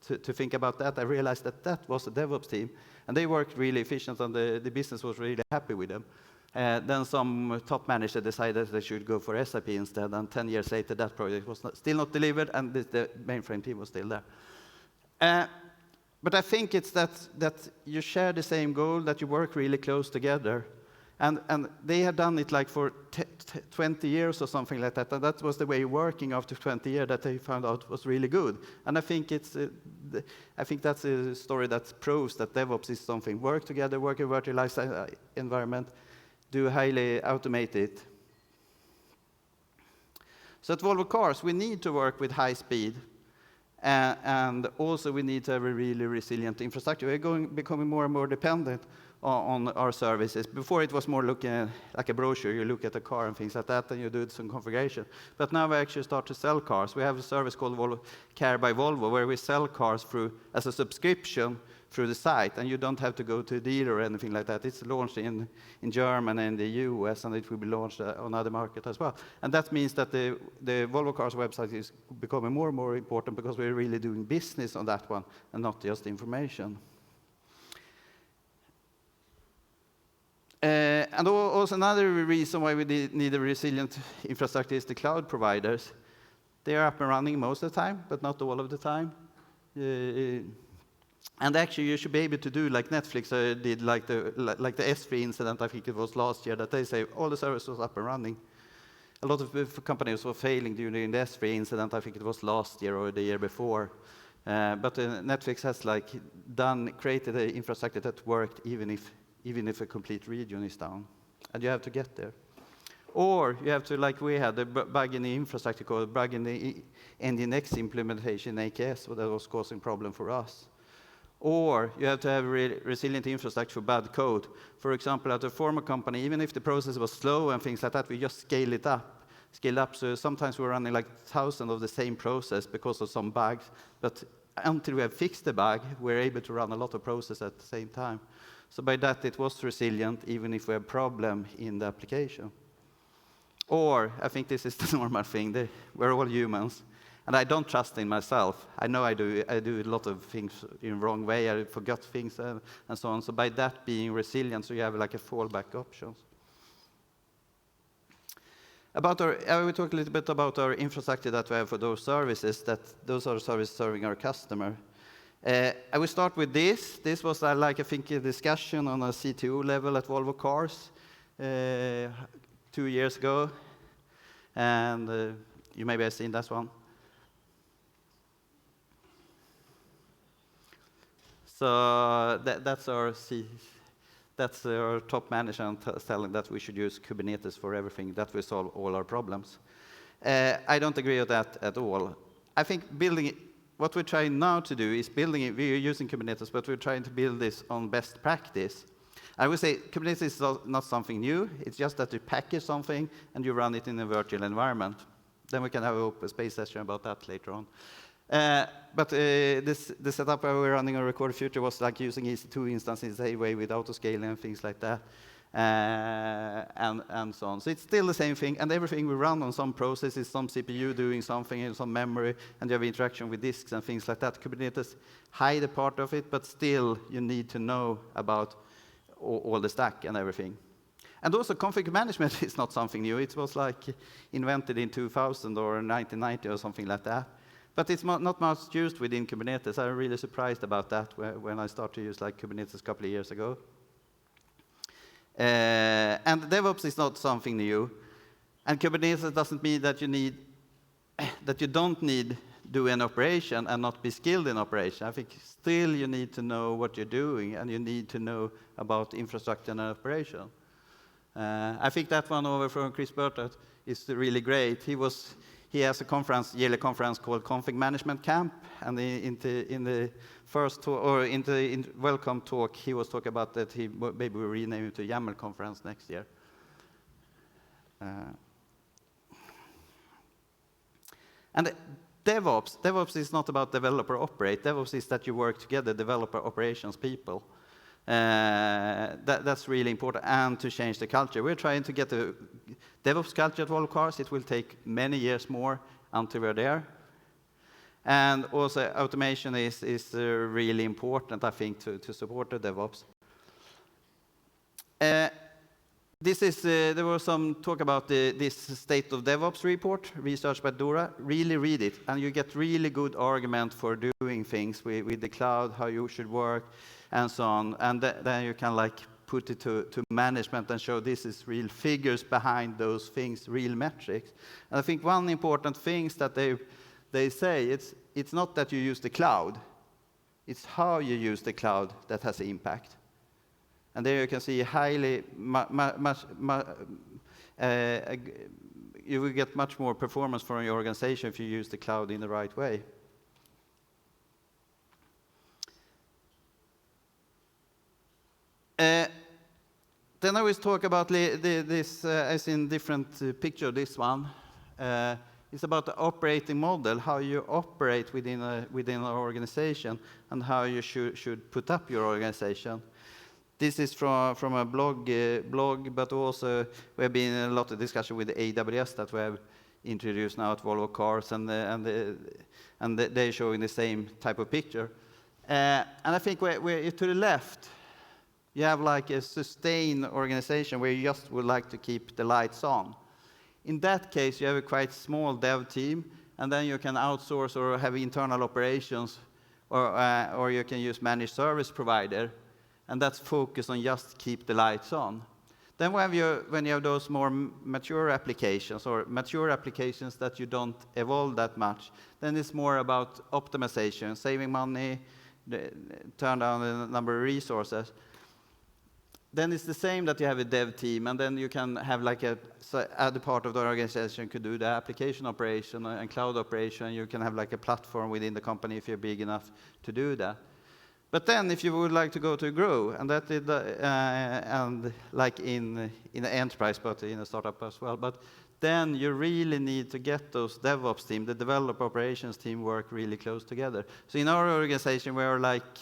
to think about that, I realized that was a DevOps team. And they worked really efficient, and the business was really happy with them. Then some top manager decided they should go for SAP instead, and 10 years later, that project was still not delivered, and the mainframe team was still there. But I think it's that you share the same goal, that you work really close together. And they had done it like for 20 years or something like that, and that was the way working after 20 years that they found out was really good. And I think that's a story that proves that DevOps is something. Work together, work in a virtualized environment, do highly automate it. So at Volvo Cars, we need to work with high speed, and also we need to have a really resilient infrastructure. We're becoming more and more dependent on our services. Before it was more looking like a brochure, you look at a car and things like that, and you do some configuration. But now we actually start to sell cars. We have a service called Volvo Care by Volvo, where we sell cars as a subscription through the site, and you don't have to go to a dealer or anything like that. It's launched in Germany and the US, and it will be launched on other markets as well. And that means that the Volvo Cars website is becoming more and more important because we're really doing business on that one and not just information. And also another reason why we need a resilient infrastructure is the cloud providers. They are up and running most of the time, but not all of the time. And actually, you should be able to do like Netflix did, like the S3 incident, I think it was last year, that they say all the servers was up and running. A lot of companies were failing during the S3 incident, I think it was last year or the year before. But Netflix has created an infrastructure that worked even if a complete region is down. And you have to get there. Or you have to, like we had, a bug in the infrastructure called bug in the Nginx implementation in AKS, that was causing problem for us. Or you have to have resilient infrastructure for bad code. For example, at a former company, even if the process was slow and things like that, we just scale it up. So sometimes we're running like thousands of the same process because of some bugs. But until we have fixed the bug, we're able to run a lot of process at the same time. So by that, it was resilient, even if we have a problem in the application. Or, I think this is the normal thing, we're all humans. And I don't trust in myself. I know I do a lot of things in the wrong way. I forgot things and so on. So by that being resilient, so you have like a fallback options. I will talk a little bit about our infrastructure that we have for those services, those are services serving our customer. I will start with this. This was like, I think, a discussion on a CTO level at Volvo Cars 2 years ago. And you maybe have seen that one. So that's our top manager telling that we should use Kubernetes for everything, that will solve all our problems. I don't agree with that at all. I think what we're trying now to do is we're using Kubernetes, but we're trying to build this on best practice. I would say Kubernetes is not something new. It's just that you package something and you run it in a virtual environment. Then we can have an open space session about that later on. But the setup where we're running a recorded future was like using EC2 instances anyway with autoscaling and things like that, and so on. So it's still the same thing, and everything we run on some processes, some CPU doing something, and some memory, and you have interaction with disks and things like that. Kubernetes hide a part of it, but still you need to know about all the stack and everything. And also config management is not something new. It was like invented in 2000 or 1990 or something like that. But it's not much used within Kubernetes. I'm really surprised about that when I started to use like Kubernetes a couple of years ago. And DevOps is not something new. And Kubernetes doesn't mean that you don't need do an operation and not be skilled in operation. I think still you need to know what you're doing, and you need to know about infrastructure and operation. I think that one over from Chris Burton is really great. He has a yearly conference called Config Management Camp, and in the first talk, or in the welcome talk, he was talking about that he maybe will rename it to YAML conference next year. And DevOps is not about developer operate. DevOps is that you work together, developer operations people. That's really important, and to change the culture. We're trying to get the DevOps culture at Volvo Cars. It will take many years more until we're there. And also automation is really important, I think, to support the DevOps. There was some talk about this State of DevOps report, research by Dora. Really read it, and you get really good argument for doing things with the cloud, how you should work, and so on. And then you can like put it to management and show this is real figures behind those things, real metrics. And I think one important thing that they say, it's not that you use the cloud, it's how you use the cloud that has an impact. And there you can see you will get much more performance from your organization if you use the cloud in the right way. Then I always talk about this as in different picture. This one it's about the operating model, how you operate within an organization, and how you should put up your organization. This is from a blog, but also we have been in a lot of discussion with the AWS that we have introduced now at Volvo Cars, and they're showing the same type of picture. And I think to the left, you have like a sustained organization where you just would like to keep the lights on. In that case, you have a quite small dev team, and then you can outsource or have internal operations, or you can use managed service provider. And that's focused on just keep the lights on. Then when you have those more mature applications, or mature applications that you don't evolve that much, then it's more about optimization, saving money, turn down the number of resources. Then it's the same that you have a dev team, and then you can have like other part of the organization could do the application operation and cloud operation. You can have like a platform within the company if you're big enough to do that. But then, if you would like to go to grow, and that is and like in the enterprise, but in a startup as well, but then you really need to get those DevOps team, the developer operations team, work really close together. So in our organization, we are like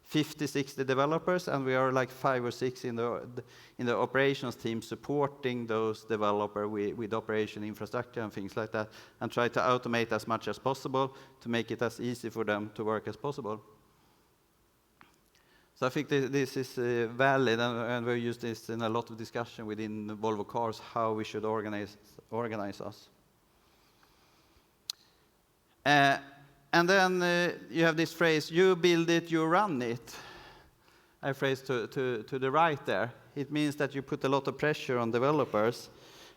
50, 60 developers, and we are like 5 or 6 in the operations team supporting those developers with operation infrastructure and things like that, and try to automate as much as possible to make it as easy for them to work as possible. So I think this is valid, and we use this in a lot of discussion within Volvo Cars, how we should organize us. And then you have this phrase, you build it, you run it. A phrase to the right there. It means that you put a lot of pressure on developers,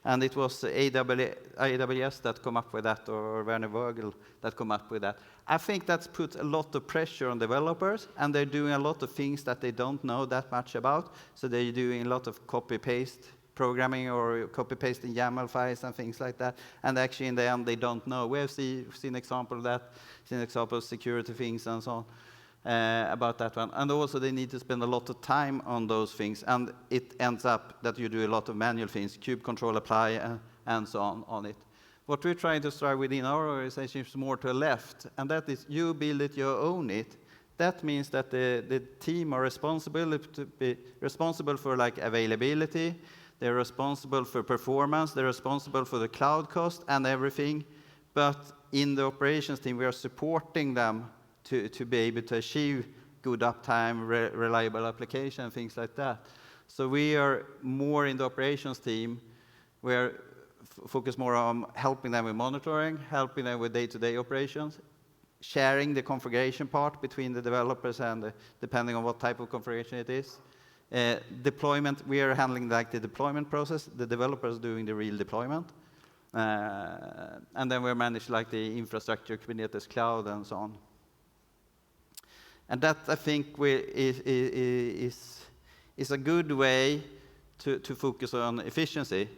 and it was AWS that come up with that, or Werner Vogel that come up with that. I think that's put a lot of pressure on developers, and they're doing a lot of things that they don't know that much about. So they're doing a lot of copy-paste programming or copy-pasting YAML files and things like that. And actually, in the end, they don't know. We have seen example of that, seen example of security things and so on. About that one. And also they need to spend a lot of time on those things, and it ends up that you do a lot of manual things, kube control apply and so on it. What we're trying to strive within our organization is more to the left, and that is you build it, you own it. That means that the team are responsible for like availability, they're responsible for performance, they're responsible for the cloud cost and everything, but in the operations team we are supporting them to be able to achieve good uptime, reliable application, things like that. So we are more in the operations team. We are focused more on helping them with monitoring, helping them with day-to-day operations, sharing the configuration part between the developers and depending on what type of configuration it is. Deployment, we are handling like the deployment process, the developers doing the real deployment. And then we manage like the infrastructure, Kubernetes cloud and so on. And that, I think, is a good way to focus on efficiency.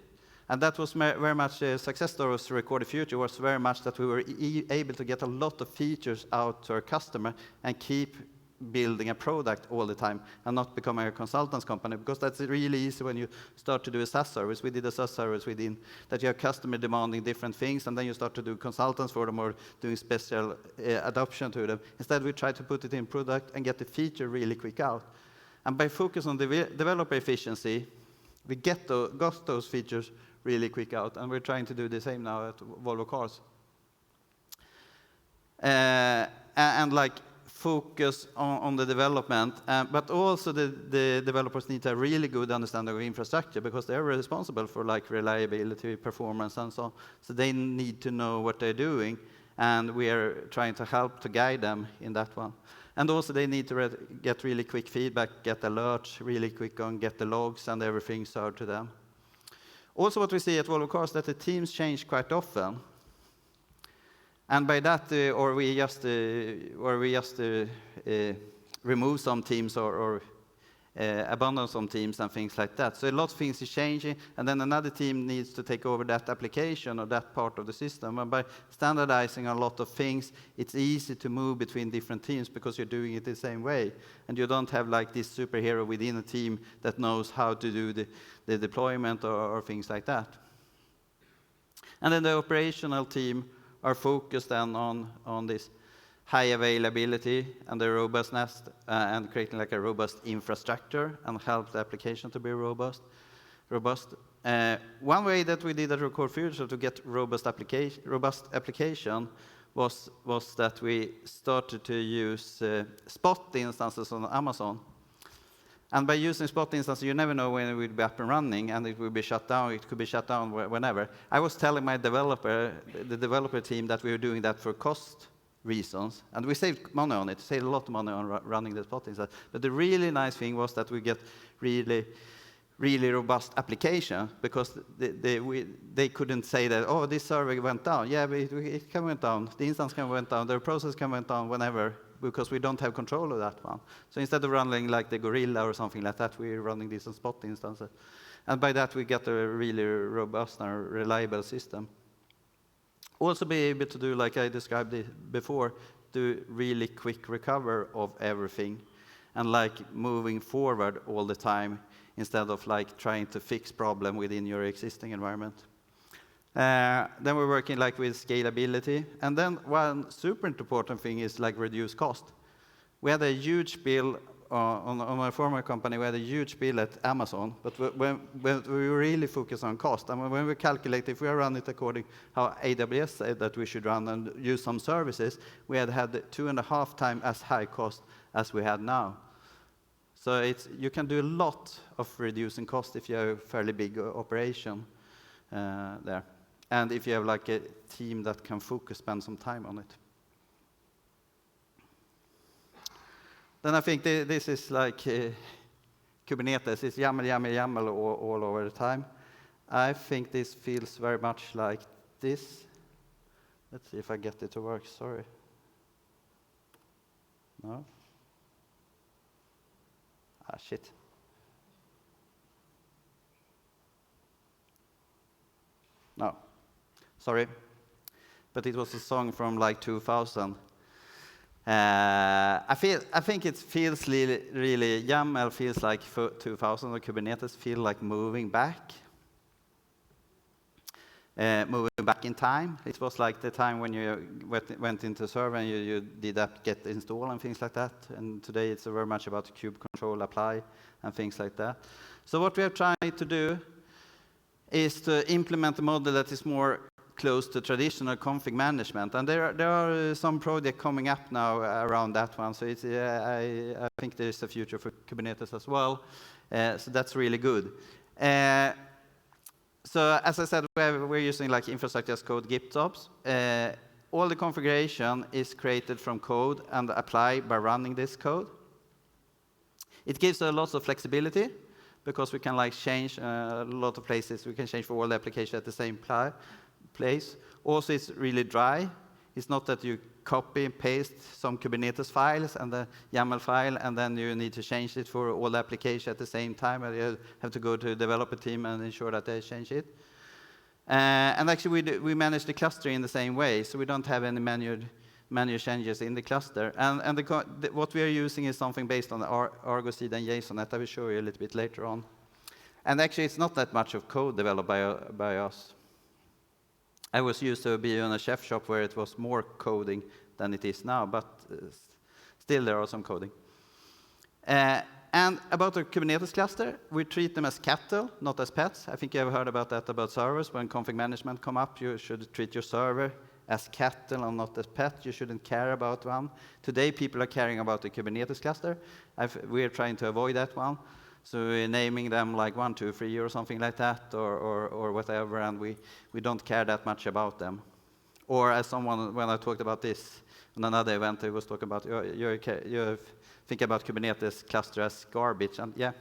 And that was very much a success story of Record the Future, was very much that we were able to get a lot of features out to our customer and keep building a product all the time and not becoming a consultants company, because that's really easy when you start to do a SaaS service. We did a SaaS service within that you have customer demanding different things, and then you start to do consultants for them or doing special adoption to them. Instead, we try to put it in product and get the feature really quick out. And by focus on developer efficiency, we got those features really quick out, and we're trying to do the same now at Volvo Cars. And like focus on the development, but also the developers need a really good understanding of infrastructure, because they're responsible for like reliability, performance, and so on. So they need to know what they're doing, and we are trying to help to guide them in that one. And also they need to get really quick feedback, get alerts really quick on, get the logs and everything served to them. Also what we see at Volvo Cars that the teams change quite often. And by that, or we just remove some teams or abandon some teams and things like that. So a lot of things is changing, and then another team needs to take over that application or that part of the system. And by standardizing a lot of things, it's easy to move between different teams because you're doing it the same way. And you don't have like this superhero within a team that knows how to do the deployment or things like that. And then the operational team are focused then on this high availability and the robustness and creating like a robust infrastructure and help the application to be robust. One way that we did at Record Future to get robust application was that we started to use Spot instances on Amazon. And by using Spot instances, you never know when it will be up and running, and it will be shut down. It could be shut down whenever. I was telling my the developer team that we were doing that for cost reasons, and we saved money on it, saved a lot of money on running the Spot instance. But the really nice thing was that we get really robust application, because they couldn't say that, oh, this server went down. Yeah, but it can went down. The instance can went down. The process can went down whenever, because we don't have control of that one. So instead of running like the Gorilla or something like that, we're running these on Spot instances. And by that, we get a really robust and reliable system. Also be able to do, like I described it before, do really quick recover of everything and like moving forward all the time instead of like trying to fix problem within your existing environment. Then we're working like with scalability. And then one super important thing is like reduce cost. We had a huge bill on my former company, we had a huge bill at Amazon, but when we really focus on cost, and when we calculate if we run it according how AWS said that we should run and use some services, we had 2.5 times as high cost as we had now. So you can do a lot of reducing cost if you have a fairly big operation there. And if you have like a team that can focus, spend some time on it. Then I think this is like Kubernetes. It's YAML all over the time. I think this feels very much like this. Let's see if I get it to work. Sorry. No? Ah, shit. No. Sorry. But it was a song from like 2000. I think it feels really YAML feels like 2000, or Kubernetes feel like moving back in time. It was like the time when you went into server and you did apt-get install and things like that. And today it's very much about kube control, apply, and things like that. So what we are trying to do is to implement a model that is more close to traditional config management, and there are some projects coming up now around that one. So I think there is a future for Kubernetes as well. So that's really good. So as I said, we're using like infrastructure as code GitOps. All the configuration is created from code and applied by running this code. It gives a lot of flexibility because we can like change a lot of places. We can change for all the applications at the same place. Also, it's really dry. It's not that you copy and paste some Kubernetes files and the YAML file, and then you need to change it for all the applications at the same time. And you have to go to the developer team and ensure that they change it. And actually, we manage the cluster in the same way, so we don't have any manual changes in the cluster. And what we are using is something based on Argo CD and JSON that I will show you a little bit later on. And actually, it's not that much of code developed by us. I was used to be in a chef shop where it was more coding than it is now, but still there are some coding. And about the Kubernetes cluster, we treat them as cattle, not as pets. I think you have heard about that about servers. When config management come up, you should treat your server as cattle and not as pet. You shouldn't care about one. Today, people are caring about the Kubernetes cluster. We're trying to avoid that one. So we're naming them like 1, 2, 3 or something like that, or whatever, and we don't care that much about them. Or as someone, when I talked about this on another event, I was talking about, you think about Kubernetes cluster as garbage, and yeah.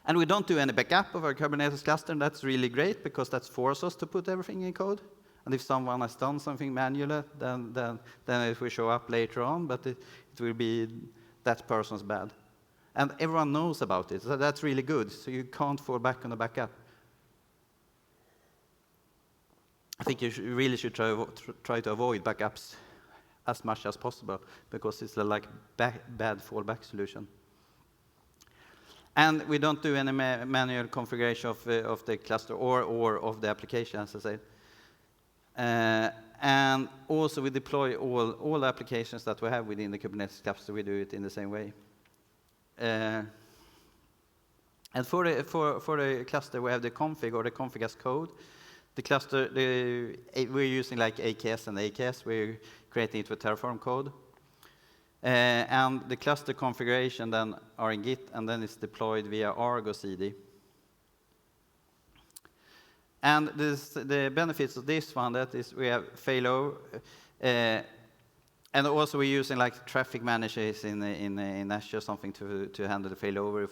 And we don't do any backup of our Kubernetes cluster, and that's really great, because that forces us to put everything in code. And if someone has done something manually, then it will show up later on, but it will be that person's bad. And everyone knows about it, so that's really good. So you can't fall back on a backup. I think you really should try to avoid backups as much as possible, because it's a like bad fallback solution. And we don't do any manual configuration of the cluster or of the application, as I said. And also, we deploy all applications that we have within the Kubernetes cluster. We do it in the same way. And for the cluster, we have the config, or the config as code. The cluster, we're using like AKS and AKS. We're creating it with Terraform code. And the cluster configuration then are in Git, and then it's deployed via Argo CD. And the benefits of this one, that is we have failover, and also we're using like traffic managers in Azure, something to handle the failover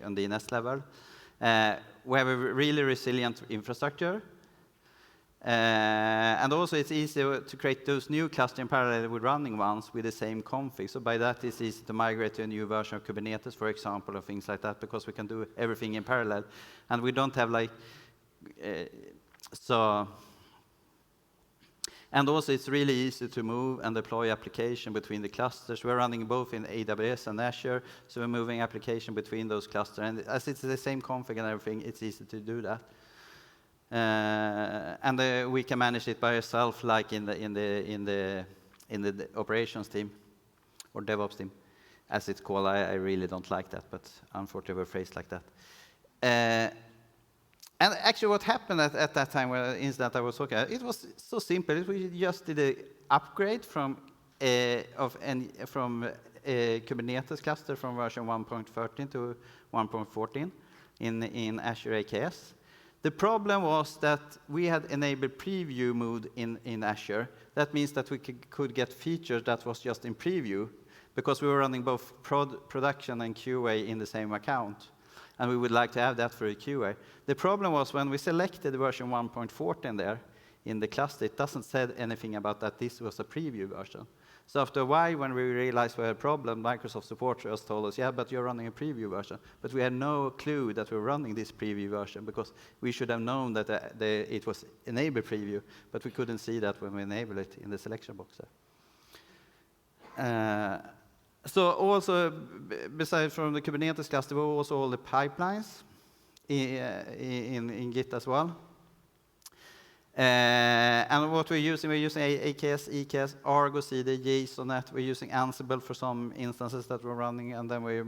on DNS level. We have a really resilient infrastructure. And also it's easy to create those new clusters in parallel with running ones with the same config. So by that, it's easy to migrate to a new version of Kubernetes, for example, or things like that, because we can do everything in parallel. And we don't have like, And also, it's really easy to move and deploy application between the clusters. We're running both in AWS and Azure, so we're moving application between those clusters. And as it's the same config and everything, it's easy to do that. And we can manage it by ourselves, like in the operations team or DevOps team, as it's called. I really don't like that, but unfortunately, we're phrased like that. And actually, what happened at that time, when incident I was talking about, it was so simple. We just did an upgrade from a Kubernetes cluster from version 1.13 to 1.14 in Azure AKS. The problem was that we had enabled preview mode in Azure. That means that we could get features that was just in preview, because we were running both production and QA in the same account. And we would like to have that for a QA. The problem was when we selected version 1.14 there in the cluster, it doesn't say anything about that this was a preview version. So after a while, when we realized we had a problem, Microsoft support just told us, yeah, but you're running a preview version. But we had no clue that we were running this preview version, because we should have known that it was enabled preview, but we couldn't see that when we enabled it in the selection box there. So also, besides from the Kubernetes cluster, we also all the pipelines in Git as well. And what we're using AKS, EKS, Argo CD, JSON.NET. We're using Ansible for some instances that we're running, and then we're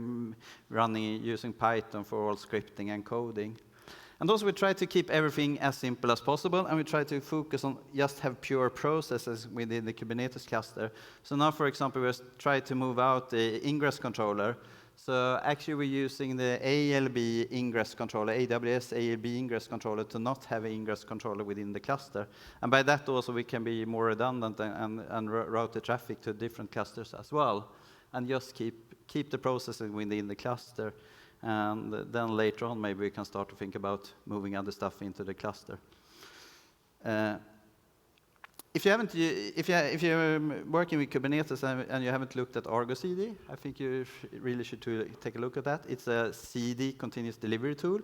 running using Python for all scripting and coding. And also, we try to keep everything as simple as possible, and we try to focus on just have pure processes within the Kubernetes cluster. So now, for example, we try to move out the ingress controller. So actually, we're using the ALB ingress controller, AWS ALB ingress controller, to not have an ingress controller within the cluster. And by that, also, we can be more redundant and route the traffic to different clusters as well, and just keep the processing within the cluster. And then later on, maybe we can start to think about moving other stuff into the cluster. If you're working with Kubernetes and you haven't looked at Argo CD, I think you really should take a look at that. It's a CD, continuous delivery tool,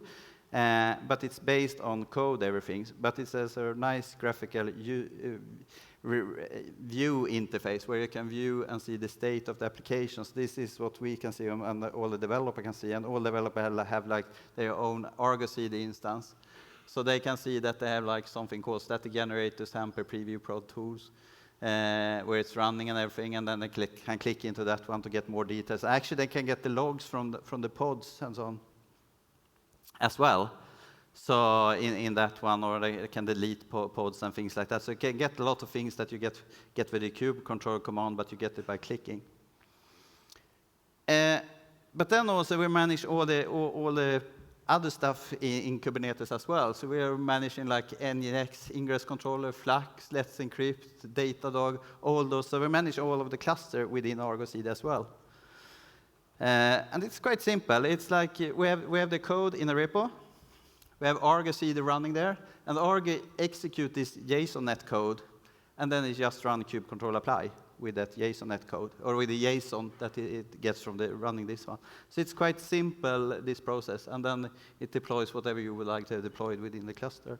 but it's based on code, everything. But it has a nice graphical view interface where you can view and see the state of the applications. This is what we can see, and all the developer can see, and all developers have like their own Argo CD instance. So they can see that they have like something called static generator, sample preview pro tools, where it's running and everything, and then they can click into that one to get more details. Actually, they can get the logs from the pods and so on as well. So in that one, or they can delete pods and things like that. So you can get a lot of things that you get with the kube control command, but you get it by clicking. But then also we manage all the other stuff in Kubernetes as well. So we are managing like NGINX, ingress controller, Flux, Let's Encrypt, Datadog, all those. So we manage all of the cluster within Argo CD as well. And it's quite simple. It's like we have the code in a repo. We have Argo CD running there, and Argo execute this JSON.NET code, and then it just run kube control apply with that JSON.NET code, or with the JSON that it gets from running this one. So it's quite simple, this process, and then it deploys whatever you would like to deploy within the cluster.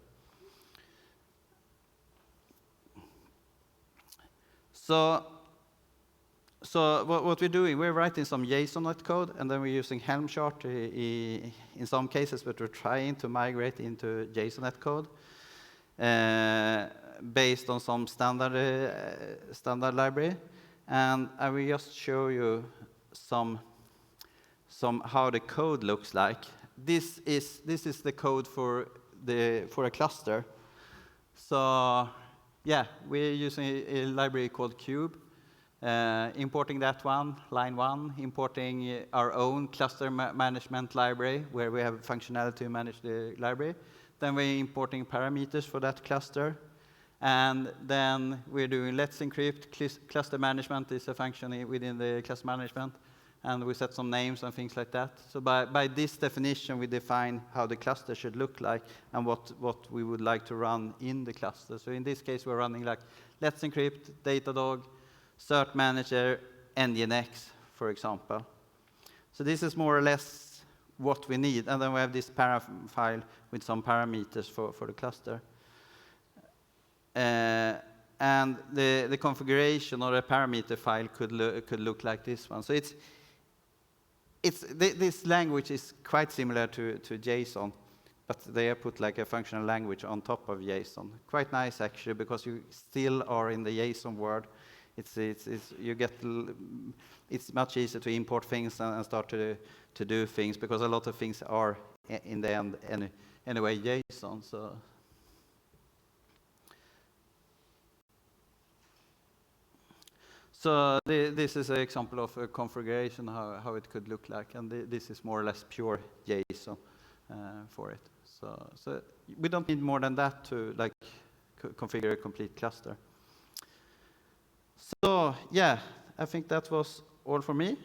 So what we're doing, we're writing some JSON.NET code, and then we're using Helm chart in some cases, but we're trying to migrate into JSON.NET code based on some standard library. And I will just show you some how the code looks like. This is the code for a cluster. So yeah, we're using a library called Cube. Importing that one, line 1, importing our own cluster management library, where we have functionality to manage the library. Then we're importing parameters for that cluster. And then we're doing Let's Encrypt. Cluster management is a function within the cluster management. And we set some names and things like that. So by this definition, we define how the cluster should look like and what we would like to run in the cluster. So in this case, we're running like Let's Encrypt, Datadog, Cert Manager, NGINX, for example. So this is more or less what we need. And then we have this para file with some parameters for the cluster. And and the configuration or a parameter file could look like this one. So this language is quite similar to JSON, but they have put like a functional language on top of JSON. Quite nice actually, because you still are in the JSON world. It's much easier to import things and start to do things, because a lot of things are in the end anyway JSON. So this is an example of a configuration, how it could look like, and this is more or less pure JSON for it. So we don't need more than that to like configure a complete cluster. So yeah, I think that was all for me.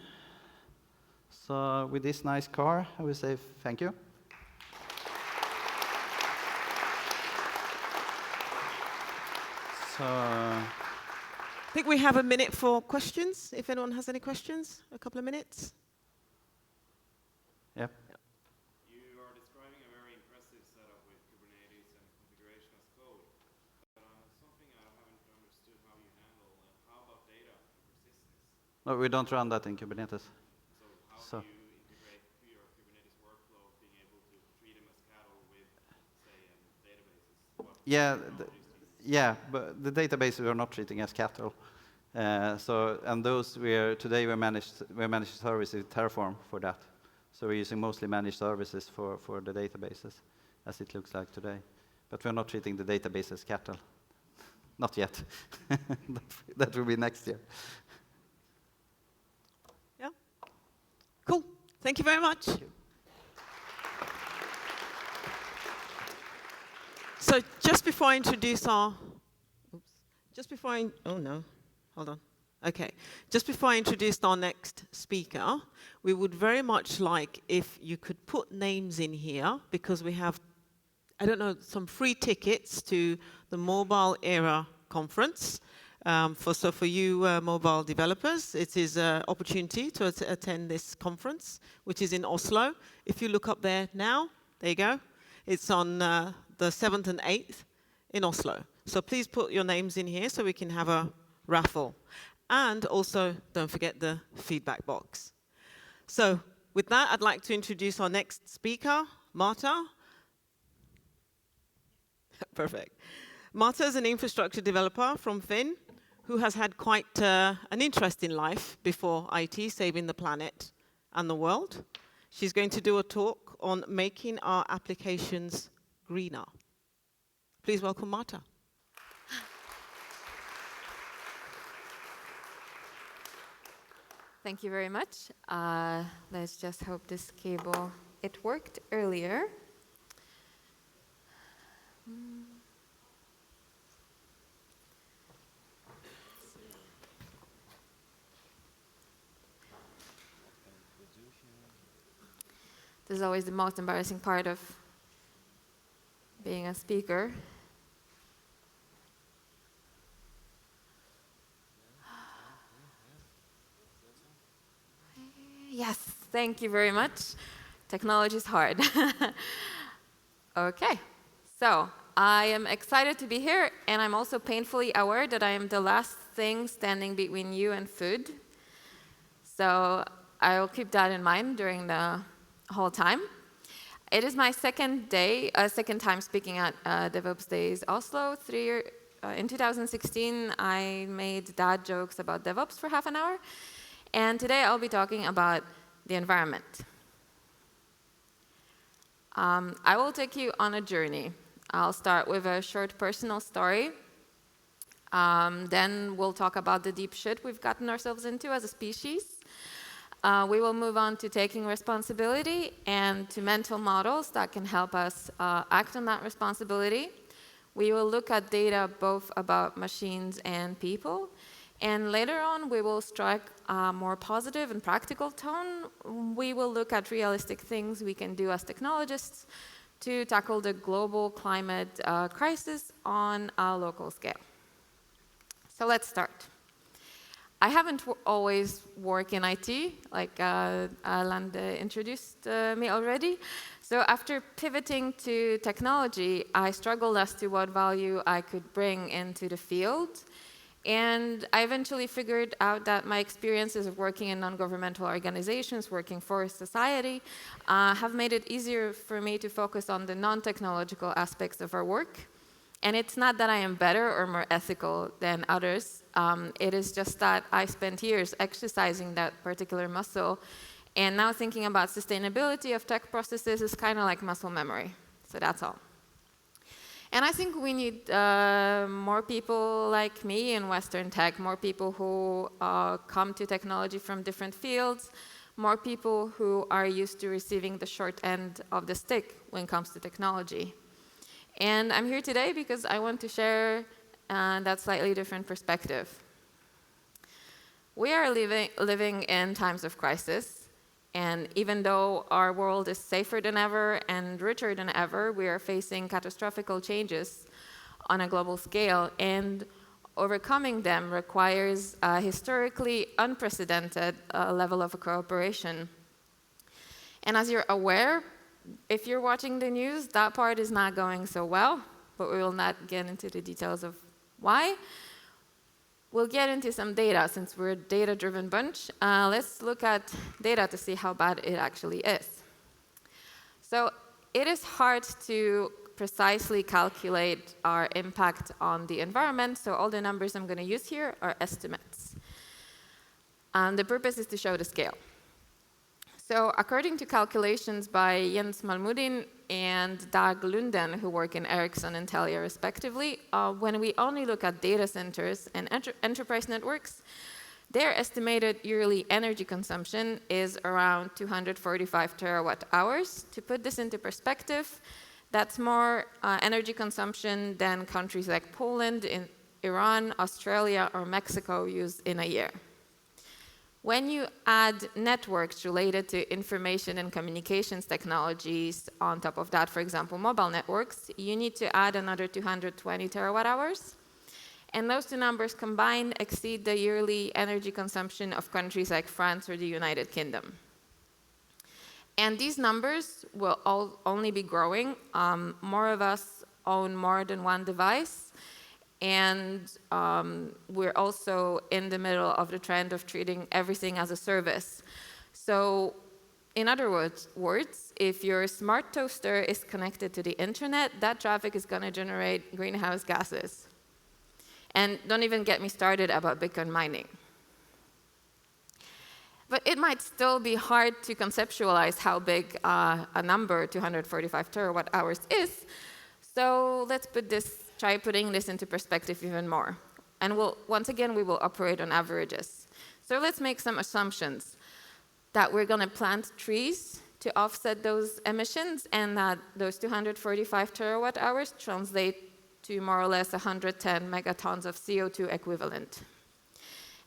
So with this nice car, I will say thank you. I think we have a minute for questions, if anyone has any questions. A couple of minutes. Yeah. You are describing a very impressive setup with Kubernetes and configuration as code. Something I haven't understood how you handle. How about data persistence? No, we don't run that in Kubernetes. So how do you integrate your Kubernetes workflow, being able to treat them as cattle with, say, databases? Yeah, but the databases we are not treating as cattle. And those today we manage services with Terraform for that. So we're using mostly managed services for the databases, as it looks like today. But we're not treating the database as cattle. Not yet. That will be next year. Yeah. Cool. Thank you very much. So just before I introduce our, Just before I introduce our next speaker, we would very much like if you could put names in here, because we have, I don't know, some free tickets to the Mobile Era Conference. So for you mobile developers, it is an opportunity to attend this conference, which is in Oslo. If you look up there now, there you go. It's on the 7th and 8th in Oslo. So please put your names in here so we can have a raffle. And also, don't forget the feedback box. So with that, I'd like to introduce our next speaker, Marta. Perfect. Marta is an infrastructure developer from Finn, who has had quite an interesting life before IT, saving the planet and the world. She's going to do a talk on making our applications greener. Please welcome Marta. Thank you very much. Let's just hope this cable, it worked earlier. This is always the most embarrassing part of being a speaker. Yes, thank you very much. Technology is hard. Okay, so I am excited to be here, and I'm also painfully aware that I am the last thing standing between you and food. So I will keep that in mind during the whole time. It is my second time speaking at DevopsDays Oslo. In 2016, I made dad jokes about DevOps for half an hour. And today I'll be talking about the environment. I will take you on a journey. I'll start with a short personal story. Then we'll talk about the deep shit we've gotten ourselves into as a species. We will move on to taking responsibility and to mental models that can help us act on that responsibility. We will look at data both about machines and people. And later on, we will strike a more positive and practical tone. We will look at realistic things we can do as technologists to tackle the global climate crisis on a local scale. So let's start. I haven't always worked in IT, like Lande introduced me already. So after pivoting to technology, I struggled as to what value I could bring into the field. And I eventually figured out that my experiences of working in non-governmental organizations, working for society, have made it easier for me to focus on the non-technological aspects of our work. And it's not that I am better or more ethical than others. It is just that I spent years exercising that particular muscle. And now thinking about sustainability of tech processes is kind of like muscle memory. So that's all. And I think we need more people like me in Western tech, more people who come to technology from different fields, more people who are used to receiving the short end of the stick when it comes to technology. And I'm here today because I want to share that slightly different perspective. We are living in times of crisis, and even though our world is safer than ever and richer than ever, we are facing catastrophic changes on a global scale, and overcoming them requires a historically unprecedented level of cooperation. And as you're aware, if you're watching the news, that part is not going so well, but we will not get into the details of why. We'll get into some data, since we're a data-driven bunch. Let's look at data to see how bad it actually is. So it is hard to precisely calculate our impact on the environment, so all the numbers I'm going to use here are estimates. And the purpose is to show the scale. So according to calculations by Jens Malmudin and Dag Lunden, who work in Ericsson and Telia respectively, when we only look at data centers and enterprise networks, their estimated yearly energy consumption is around 245 terawatt hours. To put this into perspective, that's more energy consumption than countries like Poland, Iran, Australia, or Mexico use in a year. When you add networks related to information and communications technologies on top of that, for example, mobile networks, you need to add another 220 terawatt hours. And those two numbers combined exceed the yearly energy consumption of countries like France or the United Kingdom. And these numbers will only be growing. More of us own more than one device. And we're also in the middle of the trend of treating everything as a service. So in other words, if your smart toaster is connected to the internet, that traffic is going to generate greenhouse gases. And don't even get me started about Bitcoin mining. But it might still be hard to conceptualize how big a number, 245 terawatt hours, is. So let's try putting this into perspective even more. And once again, we will operate on averages. So let's make some assumptions that we're going to plant trees to offset those emissions, and that those 245 terawatt hours translate to more or less 110 megatons of CO2 equivalent.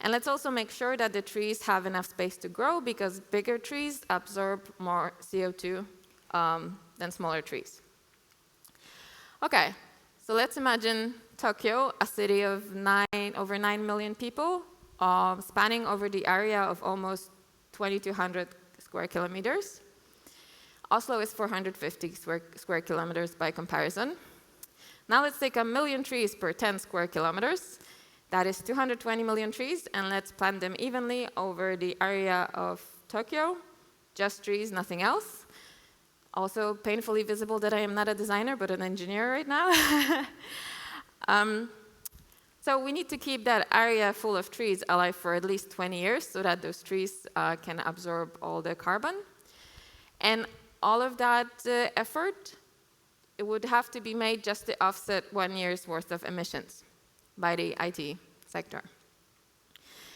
And let's also make sure that the trees have enough space to grow, because bigger trees absorb more CO2 than smaller trees. Okay. So let's imagine Tokyo, a city of over 9 million people, spanning over the area of almost 2,200 square kilometers. Oslo is 450 square kilometers by comparison. Now let's take 1 million trees per 10 square kilometers. That is 220 million trees, and let's plant them evenly over the area of Tokyo. Just trees, nothing else. Also painfully visible that I am not a designer, but an engineer right now. So we need to keep that area full of trees alive for at least 20 years so that those trees can absorb all the carbon. And all of that effort, it would have to be made just to offset 1 year's worth of emissions by the IT sector.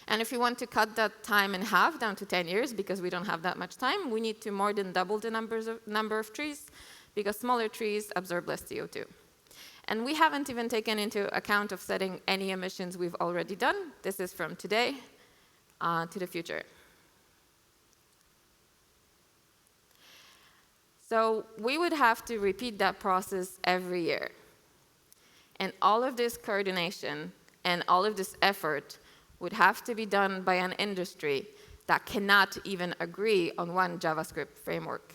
And if we want to cut that time in half, down to 10 years, because we don't have that much time, we need to more than double the number of trees, because smaller trees absorb less CO2. And we haven't even taken into account offsetting any emissions we've already done. This is from today to the future. So we would have to repeat that process every year. And all of this coordination and all of this effort would have to be done by an industry that cannot even agree on one JavaScript framework.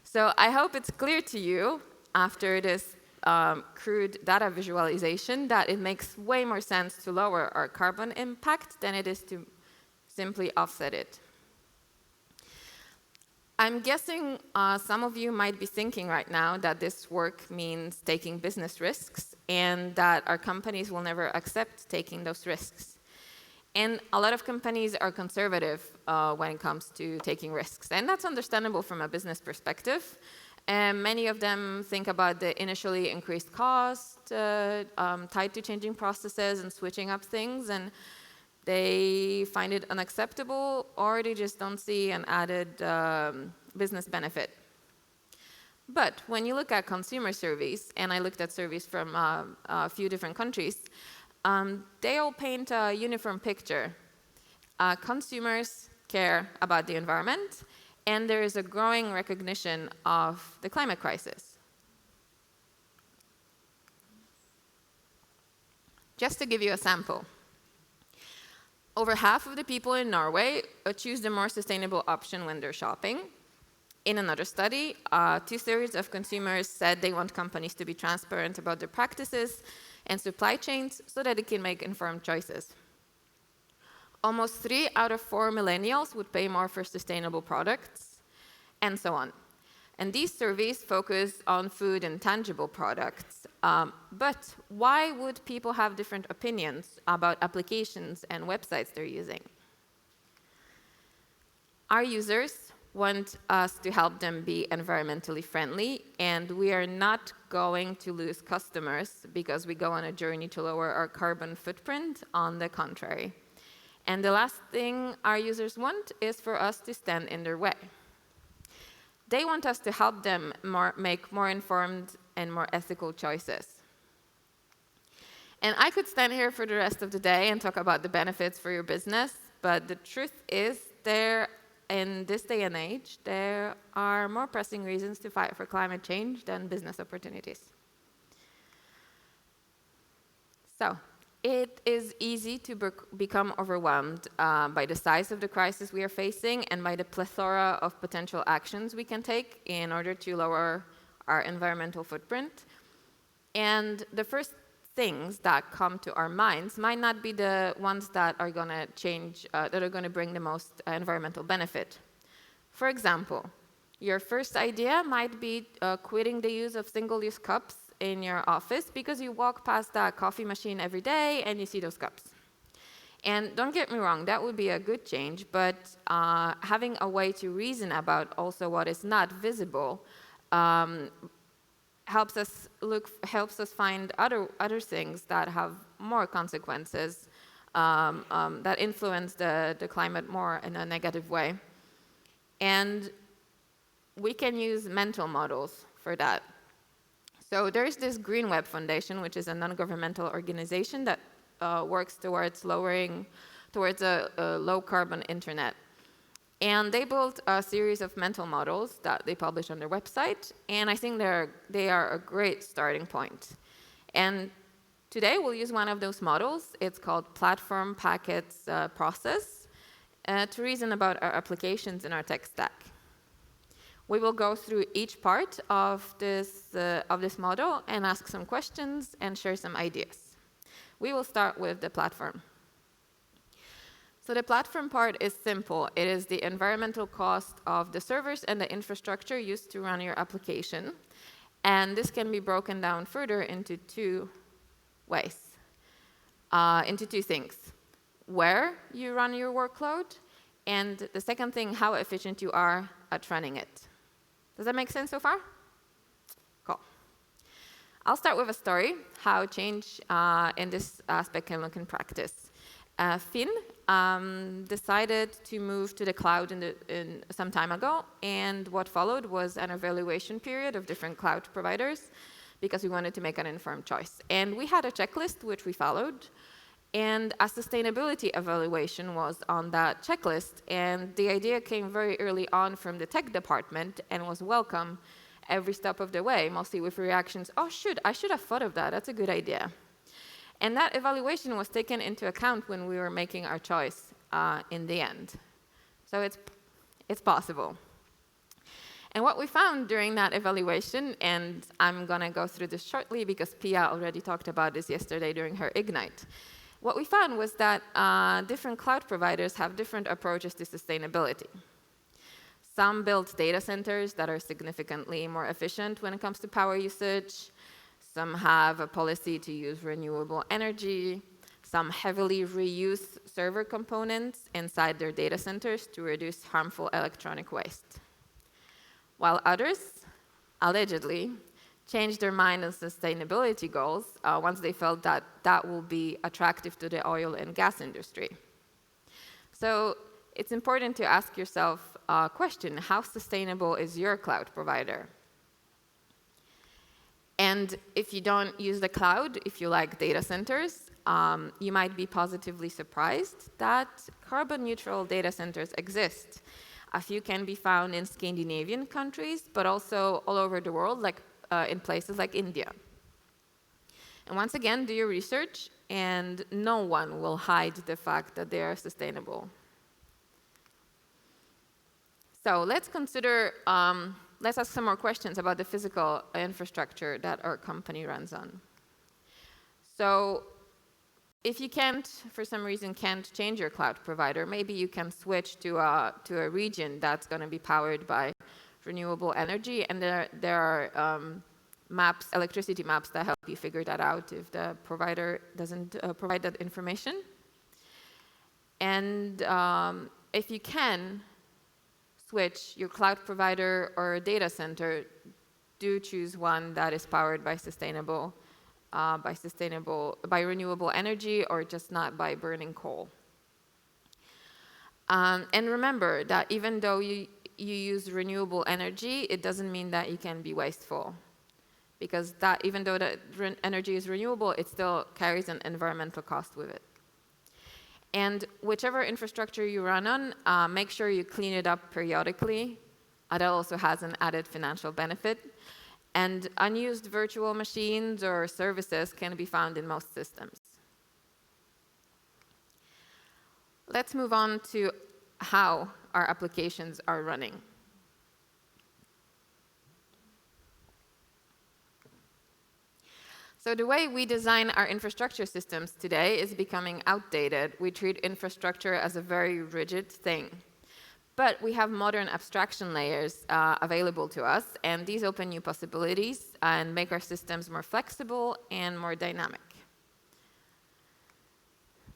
So I hope it's clear to you after this crude data visualization that it makes way more sense to lower our carbon impact than it is to simply offset it. I'm guessing some of you might be thinking right now that this work means taking business risks and that our companies will never accept taking those risks. And a lot of companies are conservative when it comes to taking risks. And that's understandable from a business perspective. And many of them think about the initially increased cost tied to changing processes and switching up things. And they find it unacceptable, or they just don't see an added business benefit. But when you look at consumer surveys, and I looked at surveys from a few different countries, they all paint a uniform picture. Consumers care about the environment, and there is a growing recognition of the climate crisis. Just to give you a sample, over half of the people in Norway choose the more sustainable option when they're shopping. In another study, 2/3 of consumers said they want companies to be transparent about their practices and supply chains so that they can make informed choices. Almost 3 out of 4 millennials would pay more for sustainable products, and so on. And these surveys focus on food and tangible products. But why would people have different opinions about applications and websites they're using? Our users want us to help them be environmentally friendly, and we are not going to lose customers because we go on a journey to lower our carbon footprint. On the contrary. And the last thing our users want is for us to stand in their way. They want us to help them make more informed and more ethical choices. And I could stand here for the rest of the day and talk about the benefits for your business, but the truth is, in this day and age, there are more pressing reasons to fight for climate change than business opportunities. So, it is easy to become overwhelmed by the size of the crisis we are facing and by the plethora of potential actions we can take in order to lower our environmental footprint. And the first things that come to our minds might not be the ones that are going to change, that are going to bring the most environmental benefit. For example, your first idea might be quitting the use of single-use cups in your office because you walk past that coffee machine every day and you see those cups. And don't get me wrong, that would be a good change, but having a way to reason about also what is not visible helps us find other things that have more consequences that influence the climate more in a negative way. And we can use mental models for that. So there's this Green Web Foundation, which is a non-governmental organization that works towards a low-carbon internet. And they built a series of mental models that they publish on their website, and I think they are a great starting point. And today we'll use one of those models. It's called Platform Packets Process to reason about our applications in our tech stack. We will go through each part of this model and ask some questions and share some ideas. We will start with the platform. So the platform part is simple. It is the environmental cost of the servers and the infrastructure used to run your application. And this can be broken down further into two ways, into two things. Where you run your workload, and the second thing, how efficient you are at running it. Does that make sense so far? Cool. I'll start with a story, how change in this aspect can look in practice. Finn decided to move to the cloud some time ago, and what followed was an evaluation period of different cloud providers because we wanted to make an informed choice. And we had a checklist which we followed, and a sustainability evaluation was on that checklist, and the idea came very early on from the tech department and was welcome every step of the way, mostly with reactions, oh, I should have thought of that, that's a good idea. And that evaluation was taken into account when we were making our choice in the end. So it's possible. And what we found during that evaluation, and I'm going to go through this shortly because Pia already talked about this yesterday during her Ignite. What we found was that different cloud providers have different approaches to sustainability. Some build data centers that are significantly more efficient when it comes to power usage. Some have a policy to use renewable energy. Some heavily reuse server components inside their data centers to reduce harmful electronic waste. While others, allegedly, changed their mind on sustainability goals once they felt that that will be attractive to the oil and gas industry. So it's important to ask yourself a question: how sustainable is your cloud provider? And if you don't use the cloud, if you like data centers, you might be positively surprised that carbon-neutral data centers exist. A few can be found in Scandinavian countries, but also all over the world, like in places like India. And once again, do your research, and no one will hide the fact that they are sustainable. So let's consider, let's ask some more questions about the physical infrastructure that our company runs on. So if you can't, for some reason, can't change your cloud provider, maybe you can switch to a region that's going to be powered by renewable energy, and there are maps, electricity maps that help you figure that out if the provider doesn't provide that information. And if you can switch your cloud provider or data center, do choose one that is powered by by renewable energy, or just not by burning coal. And remember that even though you use renewable energy, it doesn't mean that you can be wasteful. Because that, even though the energy is renewable, it still carries an environmental cost with it. And whichever infrastructure you run on, make sure you clean it up periodically. That also has an added financial benefit. And unused virtual machines or services can be found in most systems. Let's move on to how our applications are running. So the way we design our infrastructure systems today is becoming outdated. We treat infrastructure as a very rigid thing. But we have modern abstraction layers available to us, and these open new possibilities and make our systems more flexible and more dynamic.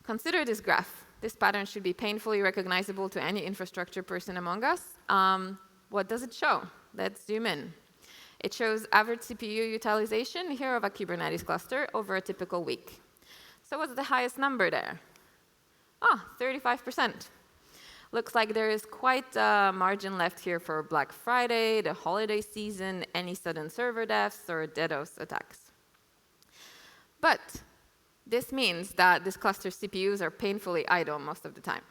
Consider this graph. This pattern should be painfully recognizable to any infrastructure person among us. What does it show? Let's zoom in. It shows average CPU utilization here of a Kubernetes cluster over a typical week. So what's the highest number there? 35%. Looks like there is quite a margin left here for Black Friday, the holiday season, any sudden server deaths, or DDoS attacks. But this means that this cluster's CPUs are painfully idle most of the time.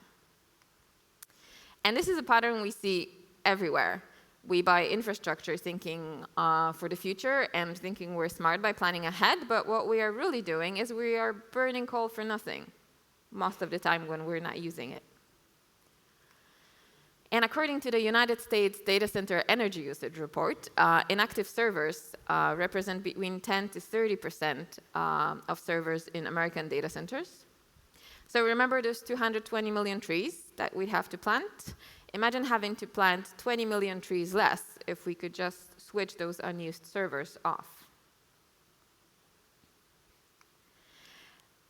And this is a pattern we see everywhere. We buy infrastructure thinking for the future and thinking we're smart by planning ahead, but what we are really doing is we are burning coal for nothing most of the time when we're not using it. And according to the United States Data Center Energy Usage Report, inactive servers represent between 10 to 30% of servers in American data centers. So remember those 220 million trees that we'd have to plant? Imagine having to plant 20 million trees less if we could just switch those unused servers off.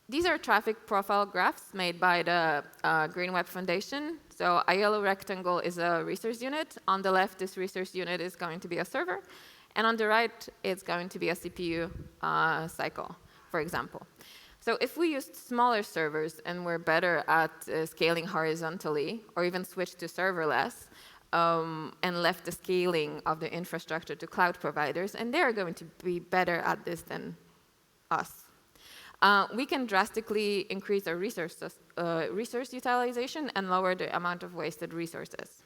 These are traffic profile graphs made by the Green Web Foundation. So a yellow rectangle is a resource unit. On the left, this resource unit is going to be a server. And on the right, it's going to be a CPU cycle, for example. So if we used smaller servers and we're better at scaling horizontally, or even switched to serverless, and left the scaling of the infrastructure to cloud providers, and they're going to be better at this than us. We can drastically increase our resource utilization and lower the amount of wasted resources.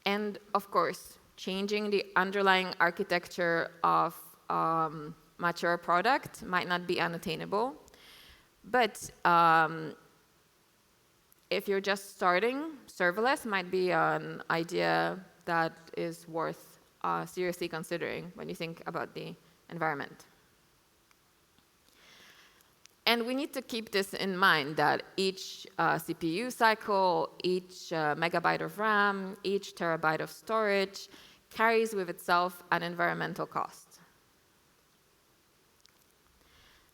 And of course, changing the underlying architecture of mature product might not be unattainable. But if you're just starting, serverless might be an idea that is worth seriously considering when you think about the environment. And we need to keep this in mind, that each CPU cycle, each megabyte of RAM, each terabyte of storage carries with itself an environmental cost.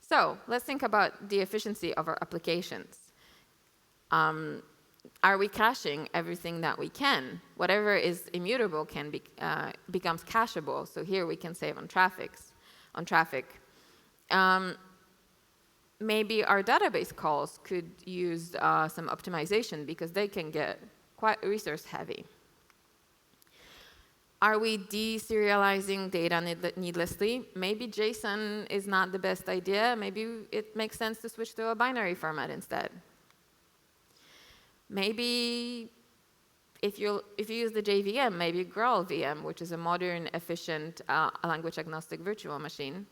So let's think about the efficiency of our applications. Are we caching everything that we can? Whatever is immutable can becomes cacheable. So here we can save on traffic. Maybe our database calls could use some optimization because they can get quite resource heavy. Are we deserializing data needlessly? Maybe JSON is not the best idea. Maybe it makes sense to switch to a binary format instead. Maybe if you use the JVM, maybe Graal VM, which is a modern, efficient, language-agnostic virtual machine,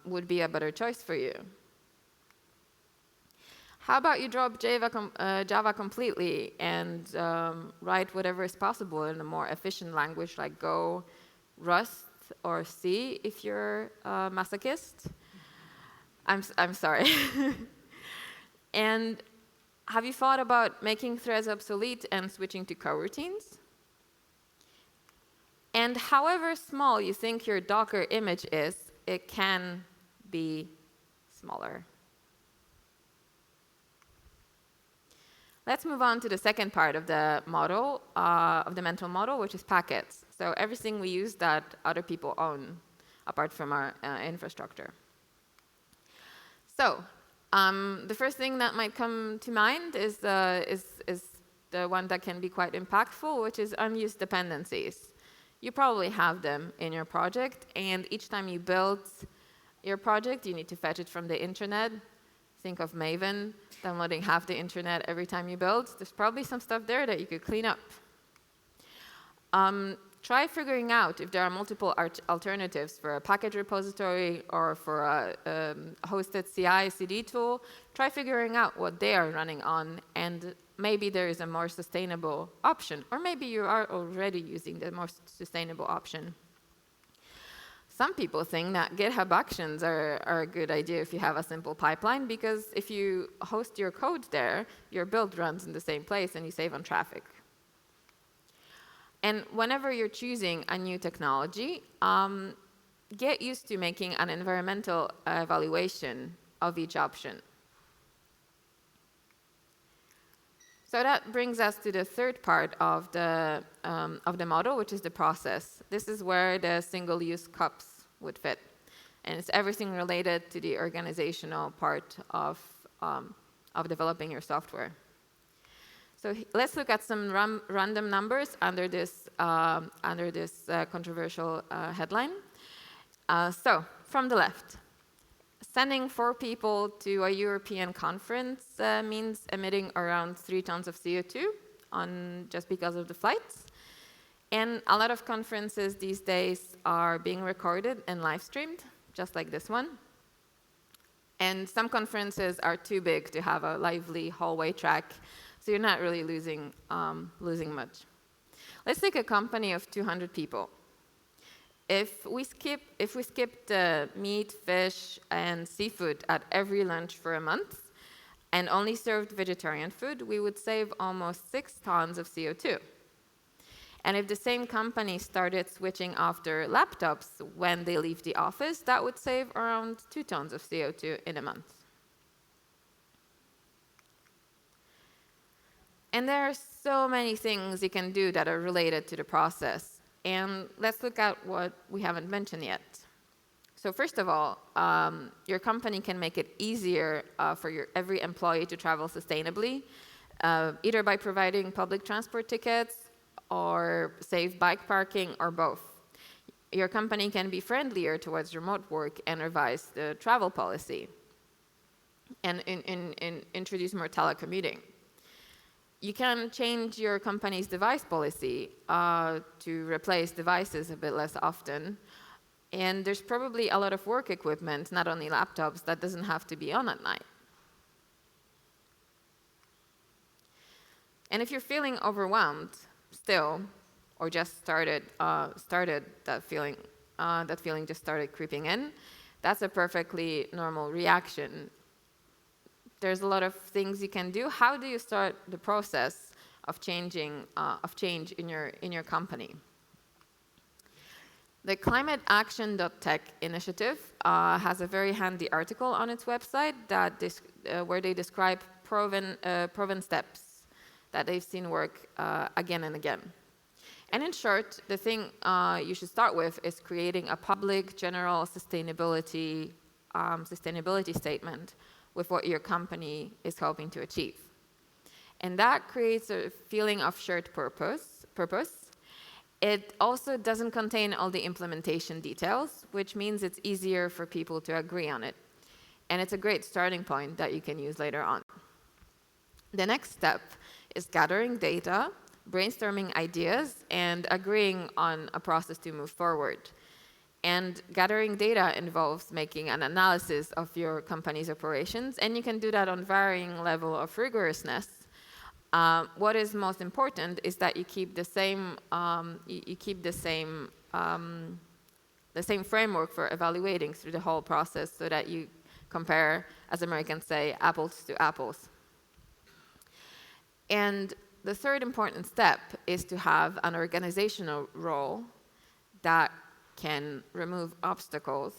would be a better choice for you. How about you drop Java completely and write whatever is possible in a more efficient language like Go, Rust, or C if you're a masochist? I'm sorry. And have you thought about making threads obsolete and switching to coroutines? And however small you think your Docker image is, it can be smaller. Let's move on to the second part of the model, of the mental model, which is packets. So everything we use that other people own, apart from our infrastructure. So the first thing that might come to mind is the one that can be quite impactful, which is unused dependencies. You probably have them in your project, and each time you build your project, you need to fetch it from the internet. Think of Maven, downloading half the internet every time you build. There's probably some stuff there that you could clean up. Try figuring out if there are multiple alternatives for a package repository or for a hosted CI/CD tool. Try figuring out what they are running on, and maybe there is a more sustainable option, or maybe you are already using the more sustainable option. Some people think that GitHub Actions are a good idea if you have a simple pipeline, because if you host your code there, your build runs in the same place and you save on traffic. And whenever you're choosing a new technology, get used to making an environmental evaluation of each option. So that brings us to the third part of the model, which is the process. This is where the single-use cups would fit. And it's everything related to the organizational part of developing your software. So let's look at some random numbers under this controversial headline. So from the left, sending 4 people to a European conference means emitting around 3 tons of CO2 just because of the flights. And a lot of conferences these days are being recorded and live streamed, just like this one. And some conferences are too big to have a lively hallway track, so you're not really losing much. Let's take a company of 200 people. If we skipped meat, fish, and seafood at every lunch for a month and only served vegetarian food, we would save almost 6 tons of CO2. And if the same company started switching off their laptops when they leave the office, that would save around 2 tons of CO2 in a month. And there are so many things you can do that are related to the process. And let's look at what we haven't mentioned yet. So first of all, your company can make it easier for every employee to travel sustainably, either by providing public transport tickets or save bike parking, or both. Your company can be friendlier towards remote work and revise the travel policy and introduce more telecommuting. You can change your company's device policy to replace devices a bit less often. And there's probably a lot of work equipment, not only laptops, that doesn't have to be on at night. And if you're feeling overwhelmed still, or just started that feeling just started creeping in, that's a perfectly normal reaction. There's a lot of things you can do. How do you start the process of change in your company? The climateaction.tech initiative has a very handy article on its website where they describe proven steps that they've seen work again and again. And in short, the thing you should start with is creating a public general sustainability statement with what your company is hoping to achieve. And that creates a feeling of shared purpose. It also doesn't contain all the implementation details, which means it's easier for people to agree on it. And it's a great starting point that you can use later on. The next step is gathering data, brainstorming ideas, and agreeing on a process to move forward. And gathering data involves making an analysis of your company's operations, and you can do that on varying level of rigorousness. What is most important is that you keep the same framework for evaluating through the whole process, so that you compare, as Americans say, apples to apples. And the third important step is to have an organizational role that can remove obstacles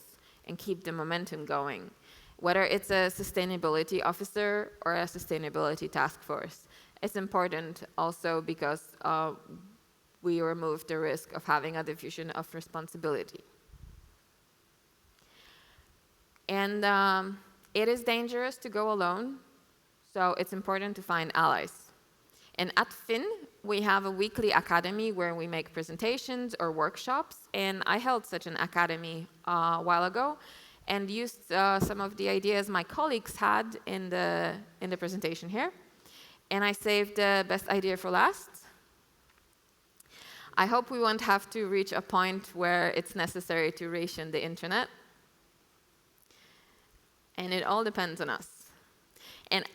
and keep the momentum going, whether it's a sustainability officer or a sustainability task force. It's important also because we remove the risk of having a diffusion of responsibility. And it is dangerous to go alone, so it's important to find allies. And at Finn, we have a weekly academy where we make presentations or workshops, and I held such an academy a while ago and used some of the ideas my colleagues had in the presentation here. And I saved the best idea for last. I hope we won't have to reach a point where it's necessary to ration the internet. And it all depends on us. And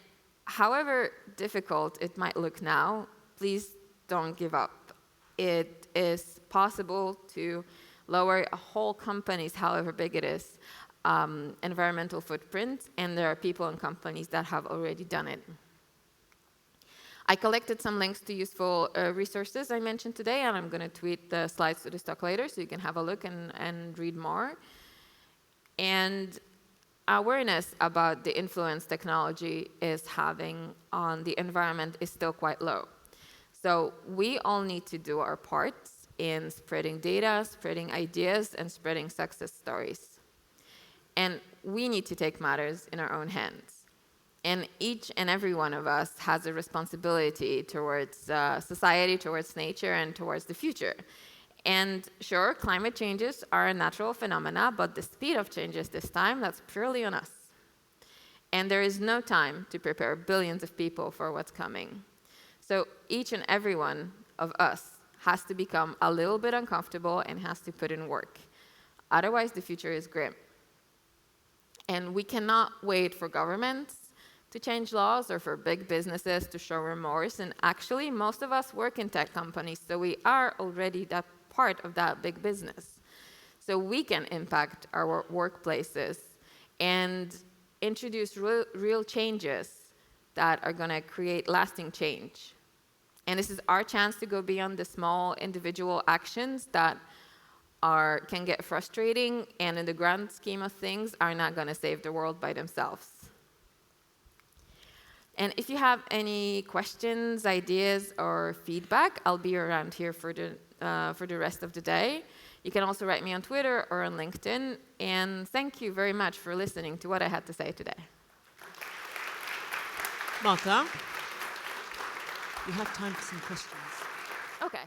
however difficult it might look now, please don't give up. It is possible to lower a whole company's, however big it is, environmental footprint, and there are people and companies that have already done it. I collected some links to useful resources I mentioned today, and I'm going to tweet the slides to the stock later, so you can have a look and read more. And awareness about the influence technology is having on the environment is still quite low. So we all need to do our parts in spreading data, spreading ideas, and spreading success stories. And we need to take matters in our own hands. And each and every one of us has a responsibility towards society, towards nature, and towards the future. And sure, climate changes are a natural phenomena, but the speed of changes this time, that's purely on us. And there is no time to prepare billions of people for what's coming. So each and every one of us has to become a little bit uncomfortable and has to put in work. Otherwise, the future is grim. And we cannot wait for governments to change laws or for big businesses to show remorse. And actually, most of us work in tech companies, so we are already that part of that big business. So we can impact our workplaces and introduce real changes that are going to create lasting change. And this is our chance to go beyond the small individual actions that can get frustrating and in the grand scheme of things are not going to save the world by themselves. And if you have any questions, ideas, or feedback, I'll be around here for the rest of the day. You can also write me on Twitter or on LinkedIn. And thank you very much for listening to what I had to say today. Marta, we have time for some questions. Okay.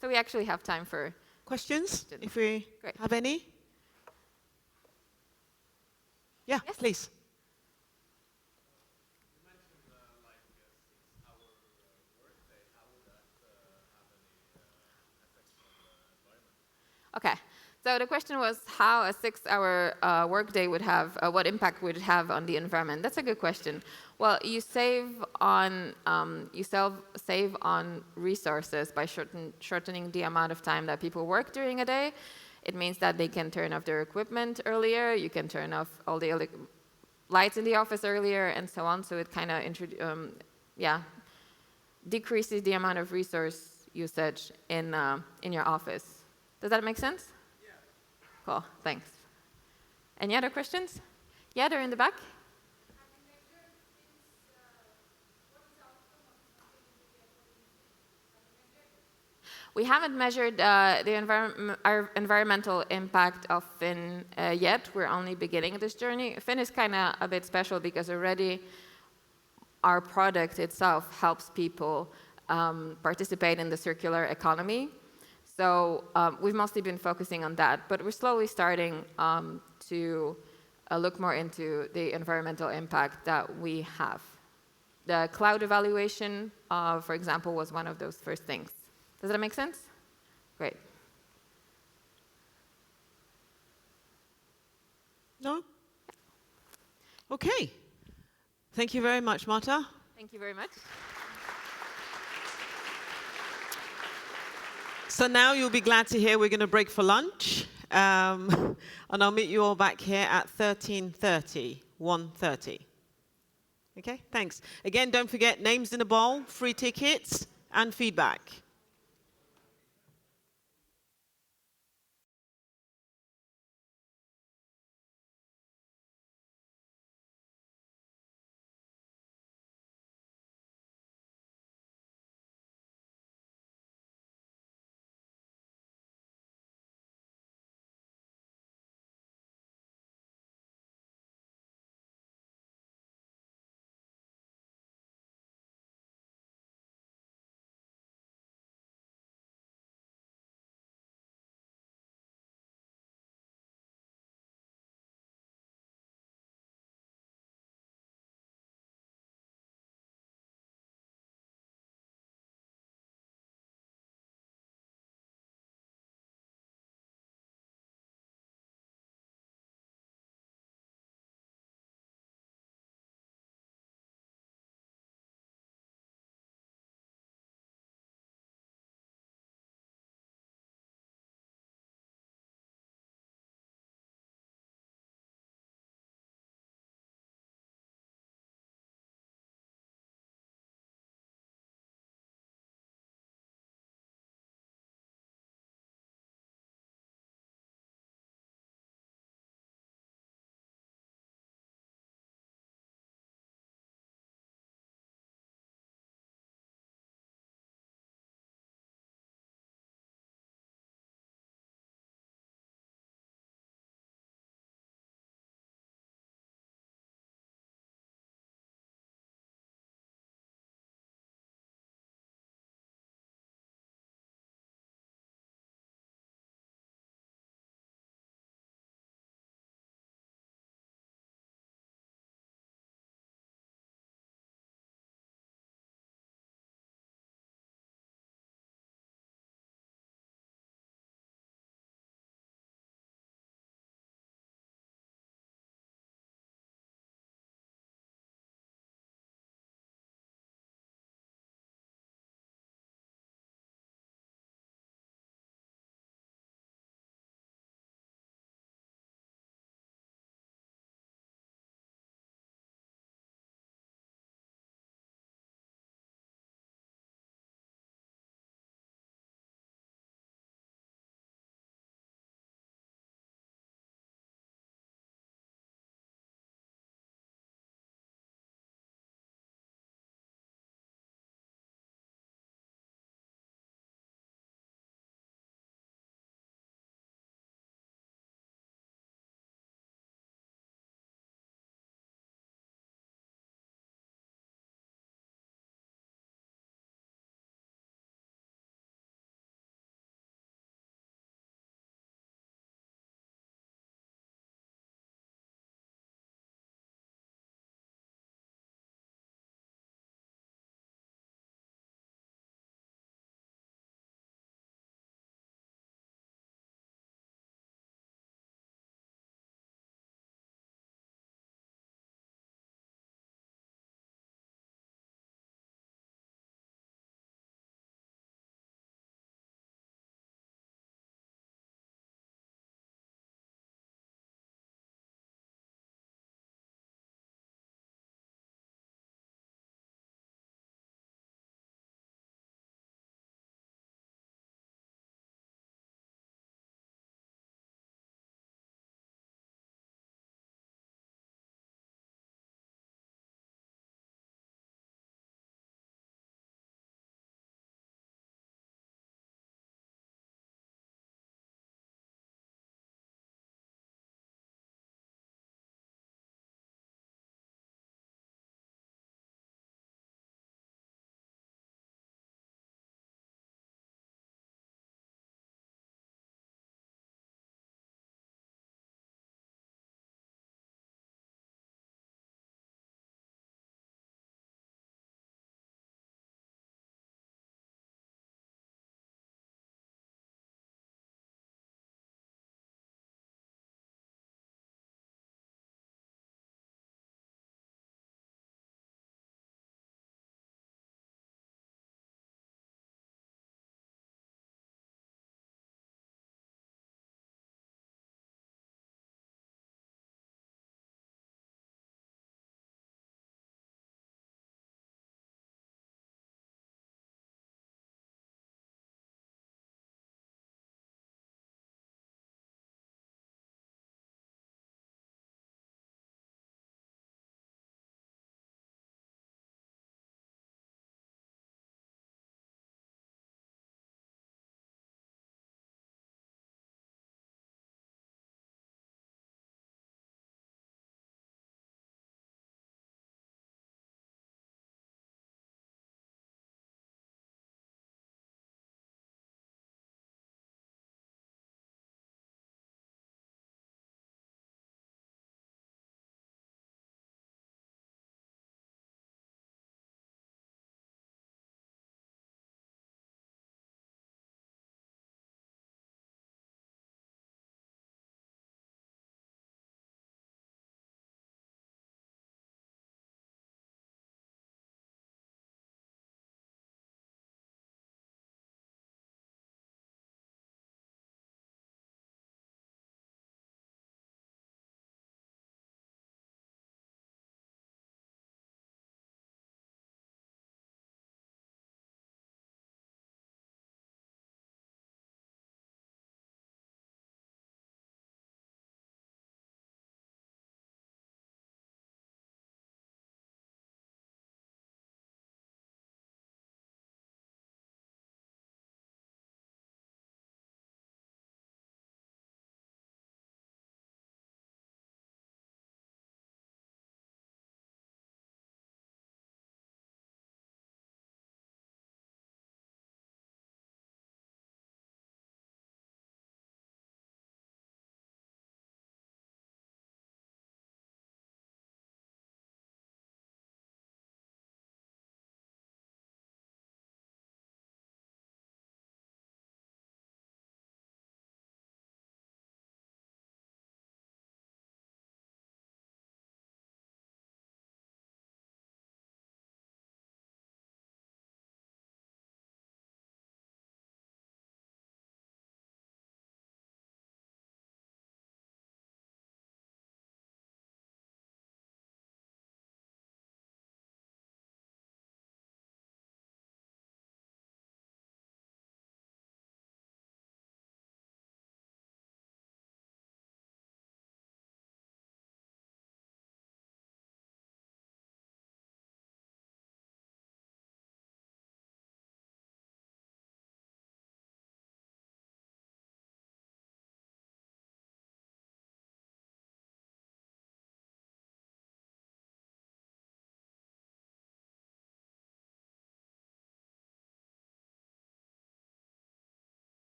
So we actually have time for questions, if we have any. Yeah, yes, please. Okay, So the question was how a 6-hour workday would have, what impact would it have on the environment? That's a good question. Well, you save on resources by shortening the amount of time that people work during a day. It means that they can turn off their equipment earlier. You can turn off all the lights in the office earlier, and so on. So it kind of decreases the amount of resource usage in your office. Does that make sense? Yeah. Cool. Thanks. Any other questions? Yeah, they're in the back. We haven't measured our environmental impact of Finn yet. We're only beginning this journey. Finn is kind of a bit special because already our product itself helps people participate in the circular economy. So we've mostly been focusing on that, but we're slowly starting to look more into the environmental impact that we have. The cloud evaluation, for example, was one of those first things. Does that make sense? Great. No? Okay. Thank you very much, Marta. Thank you very much. So now you'll be glad to hear we're going to break for lunch. And I'll meet you all back here at 13:30, 1:30. Okay, thanks. Again, don't forget, names in a bowl, free tickets, and feedback.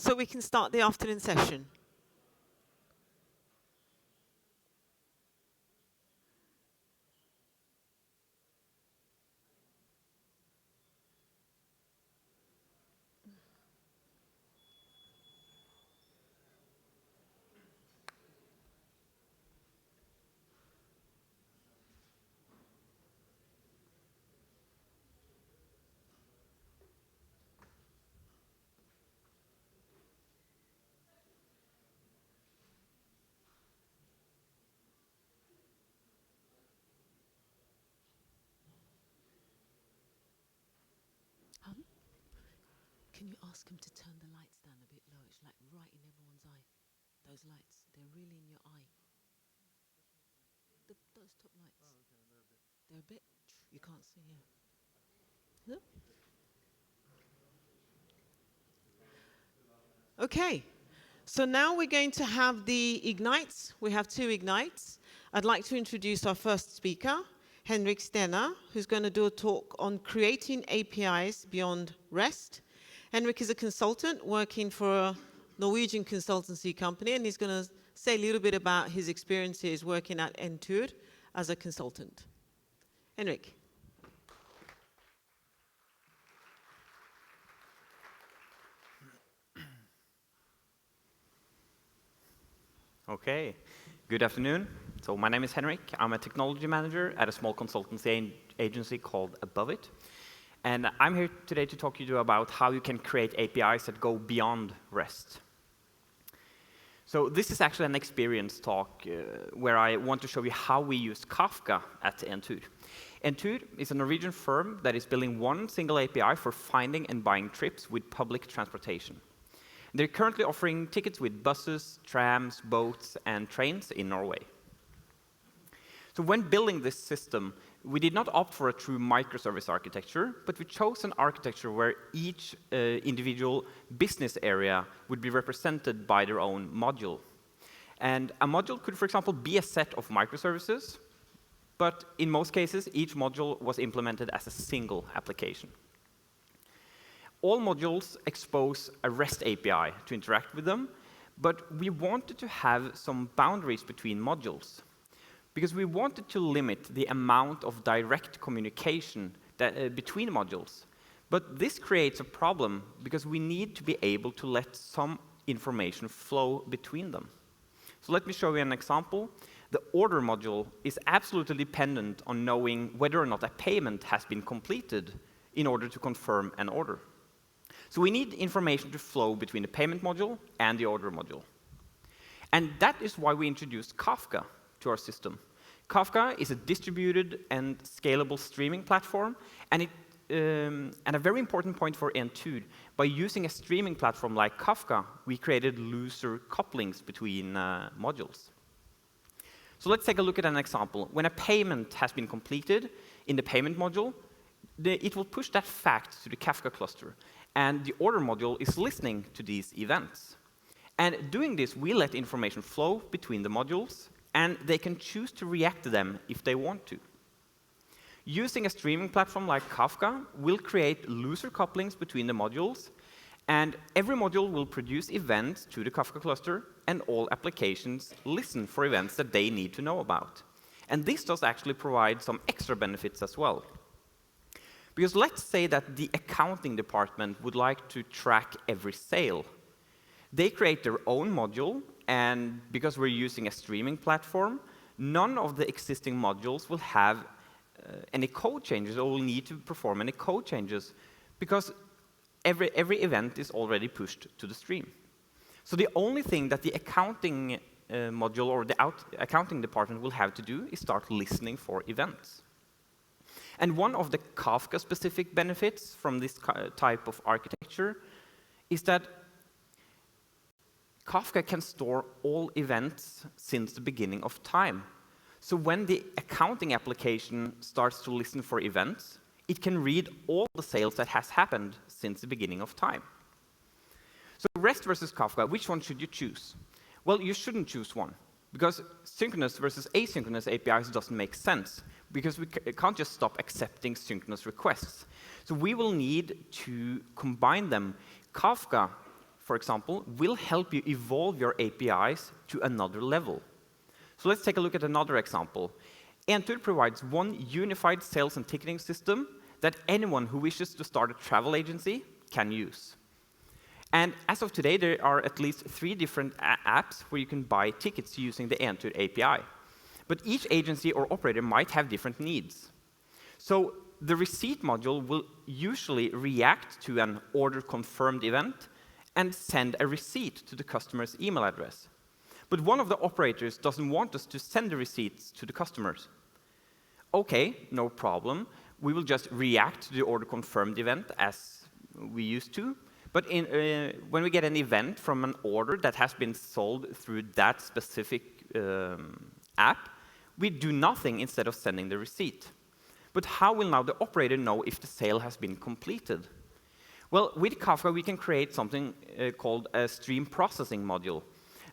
so we can start the afternoon session. Can you ask him to turn the lights down a bit low? It's like right in everyone's eye. Those lights, they're really in your eye. Those top lights. Oh, okay, they're a bit. You can't see here. No? Okay. So now we're going to have the Ignites. We have 2 Ignites. I'd like to introduce our first speaker, Henrik Stenner, who's going to do a talk on creating APIs beyond REST. Henrik is a consultant working for a Norwegian consultancy company, and he's going to say a little bit about his experiences working at Entur as a consultant. Henrik. Okay, good afternoon. So my name is Henrik. I'm a technology manager at a small consultancy agency called Above It. And I'm here today to talk to you about how you can create APIs that go beyond REST. So this is actually an experience talk where I want to show you how we use Kafka at Entur. Entur is a Norwegian firm that is building one single API for finding and buying trips with public transportation. They're currently offering tickets with buses, trams, boats, and trains in Norway. So when building this system, we did not opt for a true microservice architecture, but we chose an architecture where each individual business area would be represented by their own module. And a module could, for example, be a set of microservices, but in most cases, each module was implemented as a single application. All modules expose a REST API to interact with them, but we wanted to have some boundaries between modules, because we wanted to limit the amount of direct communication between modules. But this creates a problem, because we need to be able to let some information flow between them. So let me show you an example. The order module is absolutely dependent on knowing whether or not a payment has been completed in order to confirm an order. So we need information to flow between the payment module and the order module. And that is why we introduced Kafka to our system. Kafka is a distributed and scalable streaming platform, and a very important point for Entur. By using a streaming platform like Kafka, we created looser couplings between modules. So let's take a look at an example. When a payment has been completed in the payment module, it will push that fact to the Kafka cluster, and the order module is listening to these events. And doing this, we let information flow between the modules, and they can choose to react to them if they want to. Using a streaming platform like Kafka will create looser couplings between the modules, and every module will produce events to the Kafka cluster, and all applications listen for events that they need to know about. And this does actually provide some extra benefits as well. Because let's say that the accounting department would like to track every sale. They create their own module, and because we're using a streaming platform, none of the existing modules will have any code changes or will need to perform any code changes, because every event is already pushed to the stream. So the only thing that the accounting module or the accounting department will have to do is start listening for events. And one of the Kafka-specific benefits from this type of architecture is that Kafka can store all events since the beginning of time. So when the accounting application starts to listen for events, it can read all the sales that has happened since the beginning of time. So REST versus Kafka, which one should you choose? Well, you shouldn't choose one, because synchronous versus asynchronous APIs doesn't make sense, because we can't just stop accepting synchronous requests. So we will need to combine them. Kafka for example, will help you evolve your APIs to another level. So let's take a look at another example. Entur provides one unified sales and ticketing system that anyone who wishes to start a travel agency can use. And as of today, there are at least 3 different apps where you can buy tickets using the Entur API. But each agency or operator might have different needs. So the receipt module will usually react to an order confirmed event and send a receipt to the customer's email address. But one of the operators doesn't want us to send the receipts to the customers. OK, no problem. We will just react to the order confirmed event as we used to. But when we get an event from an order that has been sold through that specific app, we do nothing instead of sending the receipt. But how will now the operator know if the sale has been completed? Well, with Kafka, we can create something called a stream processing module.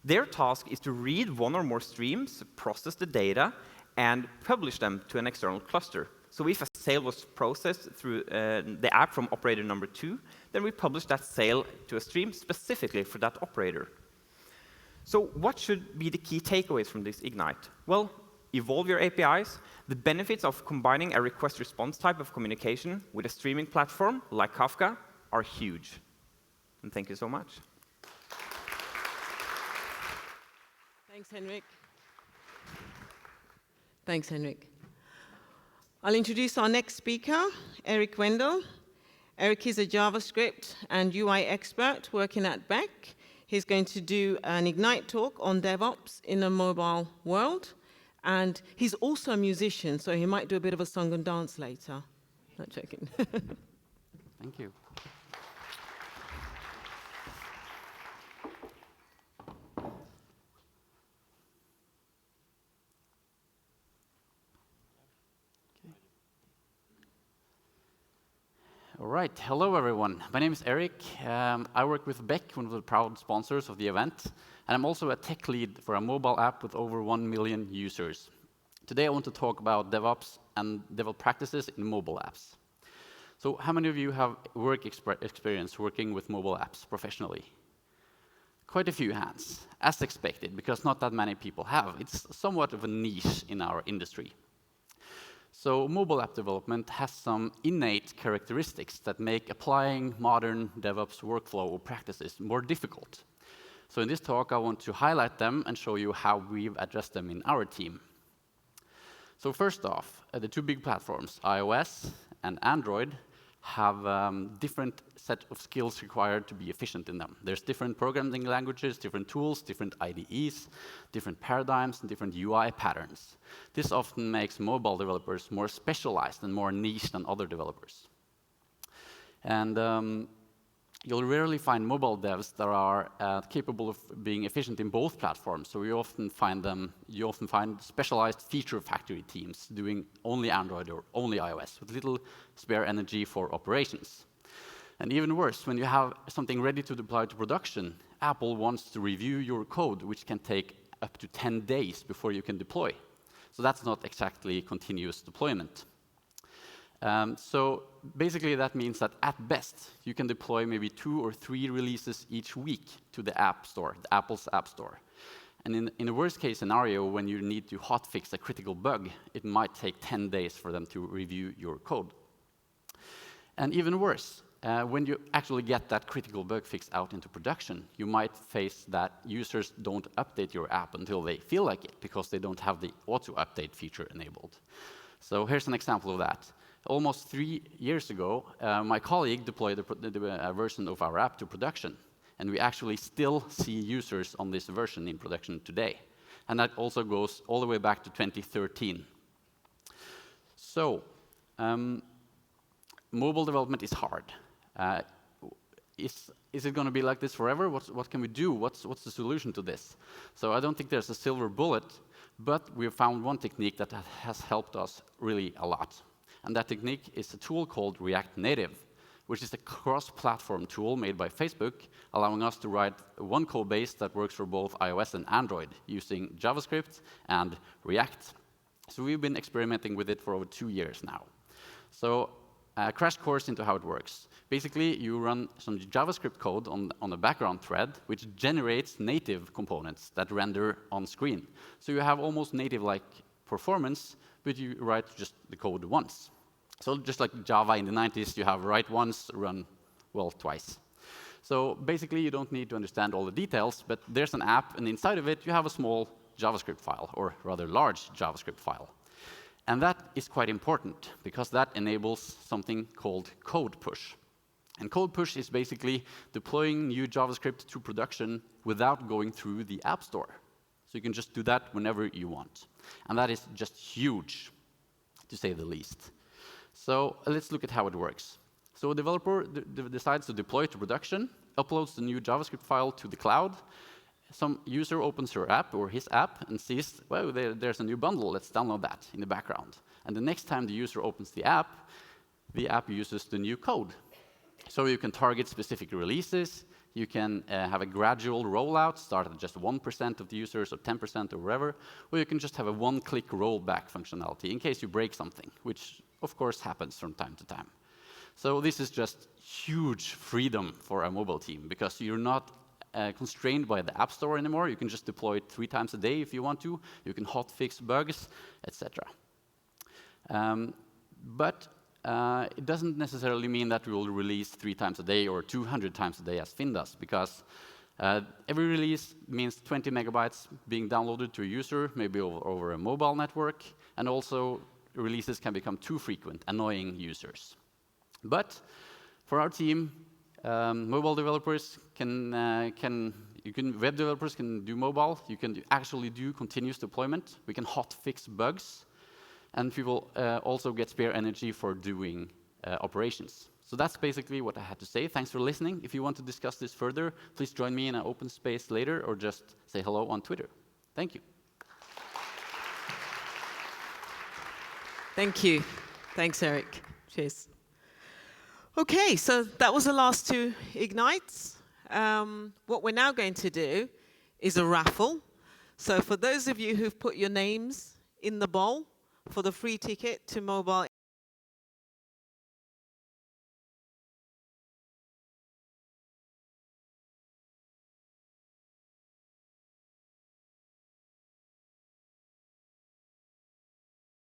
Their task is to read one or more streams, process the data, and publish them to an external cluster. So if a sale was processed through the app from operator number 2, then we publish that sale to a stream specifically for that operator. So what should be the key takeaways from this Ignite? Well, evolve your APIs. The benefits of combining a request-response type of communication with a streaming platform like Kafka are huge. And thank you so much. Thanks, Henrik. Thanks, Henrik. I'll introduce our next speaker, Eric Wendell. Eric is a JavaScript and UI expert working at Beck. He's going to do an Ignite talk on DevOps in a mobile world. And he's also a musician, so he might do a bit of a song and dance later. Not joking. Thank you. All right, hello everyone. My name is Eric. I work with Beck, one of the proud sponsors of the event, and I'm also a tech lead for a mobile app with over 1 million users. Today I want to talk about DevOps and DevOps practices in mobile apps. So how many of you have work experience working with mobile apps professionally? Quite a few hands, as expected, because not that many people have. It's somewhat of a niche in our industry. So mobile app development has some innate characteristics that make applying modern DevOps workflow or practices more difficult. So in this talk, I want to highlight them and show you how we've addressed them in our team. So first off, the 2 big platforms, iOS and Android, have different set of skills required to be efficient in them. There's different programming languages, different tools, different IDEs, different paradigms, and different UI patterns. This often makes mobile developers more specialized and more niche than other developers. And you'll rarely find mobile devs that are capable of being efficient in both platforms. So you often find specialized feature factory teams doing only Android or only iOS with little spare energy for operations. And even worse, when you have something ready to deploy to production, Apple wants to review your code, which can take up to 10 days before you can deploy. So that's not exactly continuous deployment. So basically, that means that at best, you can deploy maybe 2 or 3 releases each week to the App Store, the Apple's App Store. And in a worst-case scenario, when you need to hotfix a critical bug, it might take 10 days for them to review your code. And even worse, when you actually get that critical bug fix out into production, you might face that users don't update your app until they feel like it, because they don't have the auto-update feature enabled. So here's an example of that. Almost 3 years ago, my colleague deployed a version of our app to production. And we actually still see users on this version in production today. And that also goes all the way back to 2013. So mobile development is hard. Is it going to be like this forever? What can we do? What's the solution to this? So I don't think there's a silver bullet. But we have found one technique that has helped us really a lot. And that technique is a tool called React Native, which is a cross-platform tool made by Facebook, allowing us to write one code base that works for both iOS and Android using JavaScript and React. So we've been experimenting with it for over 2 years now. So a crash course into how it works. Basically, you run some JavaScript code on a background thread, which generates native components that render on screen. So you have almost native-like performance, but you write just the code once. So just like Java in the 90s, you have write once, run, well, twice. So basically, you don't need to understand all the details, but there's an app, and inside of it, you have a small JavaScript file, or rather large JavaScript file. And that is quite important, because that enables something called code push. And code push is basically deploying new JavaScript to production without going through the App Store. So you can just do that whenever you want. And that is just huge, to say the least. So let's look at how it works. So a developer decides to deploy to production, uploads the new JavaScript file to the cloud. Some user opens her app or his app and sees, well, there's a new bundle. Let's download that in the background. And the next time the user opens the app uses the new code. So you can target specific releases. You can have a gradual rollout, start at just 1% of the users or 10% or whatever. Or you can just have a one-click rollback functionality in case you break something, which, of course, happens from time to time. So this is just huge freedom for a mobile team, because you're not constrained by the App Store anymore. You can just deploy it 3 times a day if you want to. You can hotfix bugs, etc. But it doesn't necessarily mean that we will release 3 times a day or 200 times a day as Finn does, because every release means 20 megabytes being downloaded to a user, maybe over a mobile network, and also releases can become too frequent, annoying users. But for our team, mobile developers web developers can do mobile. You can actually do continuous deployment. We can hotfix bugs. And people also get spare energy for doing operations. So that's basically what I had to say. Thanks for listening. If you want to discuss this further, please join me in an open space later, or just say hello on Twitter. Thank you. Thank you. Thanks, Eric. Cheers. OK, so that was the last 2 Ignites. What we're now going to do is a raffle. So for those of you who've put your names in the bowl for the free ticket to Mobile